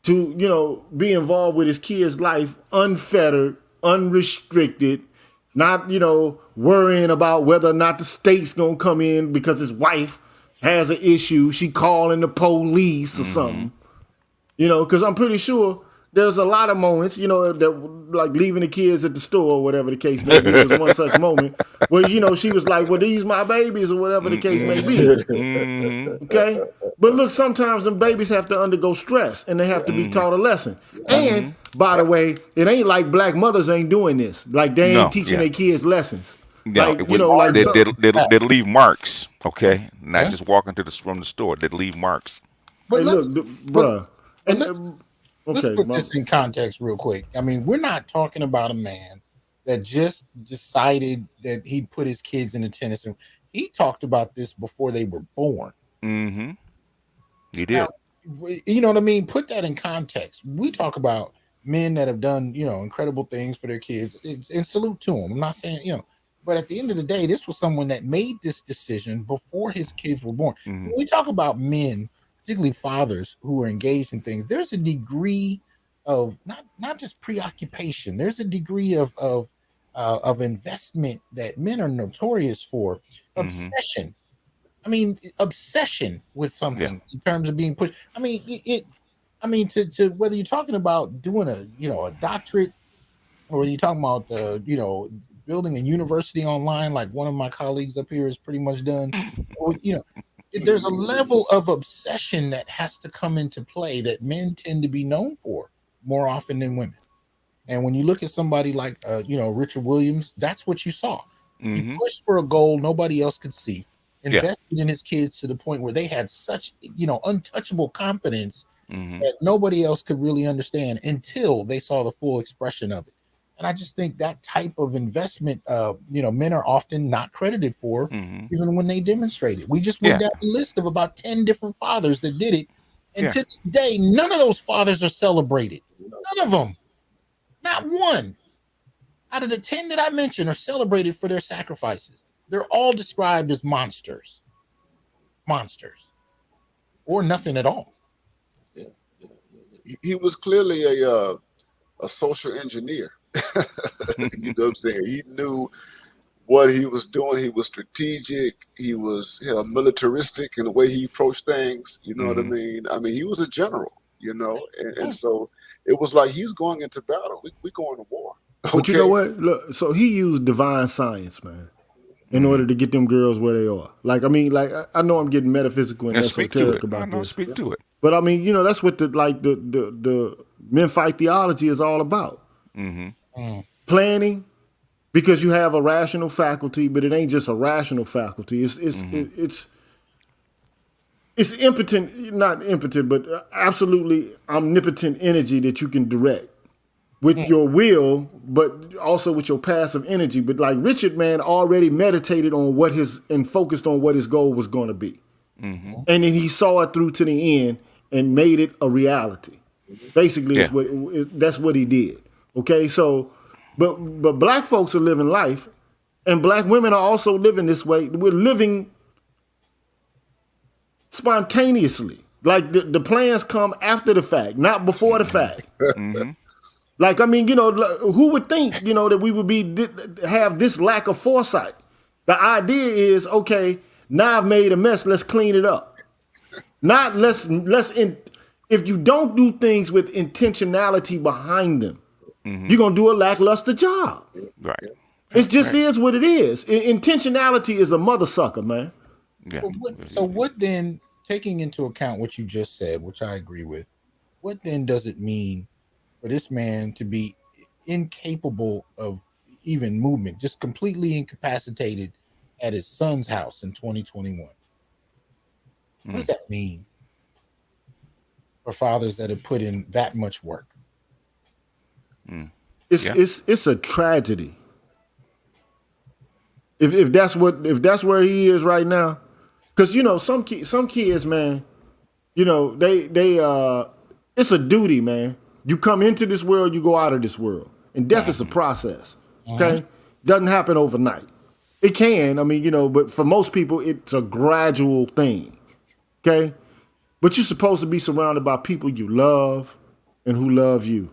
to be involved with his kid's life unfettered, unrestricted, not, worrying about whether or not the state's going to come in because his wife has an issue. She calling the police or something. You know, because I'm pretty sure there's a lot of moments, you know, that like leaving the kids at the store or whatever the case may be was one such moment where, you know, she was like, well, these my babies or whatever the case may be. Okay? But look, sometimes them babies have to undergo stress and they have to be taught a lesson. And by the way, it ain't like black mothers ain't doing this. Like they ain't teaching their kids lessons. No, Like, you know, like they'll leave marks, okay? Not just walking from the store. They'll leave marks. But hey, look, bruh. Let's Okay, put this in context real quick. I mean, we're not talking about a man that just decided that he'd put his kids in a tennis room. He talked about this before they were born. Mm-hmm. He did. Now, you know what I mean? Put that in context. We talk about men that have done, you know, incredible things for their kids, and salute to them. I'm not saying, you know, but at the end of the day, this was someone that made this decision before his kids were born. When we talk about men, particularly fathers who are engaged in things, there's a degree of not just preoccupation. There's a degree of investment that men are notorious for. Obsession. I mean, obsession with something in terms of being pushed. I mean, to whether you're talking about doing a doctorate, or whether you're talking about building a university online, like one of my colleagues up here is pretty much done. Or, you know, there's a level of obsession that has to come into play that men tend to be known for more often than women. And when you look at somebody like Richard Williams, that's what you saw. He pushed for a goal nobody else could see, invested in his kids to the point where they had such untouchable confidence that nobody else could really understand until they saw the full expression of it. And I just think that type of investment, men are often not credited for, even when they demonstrate it. We just went down the list of about 10 different fathers that did it. And to this day, none of those fathers are celebrated. None of them. Not one. Out of the 10 that I mentioned are celebrated for their sacrifices. They're all described as monsters. Monsters. Or nothing at all. He was clearly a social engineer. You know what I'm saying? He knew what he was doing. He was strategic. He was militaristic in the way he approached things. You know what I mean? I mean, he was a general, and so it was like he's going into battle. We going to war. Okay? But you know what? Look, so he used divine science, man, in order to get them girls where they are. Like, I mean, like I know I'm getting metaphysical and esoteric about this. Speak to it. But I mean, that's what the men fight theology is all about. Planning, because you have a rational faculty, but it ain't just a rational faculty. It's impotent, not impotent, but absolutely omnipotent energy that you can direct with your will, but also with your passive energy. But like Richard, man, already meditated on and focused on what his goal was going to be. And then he saw it through to the end and made it a reality. Basically, that's what he did. Okay, so, but black folks are living life, and black women are also living this way. We're living spontaneously. Like the plans come after the fact, not before the fact. Like, I mean, who would think, that we would have this lack of foresight? The idea is, okay, now I've made a mess, let's clean it up. Not if you don't do things with intentionality behind them, you're going to do a lackluster job. Right. It just is what it is. Intentionality is a mother sucker, man. Yeah. So what then, taking into account what you just said, which I agree with, what then does it mean for this man to be incapable of even movement, just completely incapacitated at his son's house in 2021? What does that mean for fathers that have put in that much work? It's a tragedy. If that's where he is right now, because some kids, man, they it's a duty, man. You come into this world, you go out of this world, and death is a process. Okay, doesn't happen overnight. It can, I mean, but for most people, it's a gradual thing. Okay, but you're supposed to be surrounded by people you love and who love you,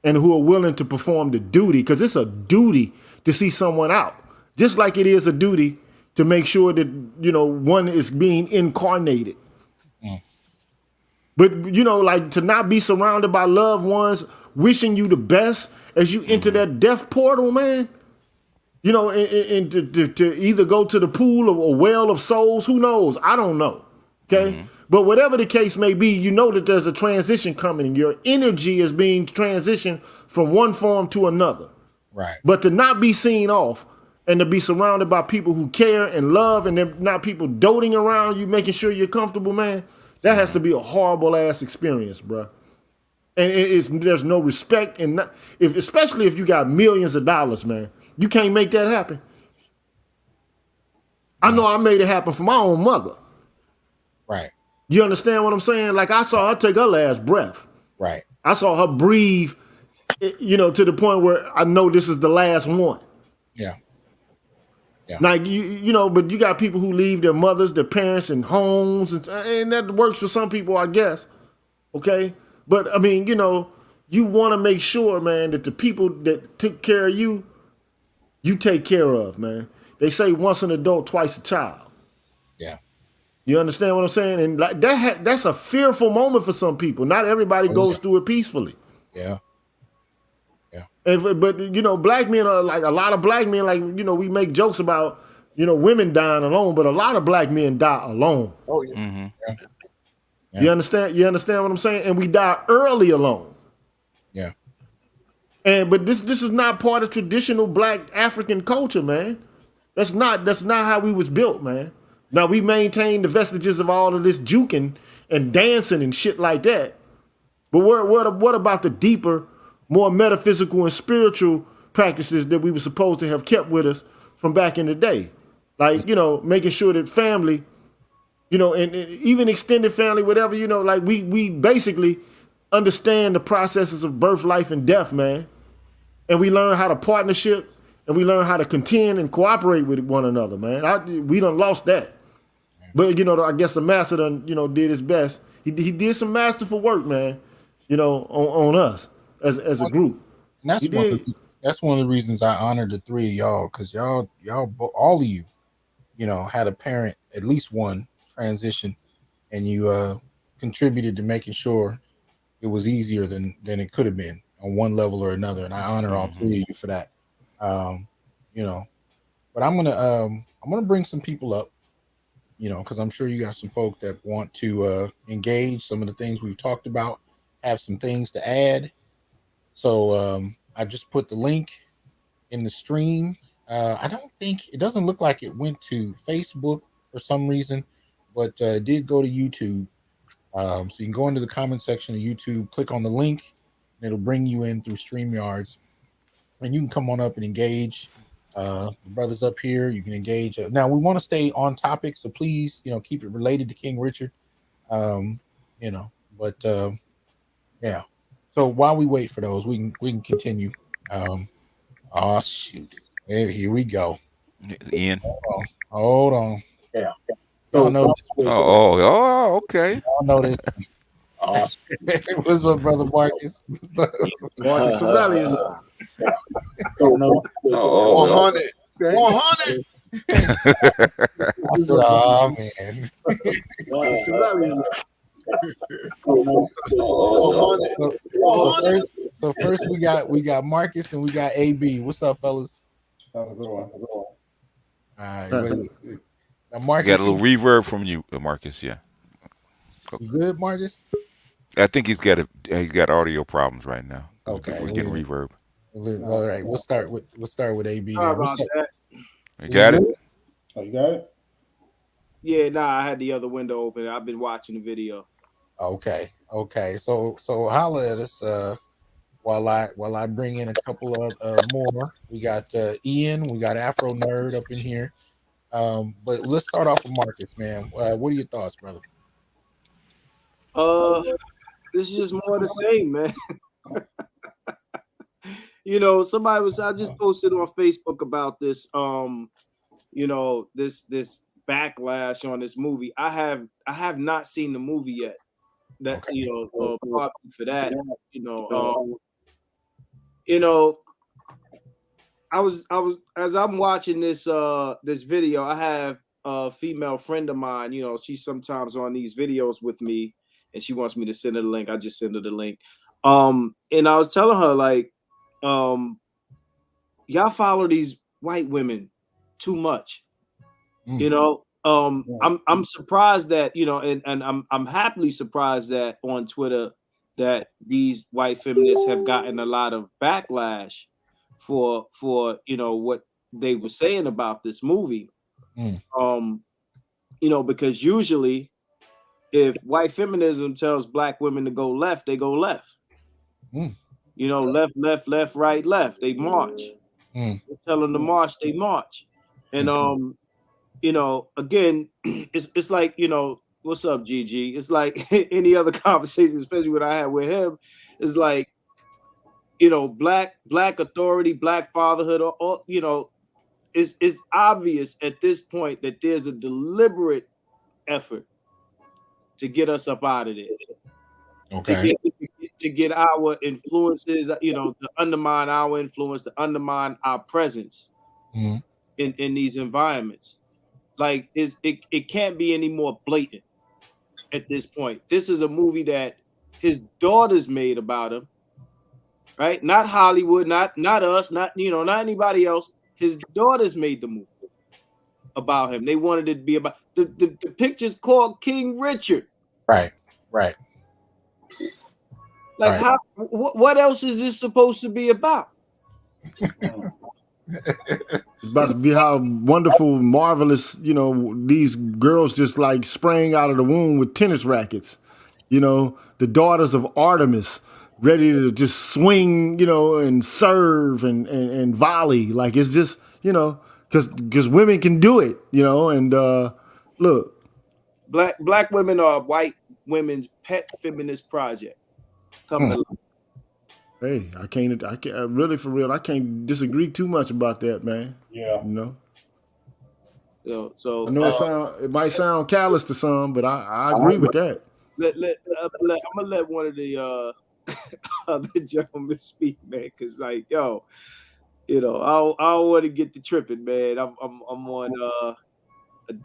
and who are willing to perform the duty, because it's a duty to see someone out. Just like it is a duty to make sure that, one is being incarnated. But you know, like to not be surrounded by loved ones, wishing you the best as you enter that death portal, man. You know, and to either go to the pool or a well of souls, who knows? I don't know. Okay. But whatever the case may be, you know that there's a transition coming. Your energy is being transitioned from one form to another. Right. But to not be seen off and to be surrounded by people who care and love, and they're not people doting around you, making sure you're comfortable, man, that has to be a horrible ass experience, bro. And there's no respect, and especially if you got millions of dollars, man, you can't make that happen. I know I made it happen for my own mother. Right. You understand what I'm saying? Like I saw her take her last breath. Right. I saw her breathe, you know, to the point where I know this is the last one. Yeah. Yeah. Like you know, but you got people who leave their mothers, their parents, and homes, and that works for some people, I guess. Okay, but I mean, you know, you want to make sure, man, that the people that took care of you, you take care of, man. They say once an adult, twice a child. Yeah. You understand what I'm saying? And like that's a fearful moment for some people. Not everybody goes through it peacefully. Yeah. Yeah. But you know, black men are like a lot of black men. Like you know, we make jokes about women dying alone, but a lot of black men die alone. Oh yeah. Yeah. Yeah. You understand? You understand what I'm saying? And we die early alone. Yeah. But this is not part of traditional black African culture, man. That's not how we was built, man. Now we maintain the vestiges of all of this juking and dancing and shit like that. But what about the deeper, more metaphysical and spiritual practices that we were supposed to have kept with us from back in the day? Like, making sure that family, and even extended family, whatever, like we basically understand the processes of birth, life, and death, man. And we learn how to partnership and we learn how to contend and cooperate with one another, man. We done lost that. But, I guess the master done, did his best. He did some masterful work, man, on us as a group. And that's one of the reasons I honored the three of y'all, because y'all, all of you, had a parent, at least one, transition, and you contributed to making sure it was easier than it could have been on one level or another. And I honor all three of you for that. But I'm gonna bring some people up, because I'm sure you got some folk that want to engage some of the things we've talked about, have some things to add. So I just put the link in the stream. I don't think it doesn't look like it went to Facebook for some reason, but it did go to YouTube. So you can go into the comment section of YouTube, click on the link, and it'll bring you in through StreamYards, and you can come on up and engage. The brothers up here, you can engage. Now we want to stay on topic, so please, keep it related to King Richard. But yeah. So while we wait for those, we can continue. Oh shoot! Here we go. Ian. Hold on. Yeah. Y'all know this. Okay. Y'all know this. Awesome. What's my brother Marcus? Marcus Aurelius. 100. 100. I said, oh man. Marcus Aurelius. So first we got Marcus and we got AB. What's up, fellas? All right. Now, Marcus, got a little reverb from you, Marcus. Yeah. You good, Marcus? I think he's got audio problems right now. Okay. We're getting reverb. All right. We'll start with AB. Sorry about that. You got it? Oh, you got it? Yeah, I had the other window open. I've been watching the video. Okay. So holla at us while I bring in a couple of more. We got Ian, we got Afro Nerd up in here. But let's start off with Marcus, man. What are your thoughts, brother? This is just more the same, man. I just posted on Facebook about this this backlash on this movie. I have not seen the movie yet. That probably for that, I was as I'm watching this this video, I have a female friend of mine, she's sometimes on these videos with me, and she wants me to send her the link. I just send her the link. And I was telling her, like, y'all follow these white women too much. You know, I'm surprised that, you know, and I'm happily surprised that on Twitter that these white feminists have gotten a lot of backlash for you know what they were saying about this movie. You know, because usually if white feminism tells black women to go left, they go left. You know, left, left, left, right, left. They march. They tell them to march, they march. And you know, again, it's like, you know, what's up, Gigi? It's like any other conversation, especially what I had with him, is like, you know, black authority, black fatherhood, or you know, it's obvious at this point that there's a deliberate effort to get us up out of there. Okay. To get our influences, you know, to undermine our influence, to undermine our presence in these environments. Like, it can't be any more blatant at this point. This is a movie that his daughters made about him, right? Not Hollywood, not us, not, you know, not anybody else. His daughters made the movie about him. They wanted it to be about the picture's called King Richard. Right. Like, how? What else is this supposed to be about? It's about to be how wonderful, marvelous, you know, these girls just like sprang out of the womb with tennis rackets. You know, the daughters of Artemis, ready to just swing, you know, and serve and volley. Like, it's just, you know, because women can do it, you know. And look, black women are white women's pet feminist project. Come to life. Hey, I can't really, for real, I can't disagree too much about that, man. Yeah. You know? So I know it might sound callous to some, but I agree with that. I'm gonna let one of the other gentlemen speak, man, because like, yo, you know, I don't want to get the tripping, man. I'm on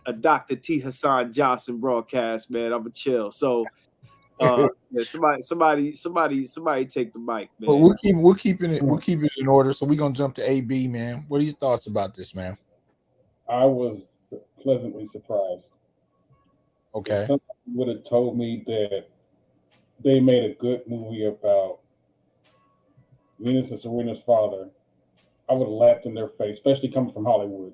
a Dr. T. Hasan Johnson broadcast, man. I'm a chill. So yeah, somebody take the mic, man. Well, we're keeping it in order. So we're gonna jump to AB, man. What are your thoughts about this, man? I was pleasantly surprised. Okay. If somebody would have told me that they made a good movie about Venus and Serena's father, I would have laughed in their face, especially coming from Hollywood.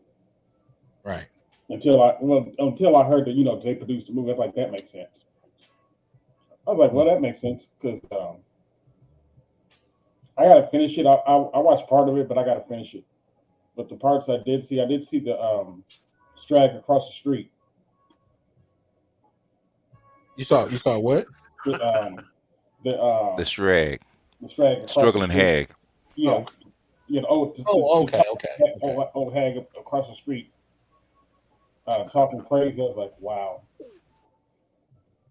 Right. Until I heard that, you know, they produced the movie, I was like, that makes sense. I was like, well, that makes sense, because I gotta finish it. I watched part of it, but I gotta finish it. But the parts I did see the strag across the street. You saw what? The strag. The strag. Struggling hag. Yeah. You know, okay. Old hag across the street, talking crazy. I was like, wow.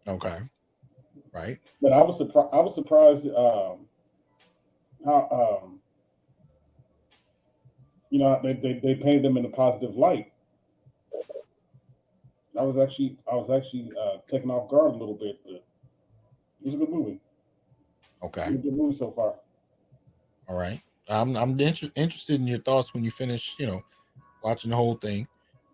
Okay. Right. But I was surprised how you know, they painted them in a positive light. I was actually taken off guard a little bit, but it was a good movie. Okay. It was a good movie so far. All right. I'm interested in your thoughts when you finish, you know, watching the whole thing.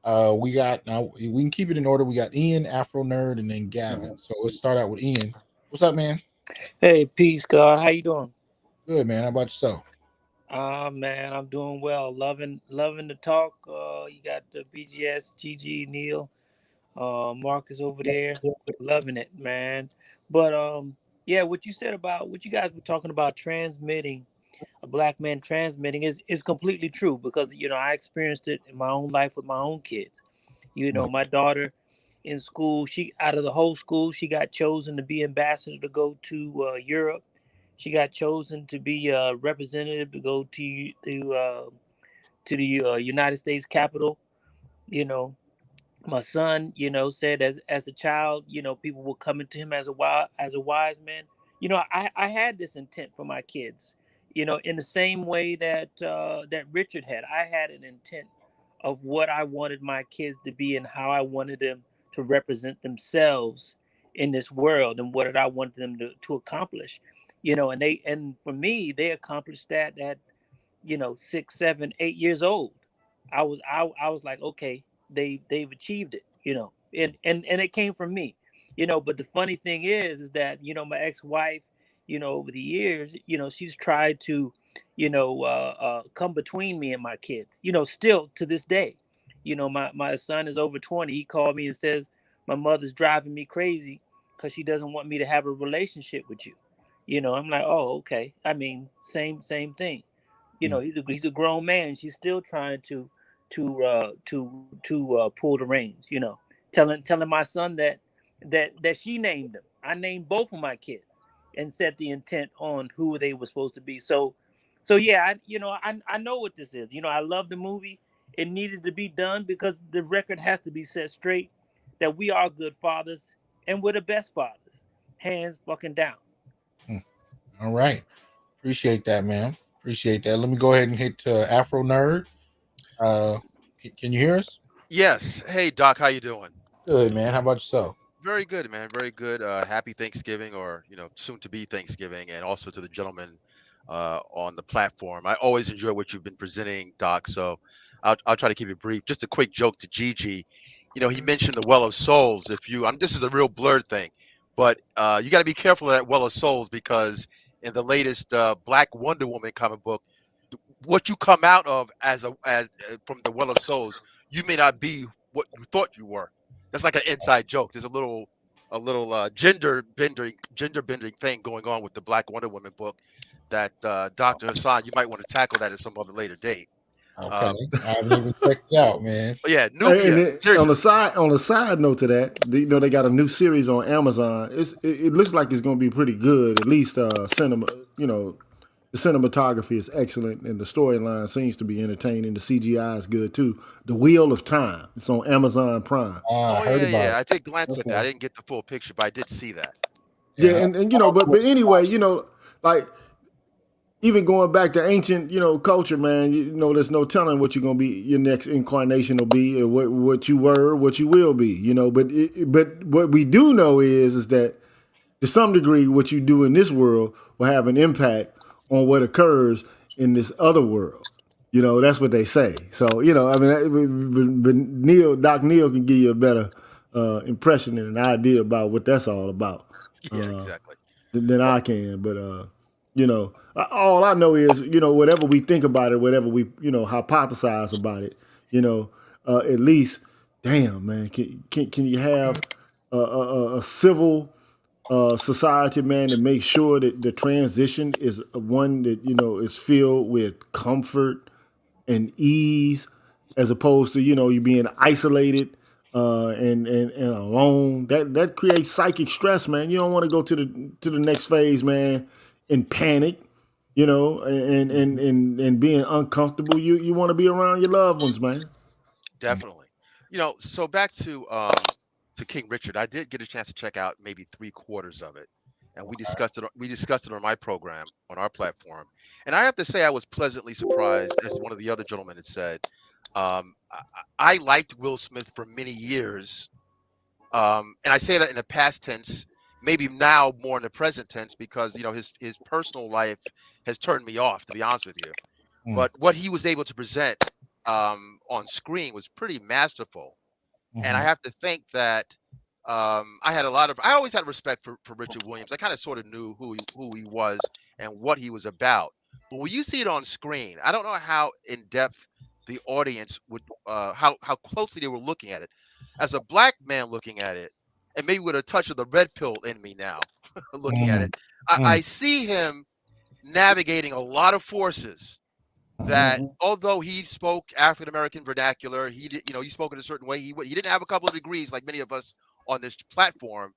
We can keep it in order. We got Ian, Afro Nerd, and then Gavin. So let's start out with Ian. What's up, man? Hey, peace, God. How you doing? Good, man. How about yourself? Man, I'm doing well. Loving the talk. You got the BGS, GG, Neal, Marcus over there. Loving it, man. But yeah, what you said about what you guys were talking about transmitting, a black man transmitting is completely true, because you know I experienced it in my own life with my own kids. You know, my daughter in school, she out of the whole school, she got chosen to be ambassador to go to Europe. She got chosen to be a representative to go to the United States Capitol. You know, my son, you know, said as a child, you know, people were coming to him as a wise man. You know, I had this intent for my kids. You know, in the same way that that Richard had, I had an intent of what I wanted my kids to be and how I wanted them to represent themselves in this world and what did I want them to accomplish, you know, and for me, they accomplished that at, you know, 6, 7, 8 years old. I was like, okay, they've achieved it, you know, and it came from me, you know. But the funny thing is that, you know, my ex-wife, you know, over the years, you know, she's tried to, you know, come between me and my kids, you know, still to this day. You know, my son is over 20. He called me and says, my mother's driving me crazy because she doesn't want me to have a relationship with you. You know, I'm like, oh, okay. I mean, same thing. You know, he's a grown man. She's still trying to pull the reins. You know, telling my son that she named him. I named both of my kids and set the intent on who they were supposed to be. So yeah, I know what this is. You know, I love the movie. It needed to be done because the record has to be set straight that we are good fathers and we're the best fathers. Hands fucking down. All right. Appreciate that, man. Appreciate that. Let me go ahead and hit Afro Nerd. Can you hear us? Yes. Hey, Doc, how you doing? Good, man. How about yourself? Very good, man. Very good. Happy Thanksgiving, or soon to be Thanksgiving, and also to the gentleman on the platform. I always enjoy what you've been presenting, Doc. So I'll try to keep it brief. Just a quick joke to Gigi. You know, he mentioned the Well of Souls. This is a real blurred thing, but you got to be careful of that Well of Souls, because in the latest Black Wonder Woman comic book, what you come out of as from the Well of Souls, you may not be what you thought you were. That's like an inside joke. There's a little gender bending thing going on with the Black Wonder Woman book that Dr. Hasan, you might want to tackle that at some other later date. Okay, I haven't even checked it out, man. Yeah, Hey, and Nubia. then on the side note to that, you know, they got a new series on Amazon. It looks like it's going to be pretty good. At least cinema, you know, the cinematography is excellent, and the storyline seems to be entertaining. The CGI is good too. The Wheel of Time. It's on Amazon Prime. Oh yeah. I did glance at that. I didn't get the full picture, but I did see that. Yeah, and you know, but anyway, you know, like even going back to ancient, you know, culture, man, you know, there's no telling what you're gonna be. Your next incarnation will be, or what you were, what you will be. You know, but what we do know is that to some degree, what you do in this world will have an impact on what occurs in this other world. You know, that's what they say. So, you know, I mean, but Doc Neal can give you a better impression and an idea about what that's all about. Yeah, exactly. Than I can. But, you know, all I know is, you know, whatever we think about it, whatever we, you know, hypothesize about it, you know, at least, damn, man, can you have a civil society, man, to make sure that the transition is one that, you know, is filled with comfort and ease, as opposed to, you know, you being isolated and alone. That creates psychic stress, man. You don't want to go to the next phase, man, in panic, you know, and being uncomfortable. You want to be around your loved ones, man. Definitely. You know, so back to King Richard. I did get a chance to check out maybe 3/4 of it, and we discussed it. We discussed it on my program on our platform, and I have to say I was pleasantly surprised, as one of the other gentlemen had said. I liked Will Smith for many years, and I say that in the past tense. Maybe now more in the present tense, because you know his personal life has turned me off, to be honest with you. But what he was able to present on screen was pretty masterful. And I have to think that I always had respect for Richard Williams. I kind of sort of knew who he was and what he was about. But when you see it on screen, I don't know how in depth the audience would, how closely they were looking at it. As a Black man looking at it, and maybe with a touch of the red pill in me now, looking at it, I see him navigating a lot of forces that, although he spoke African American vernacular, he did, you know, he spoke in a certain way. He didn't have a couple of degrees like many of us on this platform.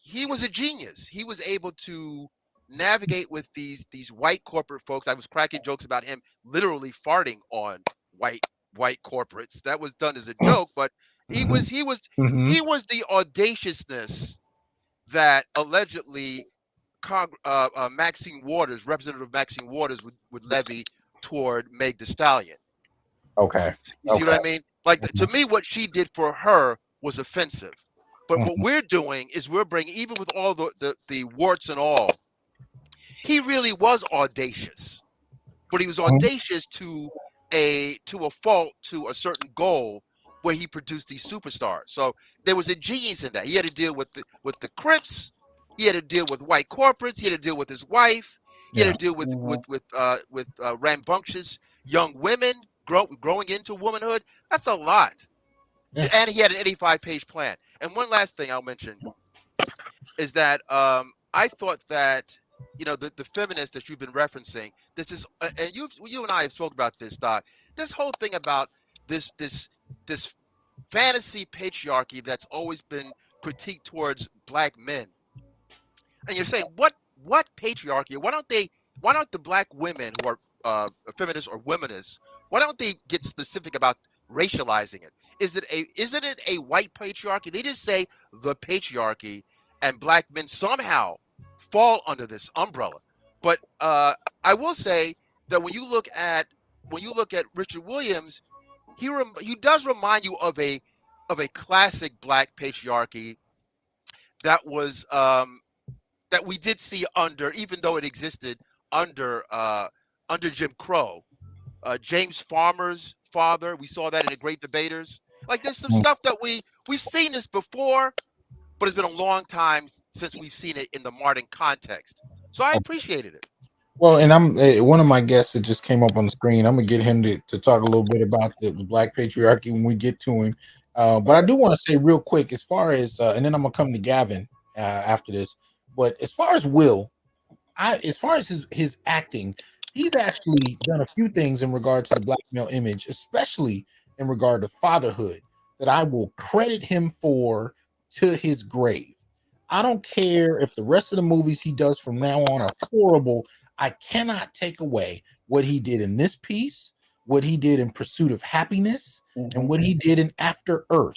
He was a genius. He was able to navigate with these white corporate folks. I was cracking jokes about him literally farting on white corporates. That was done as a joke, but he was the audaciousness that allegedly Maxine Waters, Representative Maxine Waters, would levy toward Meg Thee Stallion. Okay. You see what I mean? Like, to me, what she did for her was offensive. But what we're doing is we're bringing, even with all the warts and all, he really was audacious. But he was audacious to a fault, to a certain goal, where he produced these superstars. So there was a genius in that. He had to deal with the Crips. He had to deal with white corporates. He had to deal with his wife. He had to deal with rambunctious young women growing into womanhood. That's a lot. Yeah. And he had an 85-page plan. And one last thing I'll mention is that I thought that, you know, the feminists that you've been referencing, this is, and you and I have spoken about this, Doc. This whole thing about this fantasy patriarchy that's always been critiqued towards black men, and you're saying what patriarchy? Why don't the black women who are feminists or womanists, why don't they get specific about racializing it? Isn't it a white patriarchy? They just say the patriarchy, and black men somehow fall under this umbrella. But I will say that when you look at Richard Williams, he does remind you of a classic black patriarchy that was that we did see under, even though it existed under Jim Crow. James Farmer's father, we saw that in the Great Debaters. Like, there's some stuff that we've seen this before, but it's been a long time since we've seen it in the modern context. So I appreciated it. Well, and I'm one of my guests that just came up on the screen. I'm gonna get him to talk a little bit about the black patriarchy when we get to him. But I do want to say real quick, as far as and then I'm gonna come to Gavin after this. But as far as Will, as far as his acting, he's actually done a few things in regard to the black male image, especially in regard to fatherhood, that I will credit him for to his grave. I don't care if the rest of the movies he does from now on are horrible. I cannot take away what he did in this piece, what he did in Pursuit of Happiness, and what he did in After Earth.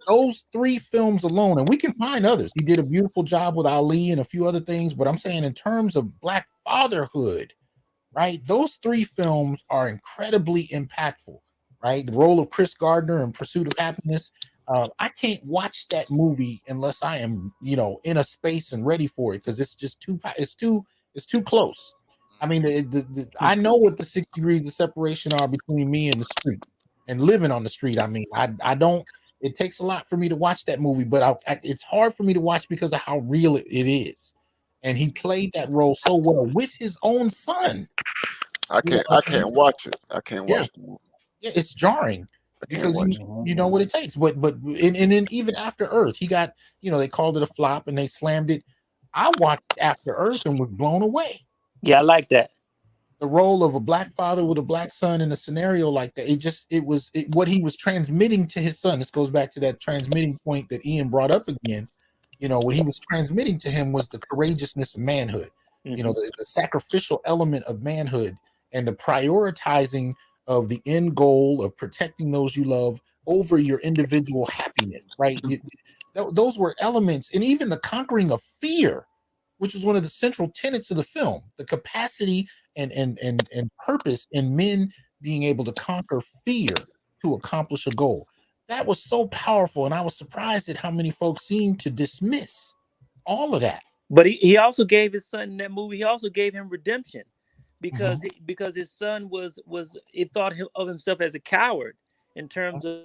Those three films alone, and we can find others. He did a beautiful job with Ali and a few other things, but I'm saying in terms of black fatherhood, right? Those three films are incredibly impactful, right? The role of Chris Gardner in Pursuit of Happiness. I can't watch that movie unless I am, in a space and ready for it, because it's just it's too close. I mean, I know what the 6 degrees of separation are between me and the street and living on the street. I mean, I don't. It takes a lot for me to watch that movie, but it's hard for me to watch because of how real it is. And he played that role so well with his own son. I can't watch it. I can't watch the movie. Yeah, it's jarring because you know what it takes. But and then even After Earth, he got, they called it a flop and they slammed it. I watched After Earth and was blown away. Yeah, I like that. The role of a black father with a black son in a scenario like that, what he was transmitting to his son. This goes back to that transmitting point that Ian brought up again. What he was transmitting to him was the courageousness of manhood, the sacrificial element of manhood, and the prioritizing of the end goal of protecting those you love over your individual happiness, right? Those were elements, and even the conquering of fear, which was one of the central tenets of the film, the capacity and purpose in men being able to conquer fear to accomplish a goal. That was so powerful, and I was surprised at how many folks seemed to dismiss all of that. But he also gave his son in that movie, he also gave him redemption, because because his son he thought of himself as a coward in terms of,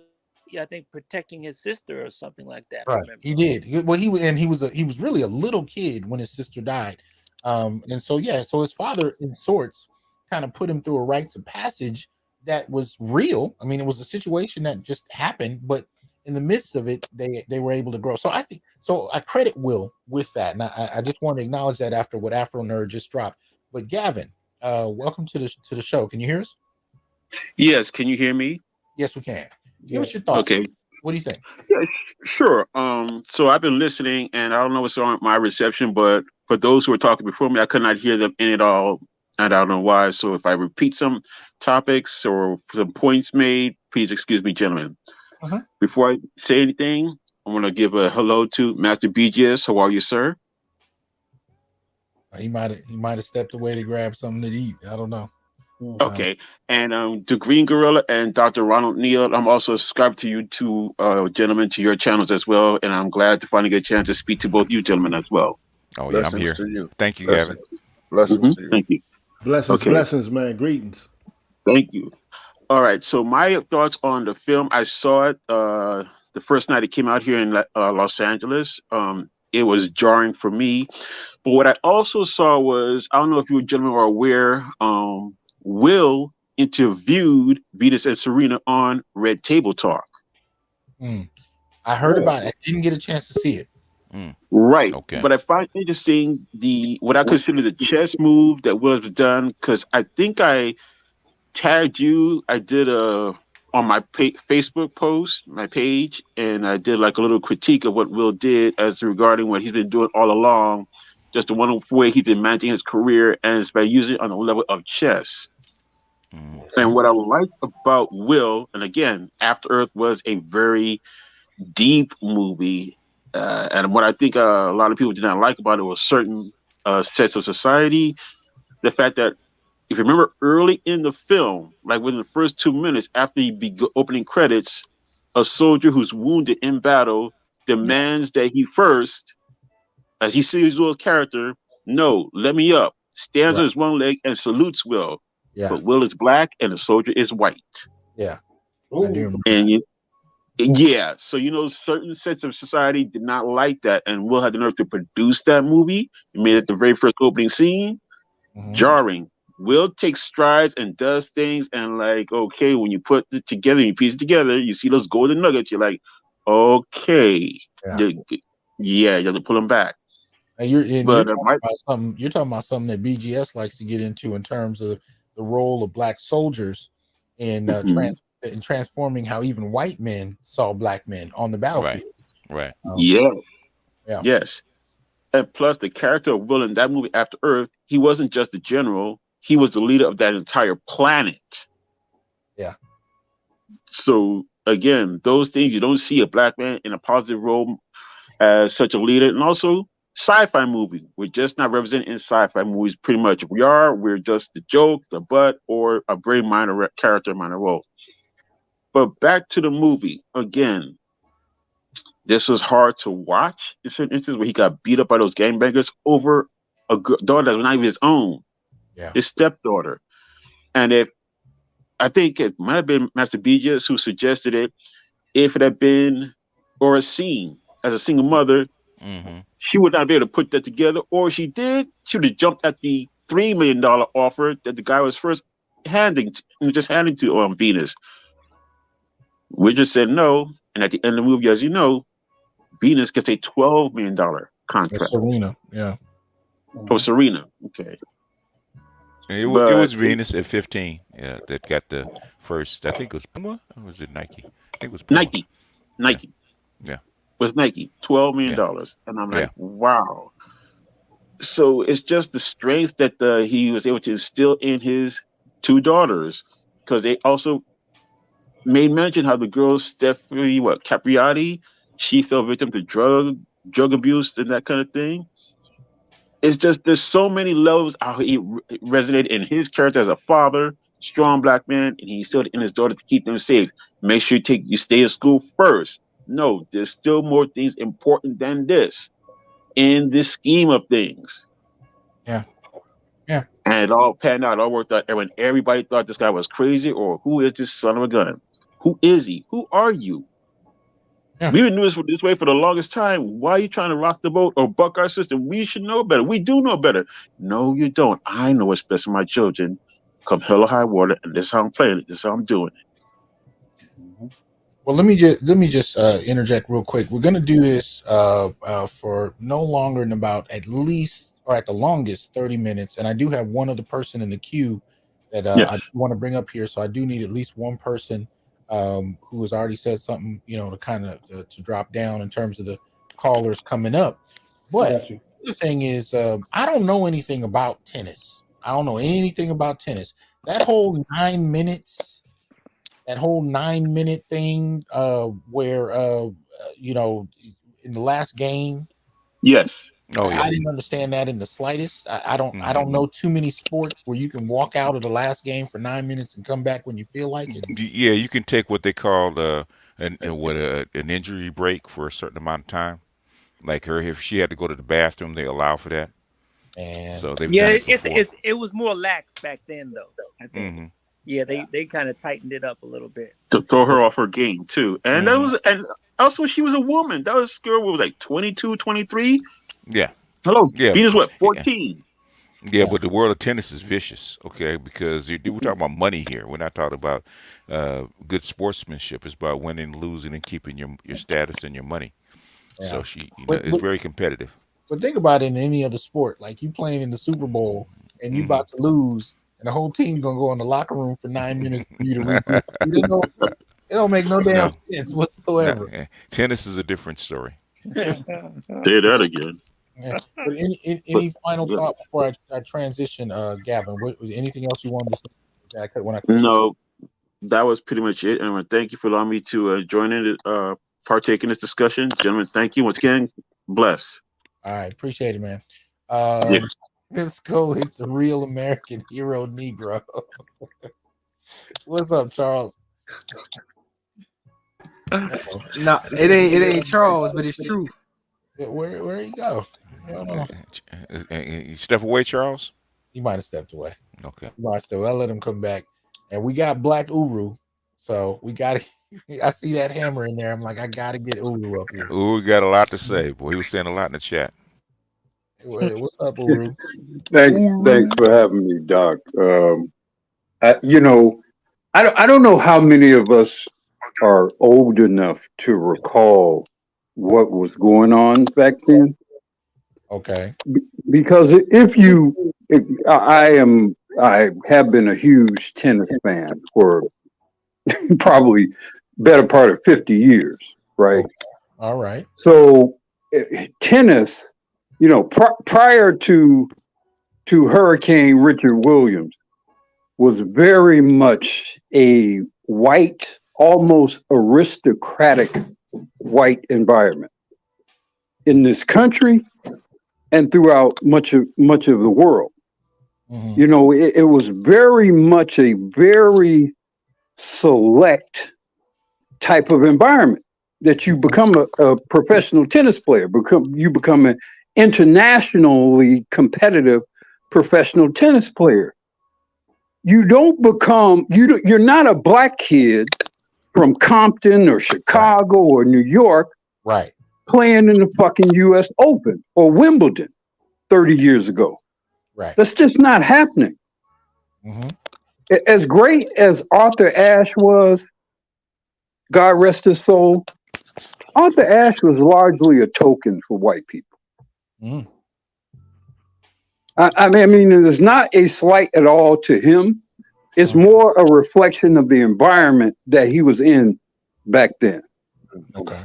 I think, protecting his sister or something like that. Right, he did. Well, he was really a little kid when his sister died, and so his father, in sorts, kind of put him through a rites of passage that was real. I mean, it was a situation that just happened, but in the midst of it, they were able to grow. So I credit Will with that, and I just want to acknowledge that after what Afro Nerd just dropped. But Gavin, welcome to the show. Can you hear us? Yes. Can you hear me? Yes, we can. Give us your thoughts. Okay. What do you think? Yeah, sure. So I've been listening, and I don't know what's on my reception, but for those who were talking before me, I could not hear them in it all, and I don't know why. So if I repeat some topics or some points made, please excuse me, gentlemen. Before I say anything, I want to give a hello to Master BGS. How are you, sir? He might have stepped away to grab something to eat. I don't know. Okay, and the Green Gorilla and Dr. Ronald Neal, I'm also subscribed to you two gentlemen, to your channels as well, and I'm glad to finally get a chance to speak to both you gentlemen as well. Oh yeah, I'm Blessings here. to you. Thank you, Blessings. Gavin. Blessings to you. Thank you. Blessings, Okay. blessings, man. Greetings. Thank you. All right, so my thoughts on the film, I saw it the first night it came out here in Los Angeles. It was jarring for me. But what I also saw was, I don't know if you gentlemen are aware, Will interviewed Venus and Serena on Red Table Talk. I heard about it. I didn't get a chance to see it. Right. Okay. But I find interesting what I consider the chess move that Will has done, because I think I tagged you. I did on my Facebook post, my page, and I did like a little critique of what Will did as regarding what he's been doing all along, just the one way he's been managing his career, and it's by using it on the level of chess. And what I like about Will, and again, After Earth was a very deep movie, and what I think a lot of people did not like about it was certain sets of society. The fact that, if you remember early in the film, like within the first 2 minutes after the opening credits, a soldier who's wounded in battle demands that he first, as he sees Will's character, no, let me up, stands on his one leg and salutes Will. But Will is black and the soldier is white. Yeah. I do remember. And yeah, so certain sets of society did not like that, and Will had the nerve to produce that movie. He made it the very first opening scene. Jarring. Will takes strides and does things, and like, okay, when you put it together, you piece it together, you see those golden nuggets, you're like, okay, you have to pull them back. And you're talking about something that BGS likes to get into in terms of the role of black soldiers in in transforming how even white men saw black men on the battlefield. Right. Yes. And plus, the character of Will in that movie, After Earth, he wasn't just the general; he was the leader of that entire planet. Yeah. So again, those things, you don't see a black man in a positive role as such a leader. And also, sci-fi movie, we're just not represented in sci-fi movies. Pretty much, if we are, we're just the joke, the butt, or a very minor character, minor role. But back to the movie again. This was hard to watch in certain instances where he got beat up by those gangbangers over a daughter that was not even his own, his stepdaughter. And I think it might have been Master BGS who suggested it, if it had been or scene as a single mother, she would not be able to put that together, or she did, she would have jumped at the $3 million offer that the guy was first handing to Venus. We just said no, and at the end of the movie, as you know, Venus gets a $12 million contract. Serena, yeah. Oh, Serena, okay. And it was Venus at 15, that got the first. I think it was Puma, or was it Nike? I think it was Puma. Nike. Yeah. It was Nike, $12 million, and I'm like, wow. So it's just the strength that he was able to instill in his two daughters, because they also made mention how the girl Stephanie Capriati, she fell victim to drug abuse and that kind of thing. It's just there's so many levels how he resonated in his character as a father, strong black man, and he instilled in his daughter to keep them safe. Make sure you stay in school first. No, there's still more things important than this in this scheme of things. Yeah. And it all panned out, it all worked out. And when everybody thought this guy was crazy, or who is this son of a gun? Who is he? Who are you? We've been doing this way for the longest time. Why are you trying to rock the boat or buck our system? We should know better. We do know better. No, you don't. I know what's best for my children. Come hell or high water, and this is how I'm playing it. This is how I'm doing it. Well, let me just interject real quick. We're going to do this for no longer than about at least, or at the longest, 30 minutes. And I do have one other person in the queue that I want to bring up here. So I do need at least one person who has already said something, to kind of to drop down in terms of the callers coming up. But the thing is, I don't know anything about tennis. I don't know anything about tennis. That whole 9 minutes, that whole 9 minute thing where, in the last game. Yes. Oh I yeah. didn't understand that in the slightest. I don't know too many sports where you can walk out of the last game for 9 minutes and come back when you feel like it. Yeah, you can take what they call an injury break for a certain amount of time. Like her, if she had to go to the bathroom, they allow for that. And So they've Yeah, done it before. it was more lax back then though. I think. Mm-hmm. Yeah, they kind of tightened it up a little bit to throw her off her game too. And that was, and also she was a woman. That was girl was like 22, 23. Yeah. Hello, Yeah. Venus what 14. Yeah, but the world of tennis is vicious, okay? Because we're talking about money here. We're not talking about good sportsmanship. It's about winning, losing, and keeping your status and your money. Yeah. So it's very competitive. But think about it in any other sport, like you playing in the Super Bowl and you about to lose, and the whole team gonna go in the locker room for 9 minutes for you to regroup. It don't make no damn sense whatsoever. No. Tennis is a different story. Say that again. Yeah. But any final thought before I transition, Gavin? Anything else you wanted to say? No, that was pretty much it. And I want to thank you for allowing me to join in, partake in this discussion, gentlemen. Thank you once again. Bless. All right, appreciate it, man. Yeah. Let's go hit the real American hero, Negro. What's up, Charles? No, it ain't Charles, but it's truth. Where you go? I don't know. You step away, Charles? He might have stepped away. Okay. I'll let him come back. And we got Black Uru. So we got to, I see that hammer in there. I'm like, I got to get Uru up here. Uru got a lot to say. Boy, he was saying a lot in the chat. What's up, Uru? Thanks for having me, Doc. I don't know how many of us are old enough to recall what was going on back then. Okay. Because I have been a huge tennis fan for probably better part of 50 years, right? All right. So tennis, prior to Hurricane Richard Williams, was very much a white, almost aristocratic white environment in this country and throughout much of the world. Mm-hmm. It was very much a very select type of environment that you become a professional tennis player, you become an internationally competitive professional tennis player. You're not a black kid from Compton or Chicago or New York, right, playing in the fucking US Open or Wimbledon 30 years ago. Right. That's just not happening. Mm-hmm. As great as Arthur Ashe was, God rest his soul, Arthur Ashe was largely a token for white people. Mm. I mean, there's not a slight at all to him. It's more a reflection of the environment that he was in back then. Okay.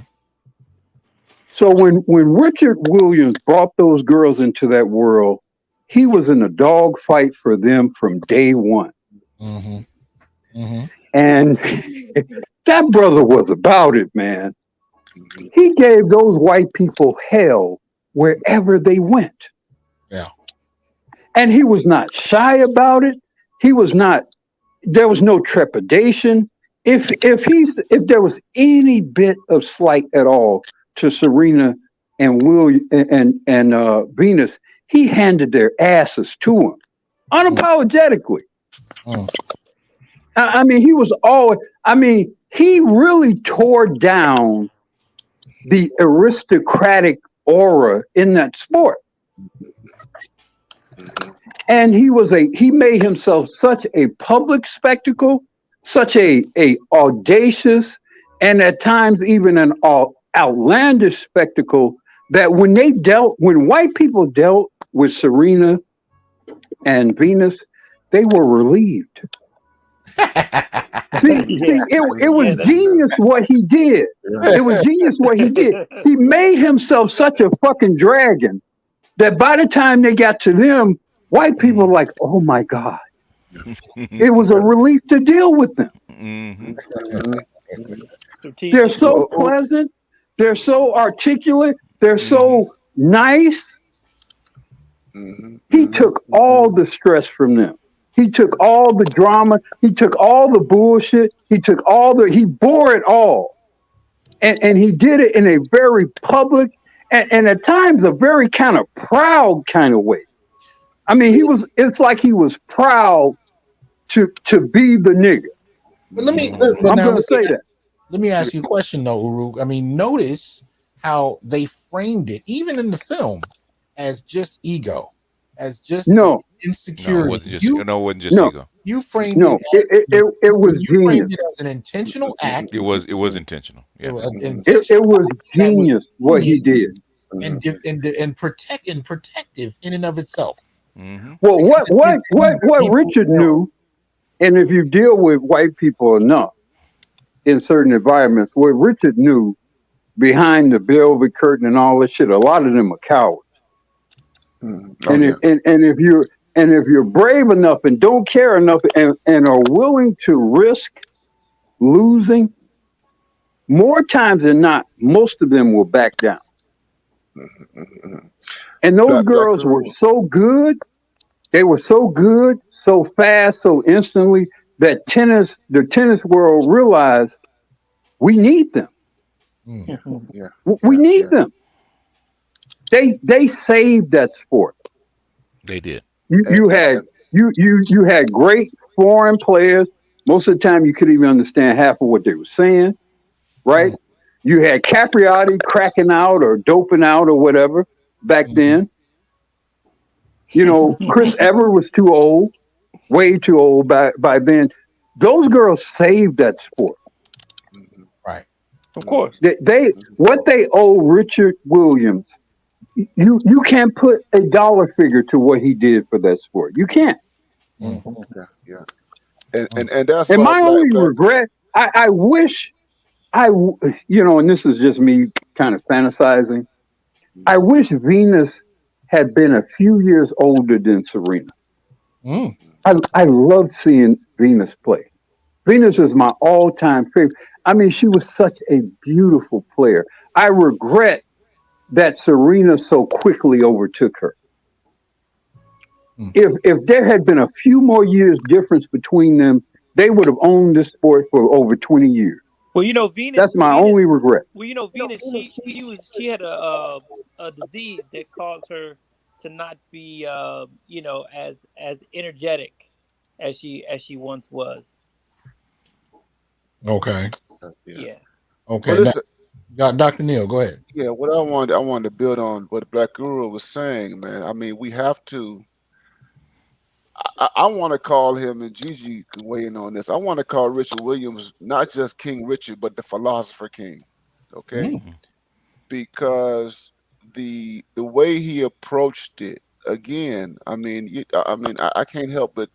So when Richard Williams brought those girls into that world, he was in a dog fight for them from day one. Mm-hmm. Mm-hmm. And that brother was about it, man. He gave those white people hell wherever they went. Yeah. And he was not shy about it. There was no trepidation. If there was any bit of slight at all to Serena and Venus, he handed their asses to him unapologetically. Mm. I mean, he really tore down the aristocratic aura in that sport. And he made himself such a public spectacle, such a audacious, and at times even an outlandish spectacle, that when white people dealt with Serena and Venus, they were relieved. It was genius what he did. It was genius what he did. He made himself such a fucking dragon that by the time they got to them, white people were like, oh my God. It was a relief to deal with them. They're so pleasant. They're so articulate. They're so nice. He took all the stress from them. He took all the drama. He took all the bullshit. He bore it all. And he did it in a very public and at times a very kind of proud kind of way. I mean, it's like he was proud to be the nigga. But I'm going to say that. Let me ask you a question though, Uruk. I mean, notice how they framed it, even in the film, as just ego, as just insecurity. No, it wasn't just ego. You framed it was genius. It as an intentional act. It was intentional. Yeah. It was genius what he did, and protective in and of itself. Well, what Richard knew, and if you deal with white people enough in certain environments, what Richard knew behind the velvet curtain and all that shit, a lot of them are cowards. If you're brave enough and don't care enough and are willing to risk losing, more times than not, most of them will back down. And those girls were so good. They were so good, so fast, so instantly that the tennis world realized we need them. We need them. They saved that sport. They did. You had great foreign players. Most of the time, you couldn't even understand half of what they were saying. Right? You had Capriati cracking out or doping out or whatever back then. You know, Chris Evert was too old, way too old by then. Those girls saved that sport. Right. Of course. What they owe Richard Williams, you can't put a dollar figure to what he did for that sport. You can't. And that's and my only regret, I wish and this is just me kind of fantasizing. I wish Venus had been a few years older than Serena. I loved seeing Venus play. Venus is my all-time favorite. I mean, she was such a beautiful player. I regret that Serena so quickly overtook her. If there had been a few more years difference between them, they would have owned this sport for over 20 years. Well, you know, Venus. That's my only regret. Well, you know, Venus. She had a disease that caused her to not be, as energetic as she once was. Okay. Yeah. Okay. Dr. Neal, go ahead. Yeah, what I wanted to build on what Black Guru was saying, man. I mean, we have to. I want to call him, and Gigi can weigh in on this. I want to call Richard Williams not just King Richard, but the philosopher king. Okay, because the way he approached it, again, I can't help but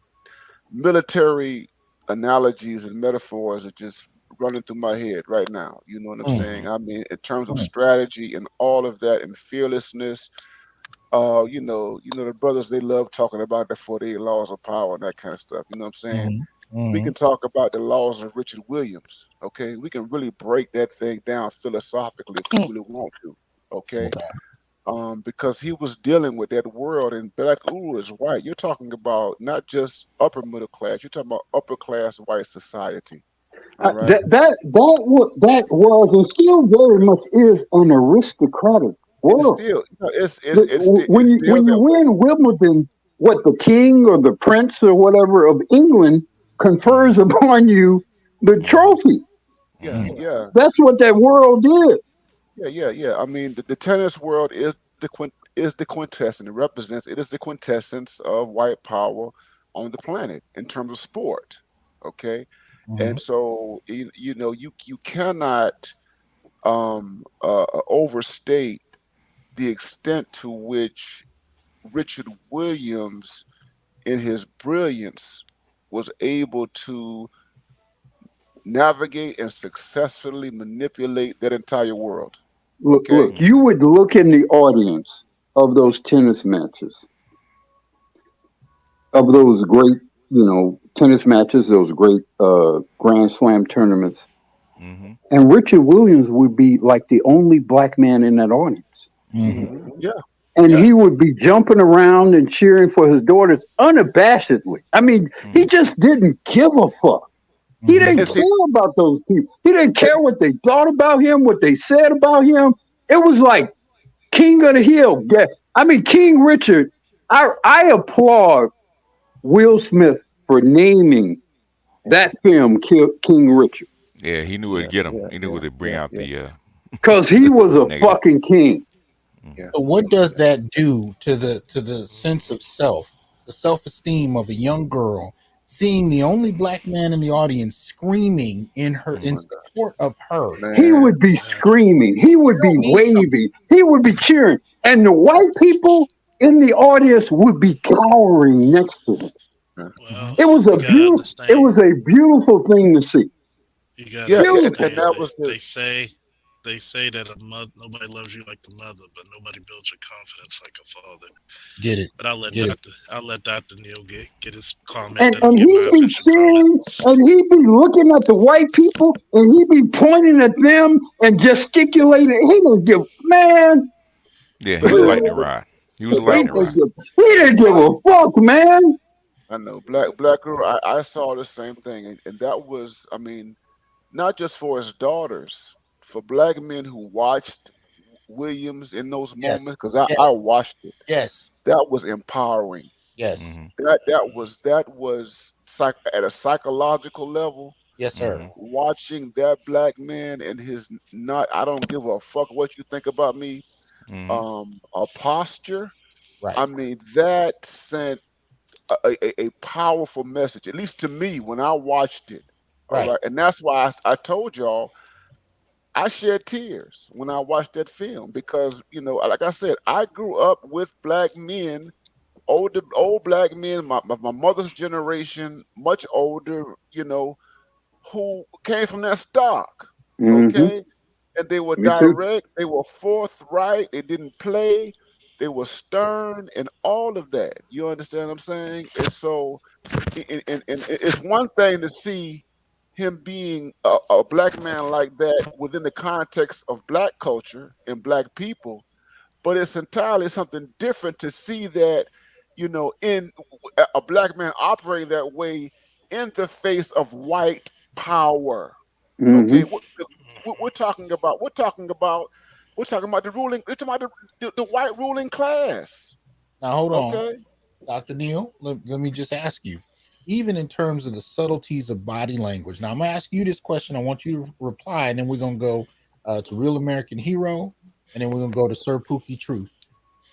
military analogies and metaphors are just running through my head right now. You know what I'm saying? I mean, in terms of strategy and all of that, and fearlessness. The brothers, they love talking about the 48 laws of power and that kind of stuff. You know what I'm saying? We can talk about the laws of Richard Williams. Okay, we can really break that thing down philosophically if we really want to. Okay. Because he was dealing with that world, and Black Guru is right. You're talking about not just upper middle class. You're talking about upper class white society. All right? That was and still very much is an aristocratic world. When you win Wimbledon, what the king or the prince or whatever of England confers upon you the trophy. Yeah. That's what that world did. Yeah. I mean, the tennis world is the quintessence. It is the quintessence of white power on the planet in terms of sport. Okay, and so you cannot overstate the extent to which Richard Williams, in his brilliance, was able to navigate and successfully manipulate that entire world. Look, you would look in the audience of those tennis matches, of those great, tennis matches, those great Grand Slam tournaments, and Richard Williams would be like the only black man in that audience. Yeah. and he would be jumping around and cheering for his daughters unabashedly. I mean, he just didn't give a fuck. He didn't care about those people. He didn't care what they thought about him, what they said about him. It was like King of the Hill. I mean, King Richard. I applaud Will Smith for naming that film King Richard. Yeah, he knew where to get him. He knew where to bring out the. Because he was a fucking king. So what does that do to the sense of self, the self-esteem of a young girl, seeing the only black man in the audience screaming in support of her? He would be screaming. He would be waving. He would be cheering. And the white people in the audience would be cowering next to him. It was a beautiful thing to see. You got and that was they say that nobody loves you like a mother, but nobody builds your confidence like a father. Get it? But I'll let Dr. Neal get his comment. And he'd be cheering, and he'd be looking at the white people, and he'd be pointing at them and gesticulating. He didn't give Yeah, he was a lightning rod. He was a lightning rod. He didn't give a fuck, man. I know, Black Girl. I saw the same thing, and that was, I mean, not just for his daughters, for black men who watched Williams in those moments, because I watched it. Yes, that was empowering. Yes, that was at a psychological level. Yes, sir. Watching that black man and his I don't give a fuck what you think about me, a posture. Right. I mean, that sent a powerful message, at least to me when I watched it. Right. All right. And that's why I told y'all I shed tears when I watched that film, because, you know, like I said, I grew up with black men, old black men, my mother's generation, much older, you know, who came from that stock. Okay. And they were direct, they were forthright, they didn't play, they were stern, and all of that. You understand what I'm saying? And so, and it's one thing to see him being a black man like that within the context of black culture and black people, but it's entirely something different to see that, you know, in a black man operating that way in the face of white power. Okay, we're talking about the ruling. We're talking about the white ruling class. Now hold on, Dr. Neal. Let me just ask you, even in terms of the subtleties of body language. Now I'm gonna ask you this question. I want you to reply, and then we're gonna go to Real American Hero, and then we're gonna go to Sir Pookie Truth.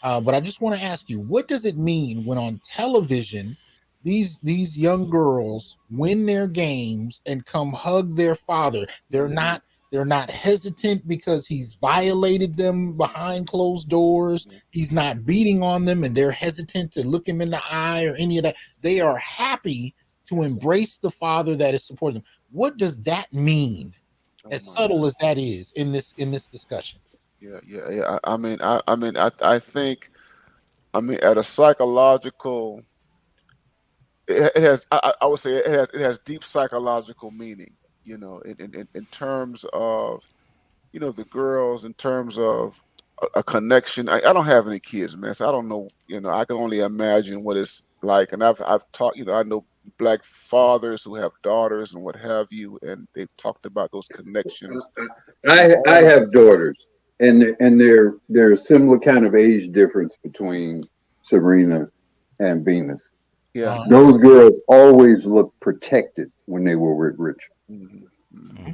But I just want to ask you, what does it mean when on television these young girls win their games and come hug their father? They're not hesitant because he's violated them behind closed doors. He's not beating on them, and they're hesitant to look him in the eye or any of that. They are happy to embrace the father that is supporting them. What does that mean? As subtle as that is in this discussion. Yeah. I think at a psychological, it has. I would say it has deep psychological meaning. You know, in terms of, you know, the girls, in terms of a connection. I don't have any kids, man, so I don't know. You know, I can only imagine what it's like. And I've talked. You know, I know black fathers who have daughters and what have you, and they've talked about those connections. I have daughters, and there's similar kind of age difference between Serena and Venus. Yeah, those girls always looked protected when they were with Richard.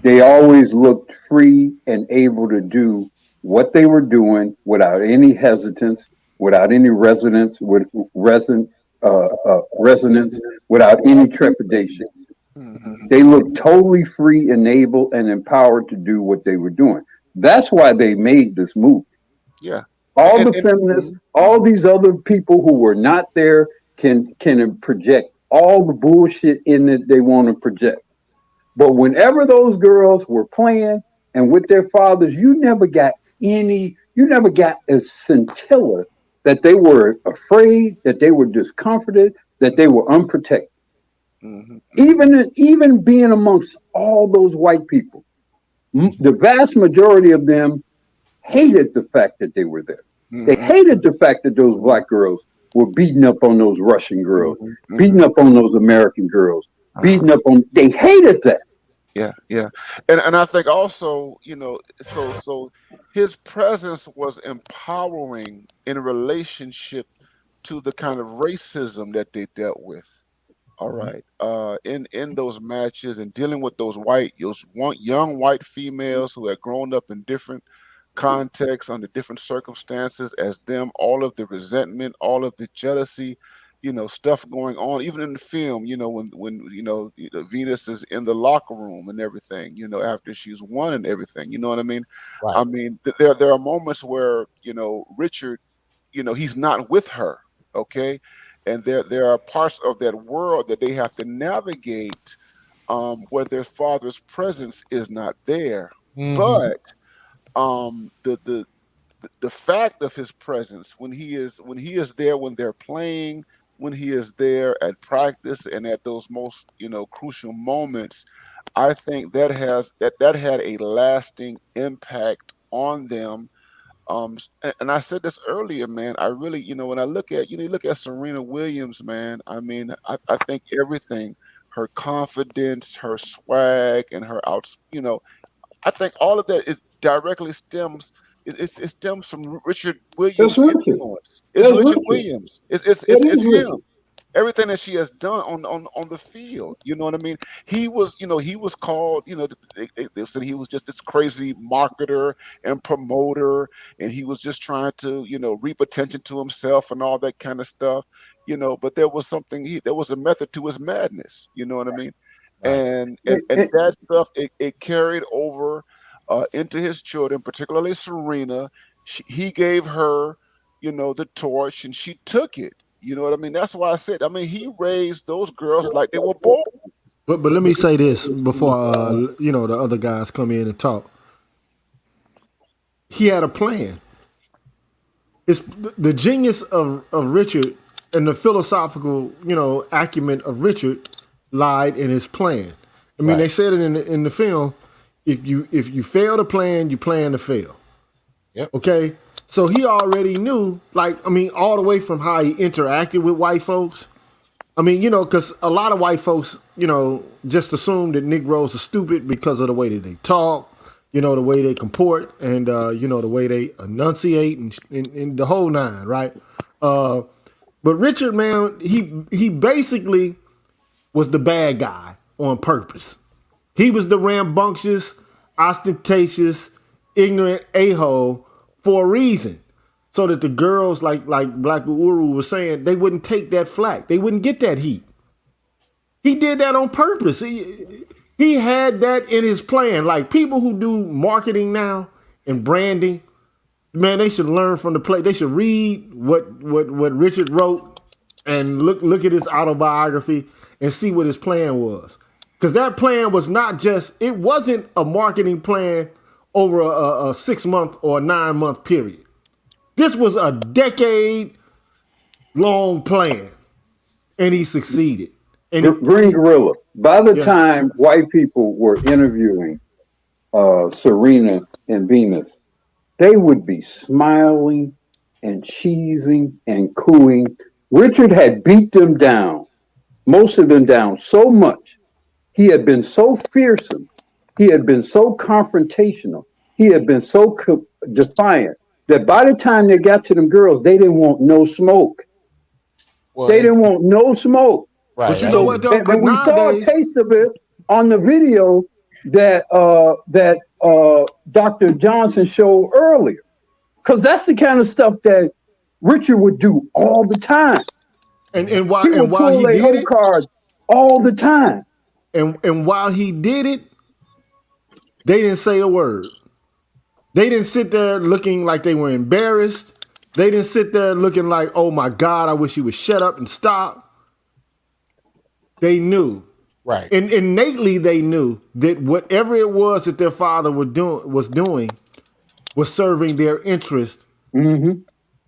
They always looked free and able to do what they were doing without any hesitance, without any resonance, without any trepidation. They looked totally free and able and empowered to do what they were doing. That's why they made this movie. Yeah. All the feminists, all these other people who were not there can project all the bullshit in it they want to project. But whenever those girls were playing and with their fathers, you never got a scintilla that they were afraid, that they were discomforted, that they were unprotected. Even being amongst all those white people, the vast majority of them hated the fact that they were there. They hated the fact that those black girls were beating up on those Russian girls, beating up on those American girls, beating up on. They hated that. Yeah. And I think also, so his presence was empowering in relationship to the kind of racism that they dealt with. All right. In those matches and dealing with those young white females who had grown up in different contexts under different circumstances as them, all of the resentment, all of the jealousy, stuff going on, even in the film, when Venus is in the locker room and everything, after she's won and everything, you know what I mean? Right. I mean, there are moments where, Richard, he's not with her, okay? And there are parts of that world that they have to navigate, where their father's presence is not there. But the fact of his presence when he is there, when they're playing, when he is there at practice and at those most crucial moments, I think that had a lasting impact on them. And I said this earlier, man. I really, when I look at you look at Serena Williams, man. I mean, I think everything, her confidence, her swag, and her I think all of that is directly stems. It stems from Richard Williams' That's Richard. influence. It's That's Richard Richard. Williams. It's It is him. Richard. Everything that she has done on the field, you know what I mean? He was called, they said he was just this crazy marketer and promoter, and he was just trying to, reap attention to himself and all that kind of stuff, but there was there was a method to his madness, you know what I mean? And that stuff, it carried over into his children, particularly Serena. He gave her, the torch, and she took it. You know what I mean? That's why I said, I mean, he raised those girls like they were boys. But let me say this before the other guys come in and talk. He had a plan. It's the genius of Richard and the philosophical acumen of Richard lied in his plan. I mean, they said it in the film. If you fail to plan, you plan to fail. Yep. Okay. So he already knew, all the way from how he interacted with white folks. I mean, because a lot of white folks, just assume that Negroes are stupid because of the way that they talk, the way they comport, and the way they enunciate and the whole nine, right? But Richard, man, he basically was the bad guy on purpose. He was the rambunctious, ostentatious, ignorant a-hole for a reason, so that the girls, like Black Uru was saying, they wouldn't take that flack. They wouldn't get that heat. He did that on purpose. He had that in his plan. Like people who do marketing now and branding, man, they should learn from the play. They should read what Richard wrote and look at his autobiography and see what his plan was. Because that plan was it wasn't a marketing plan over a 6-month or a 9-month period. This was a decade-long plan, and he succeeded. And Green Gorilla. By the time white people were interviewing Serena and Venus, they would be smiling and cheesing and cooing. Richard had beat them down, most of them down so much. He had been so fearsome. He had been so confrontational. He had been so defiant that by the time they got to them girls, they didn't want no smoke. They didn't want no smoke. Right. But you know what, though? And we saw a taste of it on the video that Dr. Johnson showed earlier. Because that's the kind of stuff that Richard would do all the time. And while he did it, cards all the time. And while he did it, they didn't say a word. They didn't sit there looking like they were embarrassed. They didn't sit there looking like, oh my God, I wish he would shut up and stop. They knew. Right. And innately they knew that whatever it was that their father was doing was serving their interest. Mm-hmm.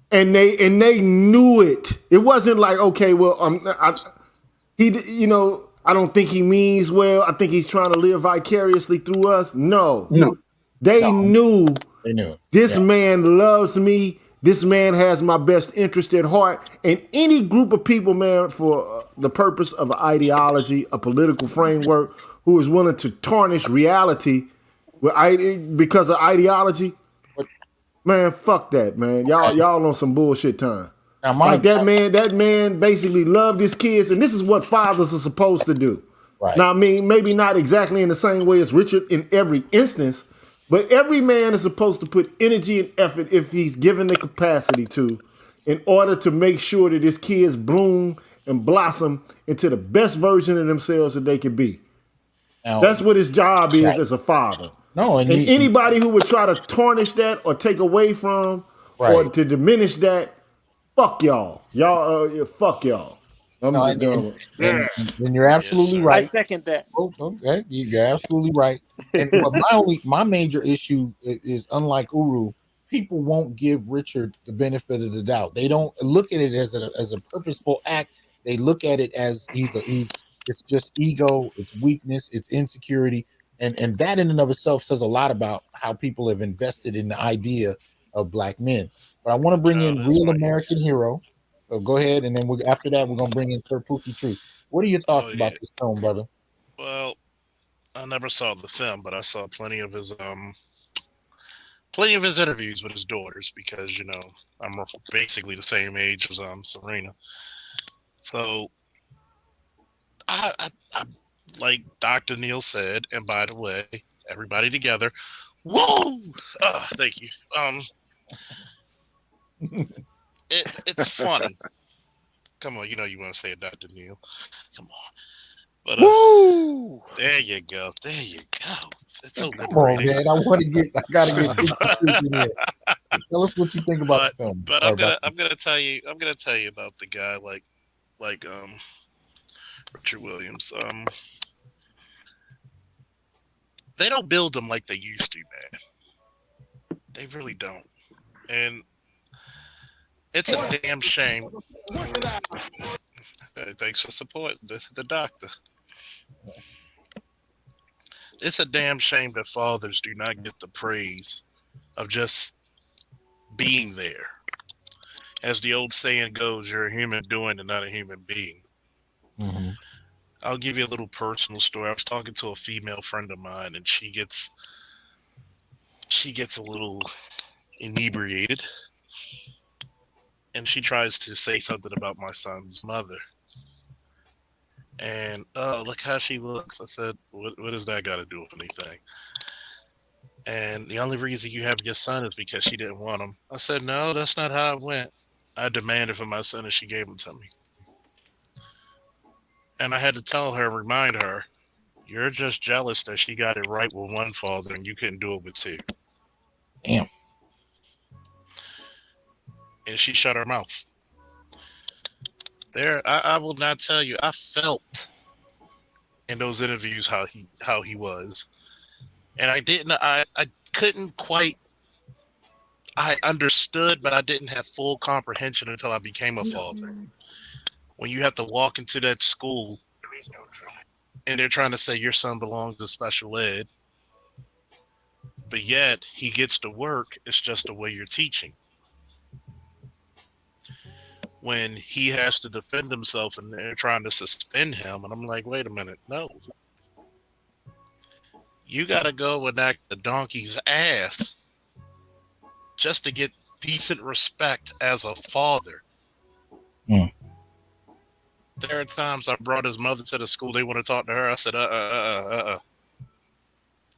And they knew it. It wasn't like, okay, well, I don't think he means well. I think he's trying to live vicariously through us. No. They knew They knew it. This man loves me. This man has my best interest at heart. And any group of people, man, for the purpose of an ideology, a political framework, who is willing to tarnish reality because of ideology, man, fuck that, man. Y'all on some bullshit time. Like that man basically loved his kids, and this is what fathers are supposed to do. Right. Now, I mean, maybe not exactly in the same way as Richard in every instance, but every man is supposed to put energy and effort, if he's given the capacity to, in order to make sure that his kids bloom and blossom into the best version of themselves that they can be. Now, that's what his job is as a father. No, and anybody who would try to tarnish that or take away from or to diminish that, fuck y'all. Fuck y'all. I'm just done with it. And you're absolutely right. I second that. Okay, you're absolutely right. And but my major issue is unlike Uru, people won't give Richard the benefit of the doubt. They don't look at it as a purposeful act. They look at it as it's just ego, it's weakness, it's insecurity, and that in and of itself says a lot about how people have invested in the idea of black men. But I want to bring in Real American Hero. So go ahead, and then after that, we're gonna bring in Sir Pookie Truth. What are your thoughts about this film, brother? Well, I never saw the film, but I saw plenty of his interviews with his daughters because I'm basically the same age as Serena. So I like Dr. Neal said, and by the way, everybody together, whoa! Thank you. It's funny. Come on, you want to say it, Dr. Neal. Come on. But woo! There you go. There you go. It's so liberating. Come on, man. I gotta get in here. Tell us what you think about the film. But I'm gonna tell you about the guy like Richard Williams. They don't build them like they used to, man. They really don't. And it's a damn shame. Thanks for supporting the doctor. It's a damn shame that fathers do not get the praise of just being there. As the old saying goes, you're a human doing and not a human being. Mm-hmm. I'll give you a little personal story. I was talking to a female friend of mine, and she gets a little inebriated, and she tries to say something about my son's mother. And look how she looks. I said, what does that got to do with anything? And the only reason you have your son is because she didn't want him. I said, no, that's not how it went. I demanded for my son and she gave him to me. And I had to tell her, remind her, you're just jealous that she got it right with one father and you couldn't do it with two. Damn. And she shut her mouth. I will not tell you, I felt in those interviews how he was. And I couldn't quite, I understood, but I didn't have full comprehension until I became a father. When you have to walk into that school and they're trying to say your son belongs to special ed, but yet he gets to work, it's just the way you're teaching. When he has to defend himself and they're trying to suspend him, and I'm like, wait a minute, no. You got to go and act the donkey's ass just to get decent respect as a father. Mm. There are times I brought his mother to the school. They want to talk to her. I said,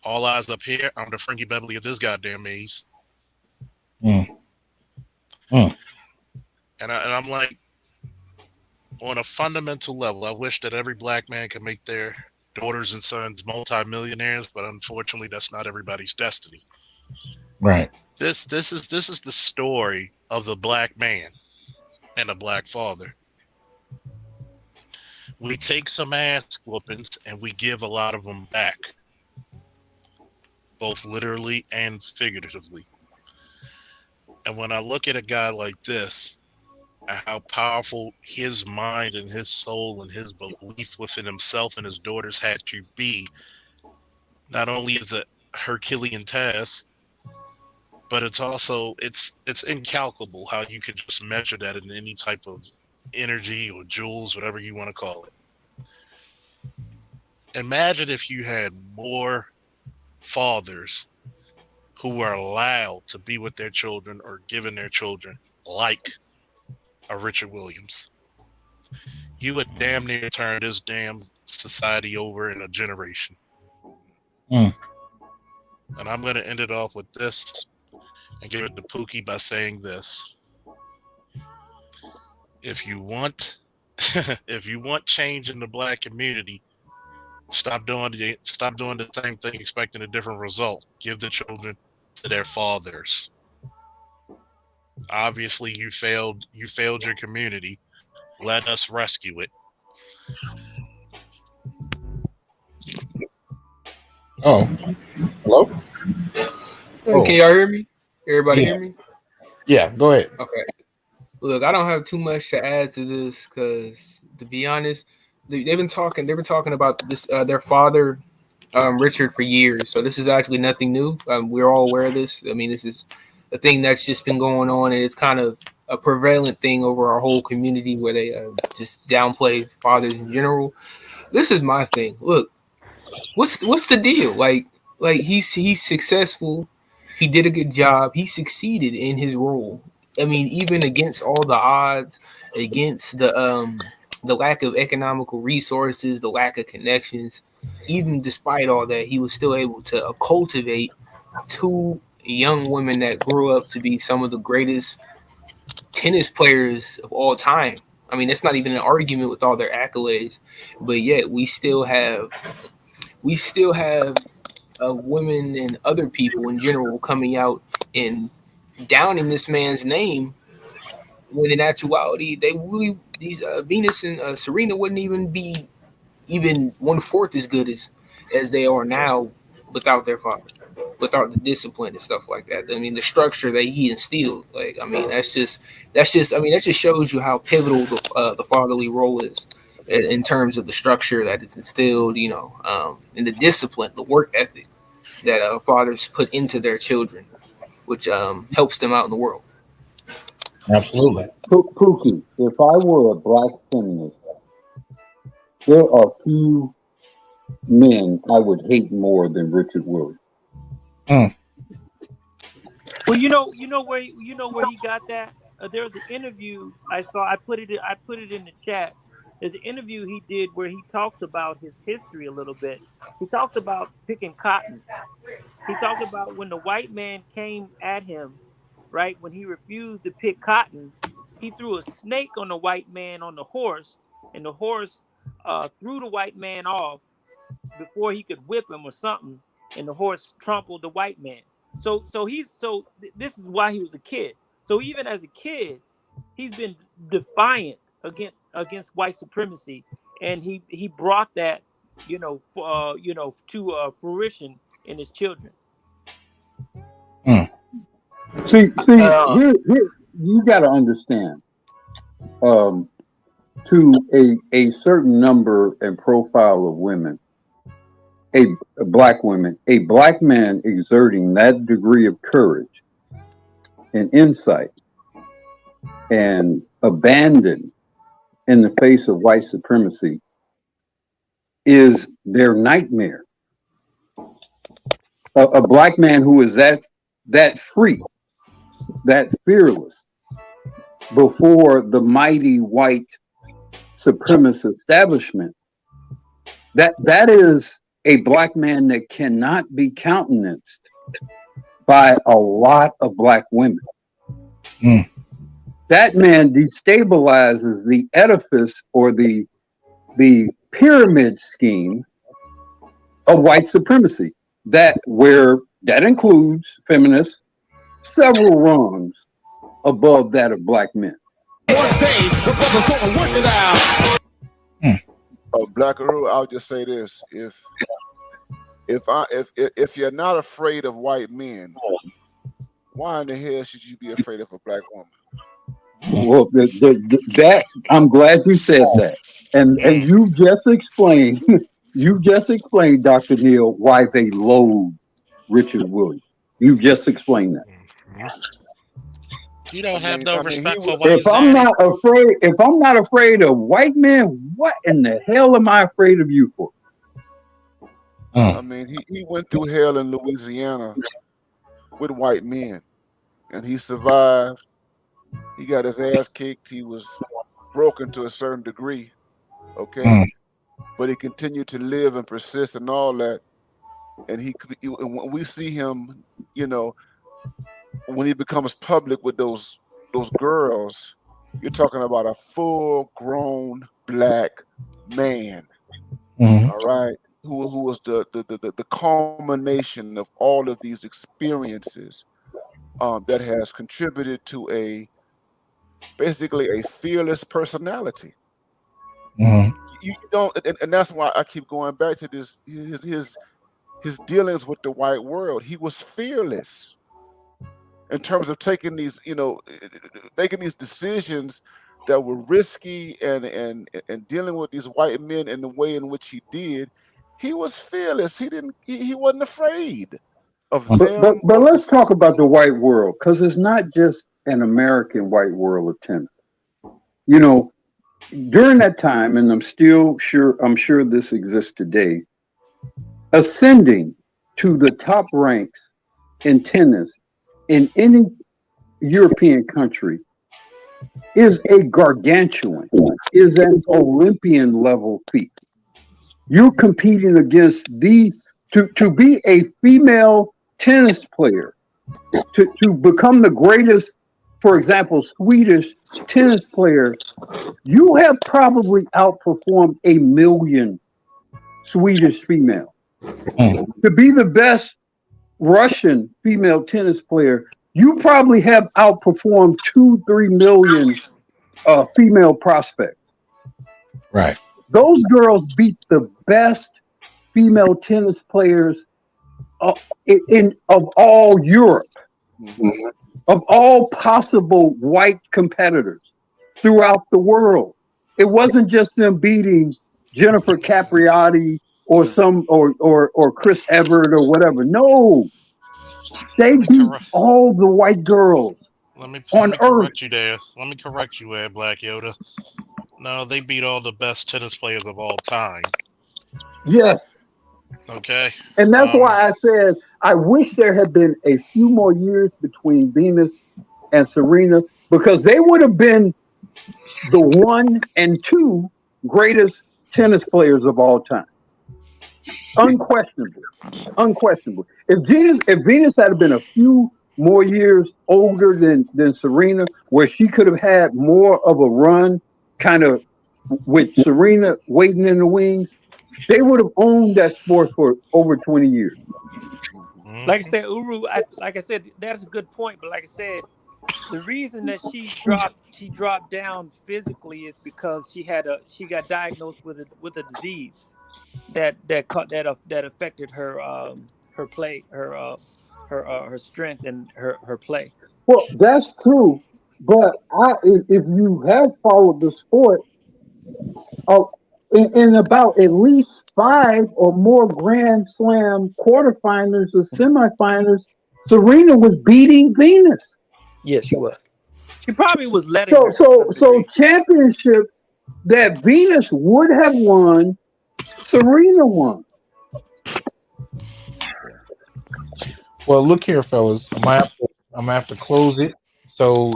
all eyes up here. I'm the Frankie Beverly of this goddamn maze. Mm. Mm. And I'm like, on a fundamental level, I wish that every black man could make their daughters and sons multimillionaires, but unfortunately, that's not everybody's destiny. Right. This is the story of the black man and the black father. We take some ass whoopings and we give a lot of them back, both literally and figuratively. And when I look at a guy like this, and how powerful his mind and his soul and his belief within himself and his daughters had to be, not only is it Herculean task, but it's also it's incalculable how you could just measure that in any type of energy or joules, whatever you want to call it. Imagine if you had more fathers who were allowed to be with their children or given their children like a Richard Williams. You would damn near turn this damn society over in a generation. And I'm going to end it off with this and give it to Pookie by saying this. If you want change in the Black community, stop doing the same thing expecting a different result. Give the children to their fathers. Obviously you failed your community. Let us rescue it. Oh, hello? Oh. Can y'all hear me? Everybody hear me? Yeah, go ahead. Okay. Look, I don't have too much to add to this because, to be honest, they've been talking about this their father, Richard, for years. So this is actually nothing new. We're all aware of this. I mean, this is a thing that's just been going on, and it's kind of a prevalent thing over our whole community where they just downplay fathers in general. This is my thing. Look, what's the deal? Like he's successful. He did a good job. He succeeded in his role. I mean, even against all the odds, against the lack of economical resources, the lack of connections, even despite all that, he was still able to cultivate two young women that grew up to be some of the greatest tennis players of all time. I mean, it's not even an argument with all their accolades, but yet we still have women and other people in general coming out and downing this man's name when in actuality these Venus and Serena wouldn't even be 1/4 as good as they are now without their father, without the discipline and stuff like that. I mean, the structure that he instilled, like, I mean, that just shows you how pivotal the fatherly role is in terms of the structure that is instilled, and the discipline, the work ethic that fathers put into their children, which helps them out in the world. Absolutely. Pookie, if I were a Black feminist, there are few men I would hate more than Richard Williams. Well, you know where he got that. There was an interview I saw. I put it in the chat. There's an interview he did where he talked about his history a little bit. He talked about picking cotton. He talked about when the white man came at him, right? When he refused to pick cotton, he threw a snake on the white man on the horse, and the horse threw the white man off before he could whip him or something, and the horse trampled the white man. So this is why he was a kid. So even as a kid, he's been defiant against white supremacy, and he brought that to fruition in his children. See, here, you got to understand. To a certain number and profile of women, a Black man exerting that degree of courage and insight and abandon in the face of white supremacy is their nightmare. A Black man who is that free, that fearless before the mighty white supremacist establishment, that is a Black man that cannot be countenanced by a lot of Black women. That man destabilizes the edifice or the pyramid scheme of white supremacy. That includes feminists several rungs above that of Black men. Blackaroo, I'll just say this: if you're not afraid of white men, why in the hell should you be afraid of a Black woman? Well, that I'm glad you said that, and you just explained, Dr. Neal, why they loathe Richard Williams. You just explained that. You don't have mean, no I mean, he respect for was. white Zanny. If I'm not afraid of white men, what in the hell am I afraid of you for? I mean, he went through hell in Louisiana with white men, and he survived. He got his ass kicked. He was broken to a certain degree, okay, but he continued to live and persist and all that. And and when we see him, you know, when he becomes public with those girls, you're talking about a full grown black man, all right, who was the culmination of all of these experiences, that has contributed to basically a fearless personality. You don't, and that's why I keep going back to this, his dealings with the white world. He was fearless in terms of taking these, making these decisions that were risky, and dealing with these white men in the way in which he did. He was fearless. He wasn't afraid of them But or let's this. talk about the white world, because it's not just an American white world of tennis. You know, during that time, and I'm sure this exists today, ascending to the top ranks in tennis in any European country is a gargantuan, is an Olympian level feat. You're competing against to be a female tennis player, to become the greatest, for example, Swedish tennis player. You have probably outperformed 1 million Swedish female. To be the best Russian female tennis player, you probably have outperformed 2-3 million female prospects. Right. Those girls beat the best female tennis players of all Europe, of all possible white competitors throughout the world. It wasn't just them beating Jennifer Capriati or or Chris Evert or whatever. No, they beat all the white girls Let me on earth. correct you there. Let me correct you there, Black Yoda. No, they beat all the best tennis players of all time. Yes. Okay. And that's why I said I wish there had been a few more years between Venus and Serena, because they would have been the 1 and 2 greatest tennis players of all time. Unquestionably. Unquestionably. If Venus had been a few more years older than Serena, where she could have had more of a run, kind of with Serena waiting in the wings, they would have owned that sport for over 20 years. Like I said, Uru, like I said, that's a good point. But like I said, the reason that she dropped down physically is because she got diagnosed with a disease that affected her her play, her strength and her play. Well, that's true. But if you have followed the sport, in about at least 5 or more Grand Slam quarterfinals or semifinals, Serena was beating Venus. Yes, she was. She probably was letting her. So championships that Venus would have won, Serena won. Well, look here, fellas. I'm gonna have to close it. So,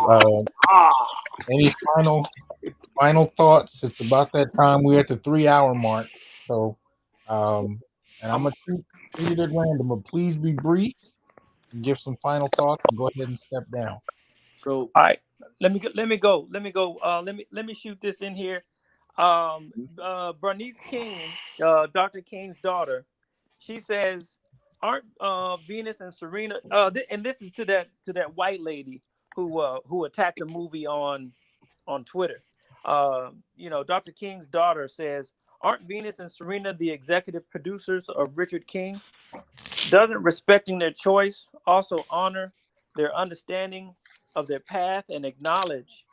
any final thoughts? It's about that time. We're at the 3-hour mark. So, and I'm gonna treat it at random, but please be brief and give some final thoughts and go ahead and step down. So, all right, let me go. Let me shoot this in here. Bernice King, Dr. King's daughter, she says, aren't Venus and Serena, and this is to that white lady who attacked the movie on Twitter. Dr. King's daughter says, aren't Venus and Serena the executive producers of Richard King? Doesn't respecting their choice also honor their understanding of their path and acknowledge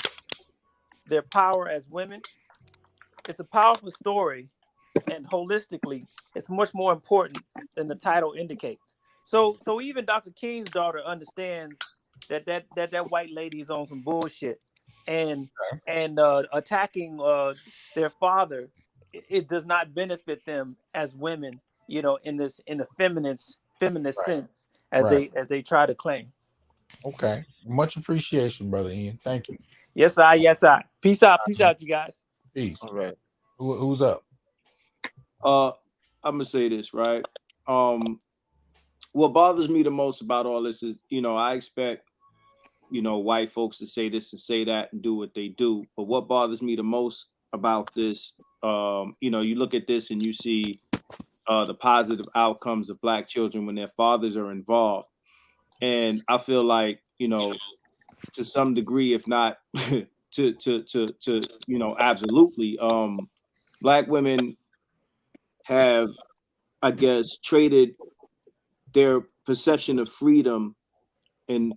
their power as women? It's a powerful story, and holistically, it's much more important than the title indicates. So even Dr. King's daughter understands that white lady is on some bullshit, and attacking their father, it does not benefit them as women, you know, in the feminist sense as they try to claim. Okay, much appreciation, brother Ian. Thank you. Yes, I. Yes, I. Peace out, you guys. Peace. All right. Who's up? I'm gonna say this, right? What bothers me the most about all this is, you know, I expect, you know, white folks to say this and say that and do what they do. But what bothers me the most about this, you know, you look at this and you see the positive outcomes of Black children when their fathers are involved. And I feel like, you know, to some degree, if not to you know, absolutely, Black women have, I guess, traded their perception of freedom and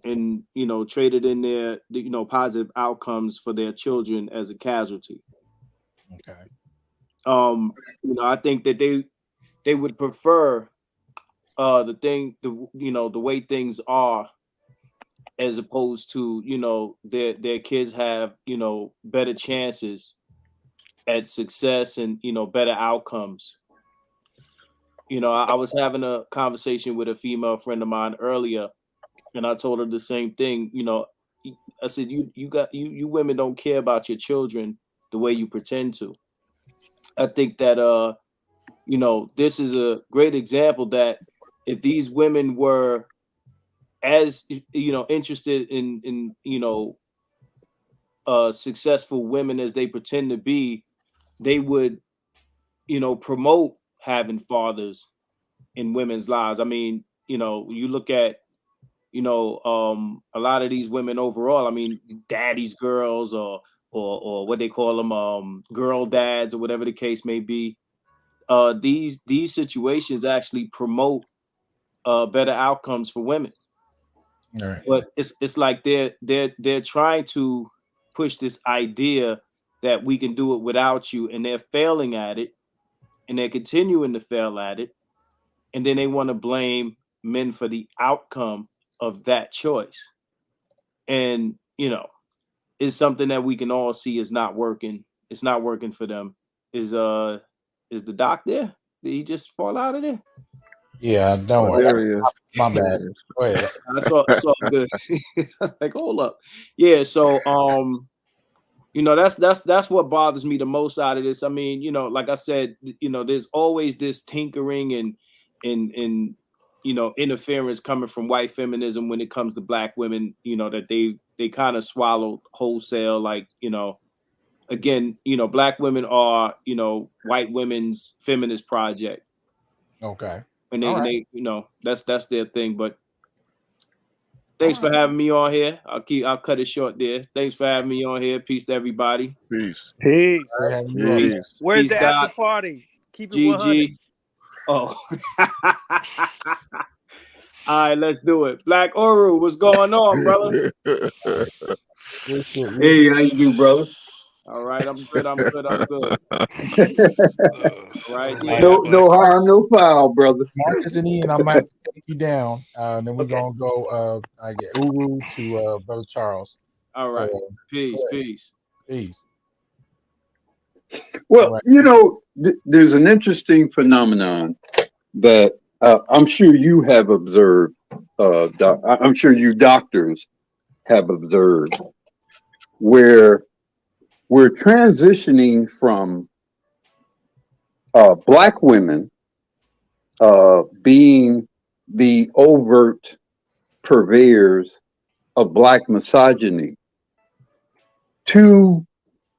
you know, traded in their, you know, positive outcomes for their children as a casualty. Okay. You know, I think that they would prefer you know, the way things are, as opposed to, you know, their kids have, you know, better chances at success and, you know, better outcomes. You know, I was having a conversation with a female friend of mine earlier, and I told her the same thing. You know, I said, you women don't care about your children the way you pretend to. I think that you know, this is a great example that if these women were as, you know, interested in you know, successful women as they pretend to be, they would, you know, promote having fathers in women's lives. I mean, you know, you look at, you know, a lot of these women overall, I mean, daddy's girls or what they call them, girl dads or whatever the case may be. These situations actually promote better outcomes for women. Right. But it's like they're trying to push this idea that we can do it without you, and they're failing at it, and they're continuing to fail at it, and then they want to blame men for the outcome of that choice. And you know, it's something that we can all see is not working. It's not working for them. Is the doc there? Did he just fall out of there? Yeah, don't worry. There he is. My bad. Go ahead. It's all good. Like, hold up. Yeah, so you know, that's what bothers me the most out of this. I mean, you know, like I said, you know, there's always this tinkering and you know, interference coming from white feminism when it comes to Black women, you know, that they kind of swallowed wholesale. Like, you know, again, you know, Black women are, you know, white women's feminist project. Okay. And All right. they, you know, that's their thing. But thanks for having me on here. I'll cut it short there. Thanks for having me on here. Peace to everybody. Peace. Peace. Peace. Where's Peace, the Doc. after party? Keep it 100. GG. Oh. All right, let's do it. Black Oru, what's going on, brother? Hey, how you do, brother? All right, I'm good. I'm good. All right. No harm, no foul, brother. Marcus and Ian, I might take you down. Then we're gonna go. I get Uru to Brother Charles. All right. Peace. Peace. Well, you know, there's an interesting phenomenon that I'm sure you have observed. I'm sure you doctors have observed, where we're transitioning from Black women being the overt purveyors of Black misogyny to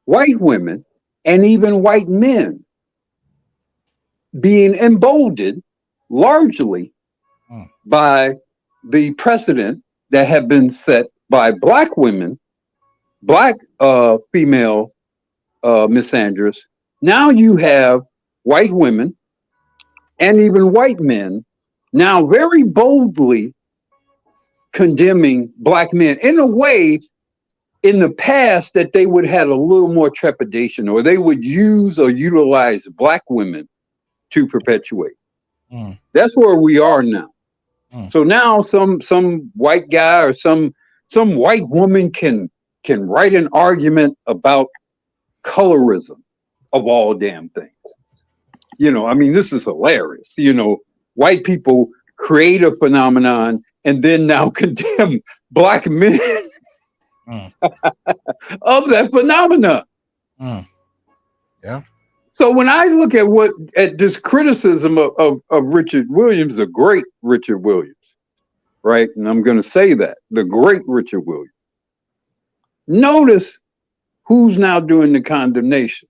white women and even white men being emboldened largely by the precedent that have been set by Black women, Black female misandrous. Now you have white women and even white men now very boldly condemning Black men in a way in the past that they would have had a little more trepidation, or they would use or utilize Black women to perpetuate. That's where we are now. So now some white guy or some some white woman can write an argument about colorism of all damn things. You know, I mean, this is hilarious. You know, white people create a phenomenon and then now condemn black men of that phenomenon. Yeah. So when I look at this criticism of Richard Williams, the great Richard Williams, right? And I'm going to say that, the great Richard Williams. Notice who's now doing the condemnation,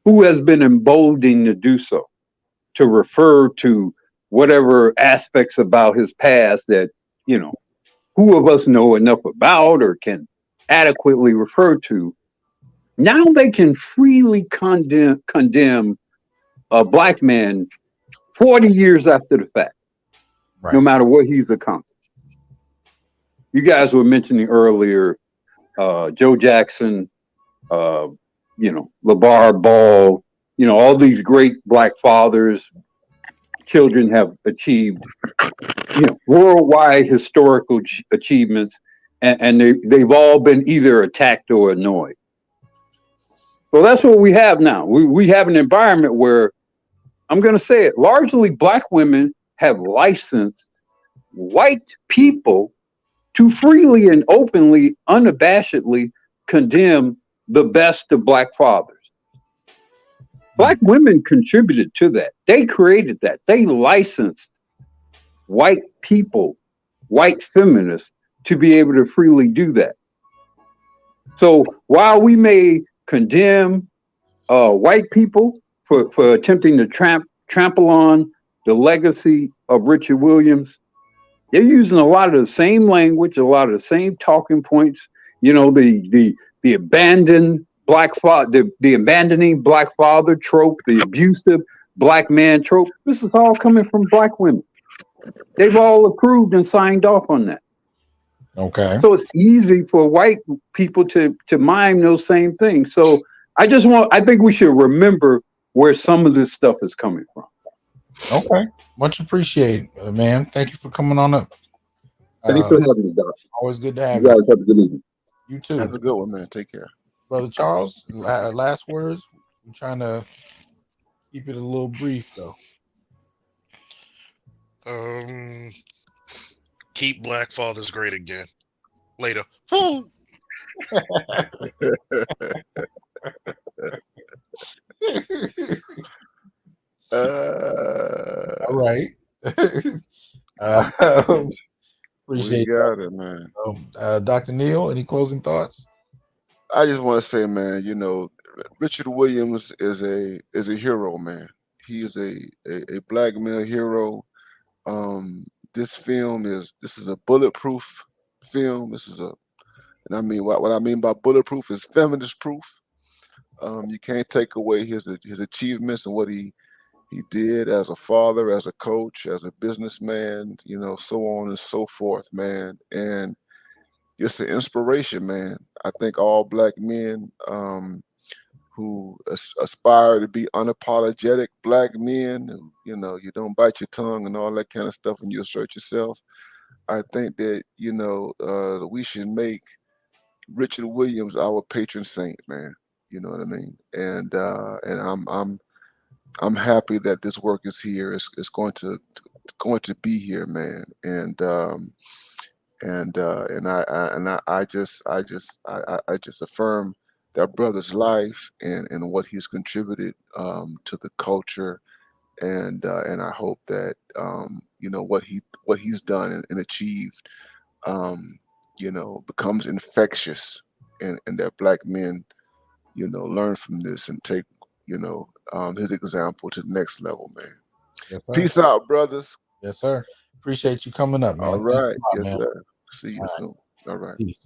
who has been emboldened to do so, to refer to whatever aspects about his past that, you know, who of us know enough about or can adequately refer to. Now they can freely condemn a black man 40 years after the fact, right, no matter what he's accomplished. You guys were mentioning earlier Joe Jackson, you know, LeVar Ball, you know, all these great black fathers, children have achieved, you know, worldwide historical achievements, and they've all been either attacked or annoyed. So that's what we have now. We have an environment where, I'm going to say it, largely black women have licensed white people to freely and openly, unabashedly condemn the best of black fathers. Black women contributed to that. They created that. They licensed white people, white feminists, to be able to freely do that. So while we may condemn white people for attempting to trample on the legacy of Richard Williams, they're using a lot of the same language, a lot of the same talking points. You know, the abandoned black father, the abandoning black father trope, the abusive black man trope. This is all coming from black women. They've all approved and signed off on that. Okay. So it's easy for white people to mime those same things. So I think we should remember where some of this stuff is coming from. Okay. Much appreciated, man. Thank you for coming on up. Thanks for having me, Doc. Always good to have you. Guys have a good evening. You too. That's a good one, man. Take care. Brother Charles, last words. I'm trying to keep it a little brief, though. Keep black fathers great again. Later. Woo! All right. Appreciate it, man. Dr. Neal, any closing thoughts? I just want to say, man, you know, Richard Williams is a hero, man. He is a black male hero. This is a bulletproof film. And I mean what I mean by bulletproof is feminist proof. You can't take away his achievements and what he did as a father, as a coach, as a businessman, you know, so on and so forth, man. And it's an inspiration, man. I think all black men who aspire to be unapologetic black men, who, you know, you don't bite your tongue and all that kind of stuff when you assert yourself. I think that, you know, we should make Richard Williams our patron saint, man. You know what I mean? And I'm happy that this work is here. It's going to be here, man. And I just affirm that brother's life and what he's contributed to the culture, and I hope that you know what he's done and achieved, you know, becomes infectious, and that black men, you know, learn from this and take, you know, his example to the next level, man. Yes, Peace out, brothers. Yes, sir. Appreciate you coming up, man. All right. Yes, man. sir. See you soon. All right. Peace.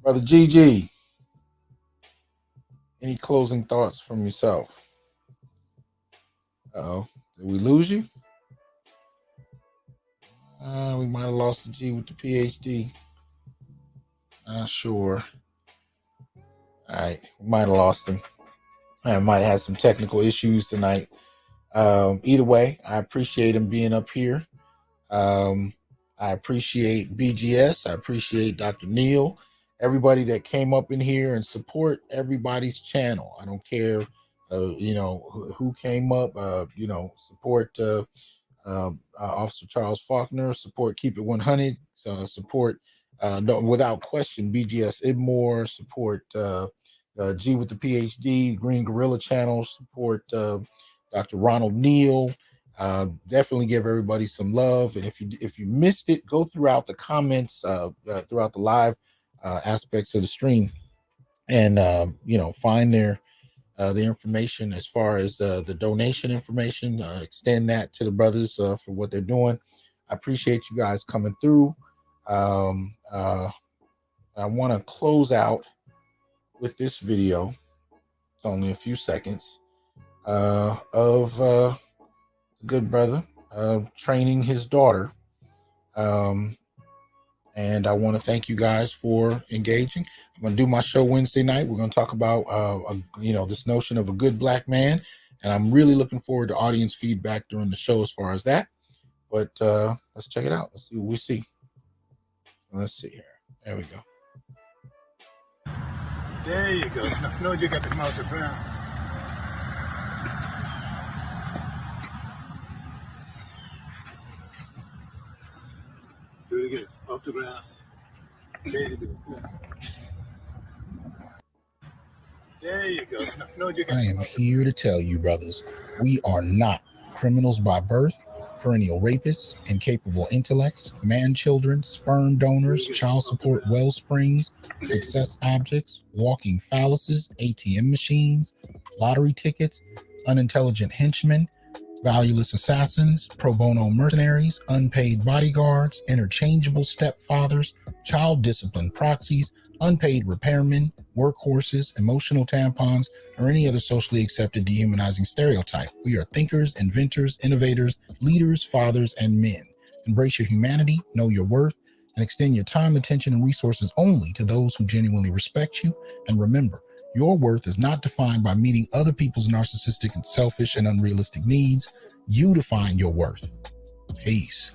Brother GG, any closing thoughts from yourself? Uh-oh. Did we lose you? We might have lost the G with the PhD. Not sure. All right. We might have lost him. I might have had some technical issues tonight. Either way, I appreciate him being up here. I appreciate BGS. I appreciate Dr. Neal. Everybody that came up in here and support everybody's channel. I don't care, who came up. Support Officer Charles Faulkner. Support Keep It 100. Support, without question, BGS IBMOR. Support G with the PhD, Green Gorilla Channel. Support Dr. Ronald Neal. Definitely give everybody some love. And if you missed it, go throughout the comments, throughout the live aspects of the stream, and find the information as far as the donation information. Extend that to the brothers for what they're doing. I appreciate you guys coming through. I want to close out with this video. It's only a few seconds of a good brother training his daughter. And I want to thank you guys for engaging. I'm going to do my show Wednesday night. We're going to talk about, this notion of a good black man. And I'm really looking forward to audience feedback during the show as far as that. But let's check it out. Let's see what we see. Let's see here. There we go. There you go. No, you got the mouth around. Do it again. Off the ground. There you go. There you go. No, you got. I am here to tell you, brothers, we are not criminals by birth, perennial rapists, incapable intellects, man-children, sperm donors, child support wellsprings, success objects, walking phalluses, ATM machines, lottery tickets, unintelligent henchmen, valueless assassins, pro bono mercenaries, unpaid bodyguards, interchangeable stepfathers, child discipline proxies, unpaid repairmen, workhorses, emotional tampons, or any other socially accepted dehumanizing stereotype. We are thinkers, inventors, innovators, leaders, fathers, and men. Embrace your humanity, know your worth, and extend your time, attention, and resources only to those who genuinely respect you. And remember, your worth is not defined by meeting other people's narcissistic and selfish and unrealistic needs. You define your worth. Peace.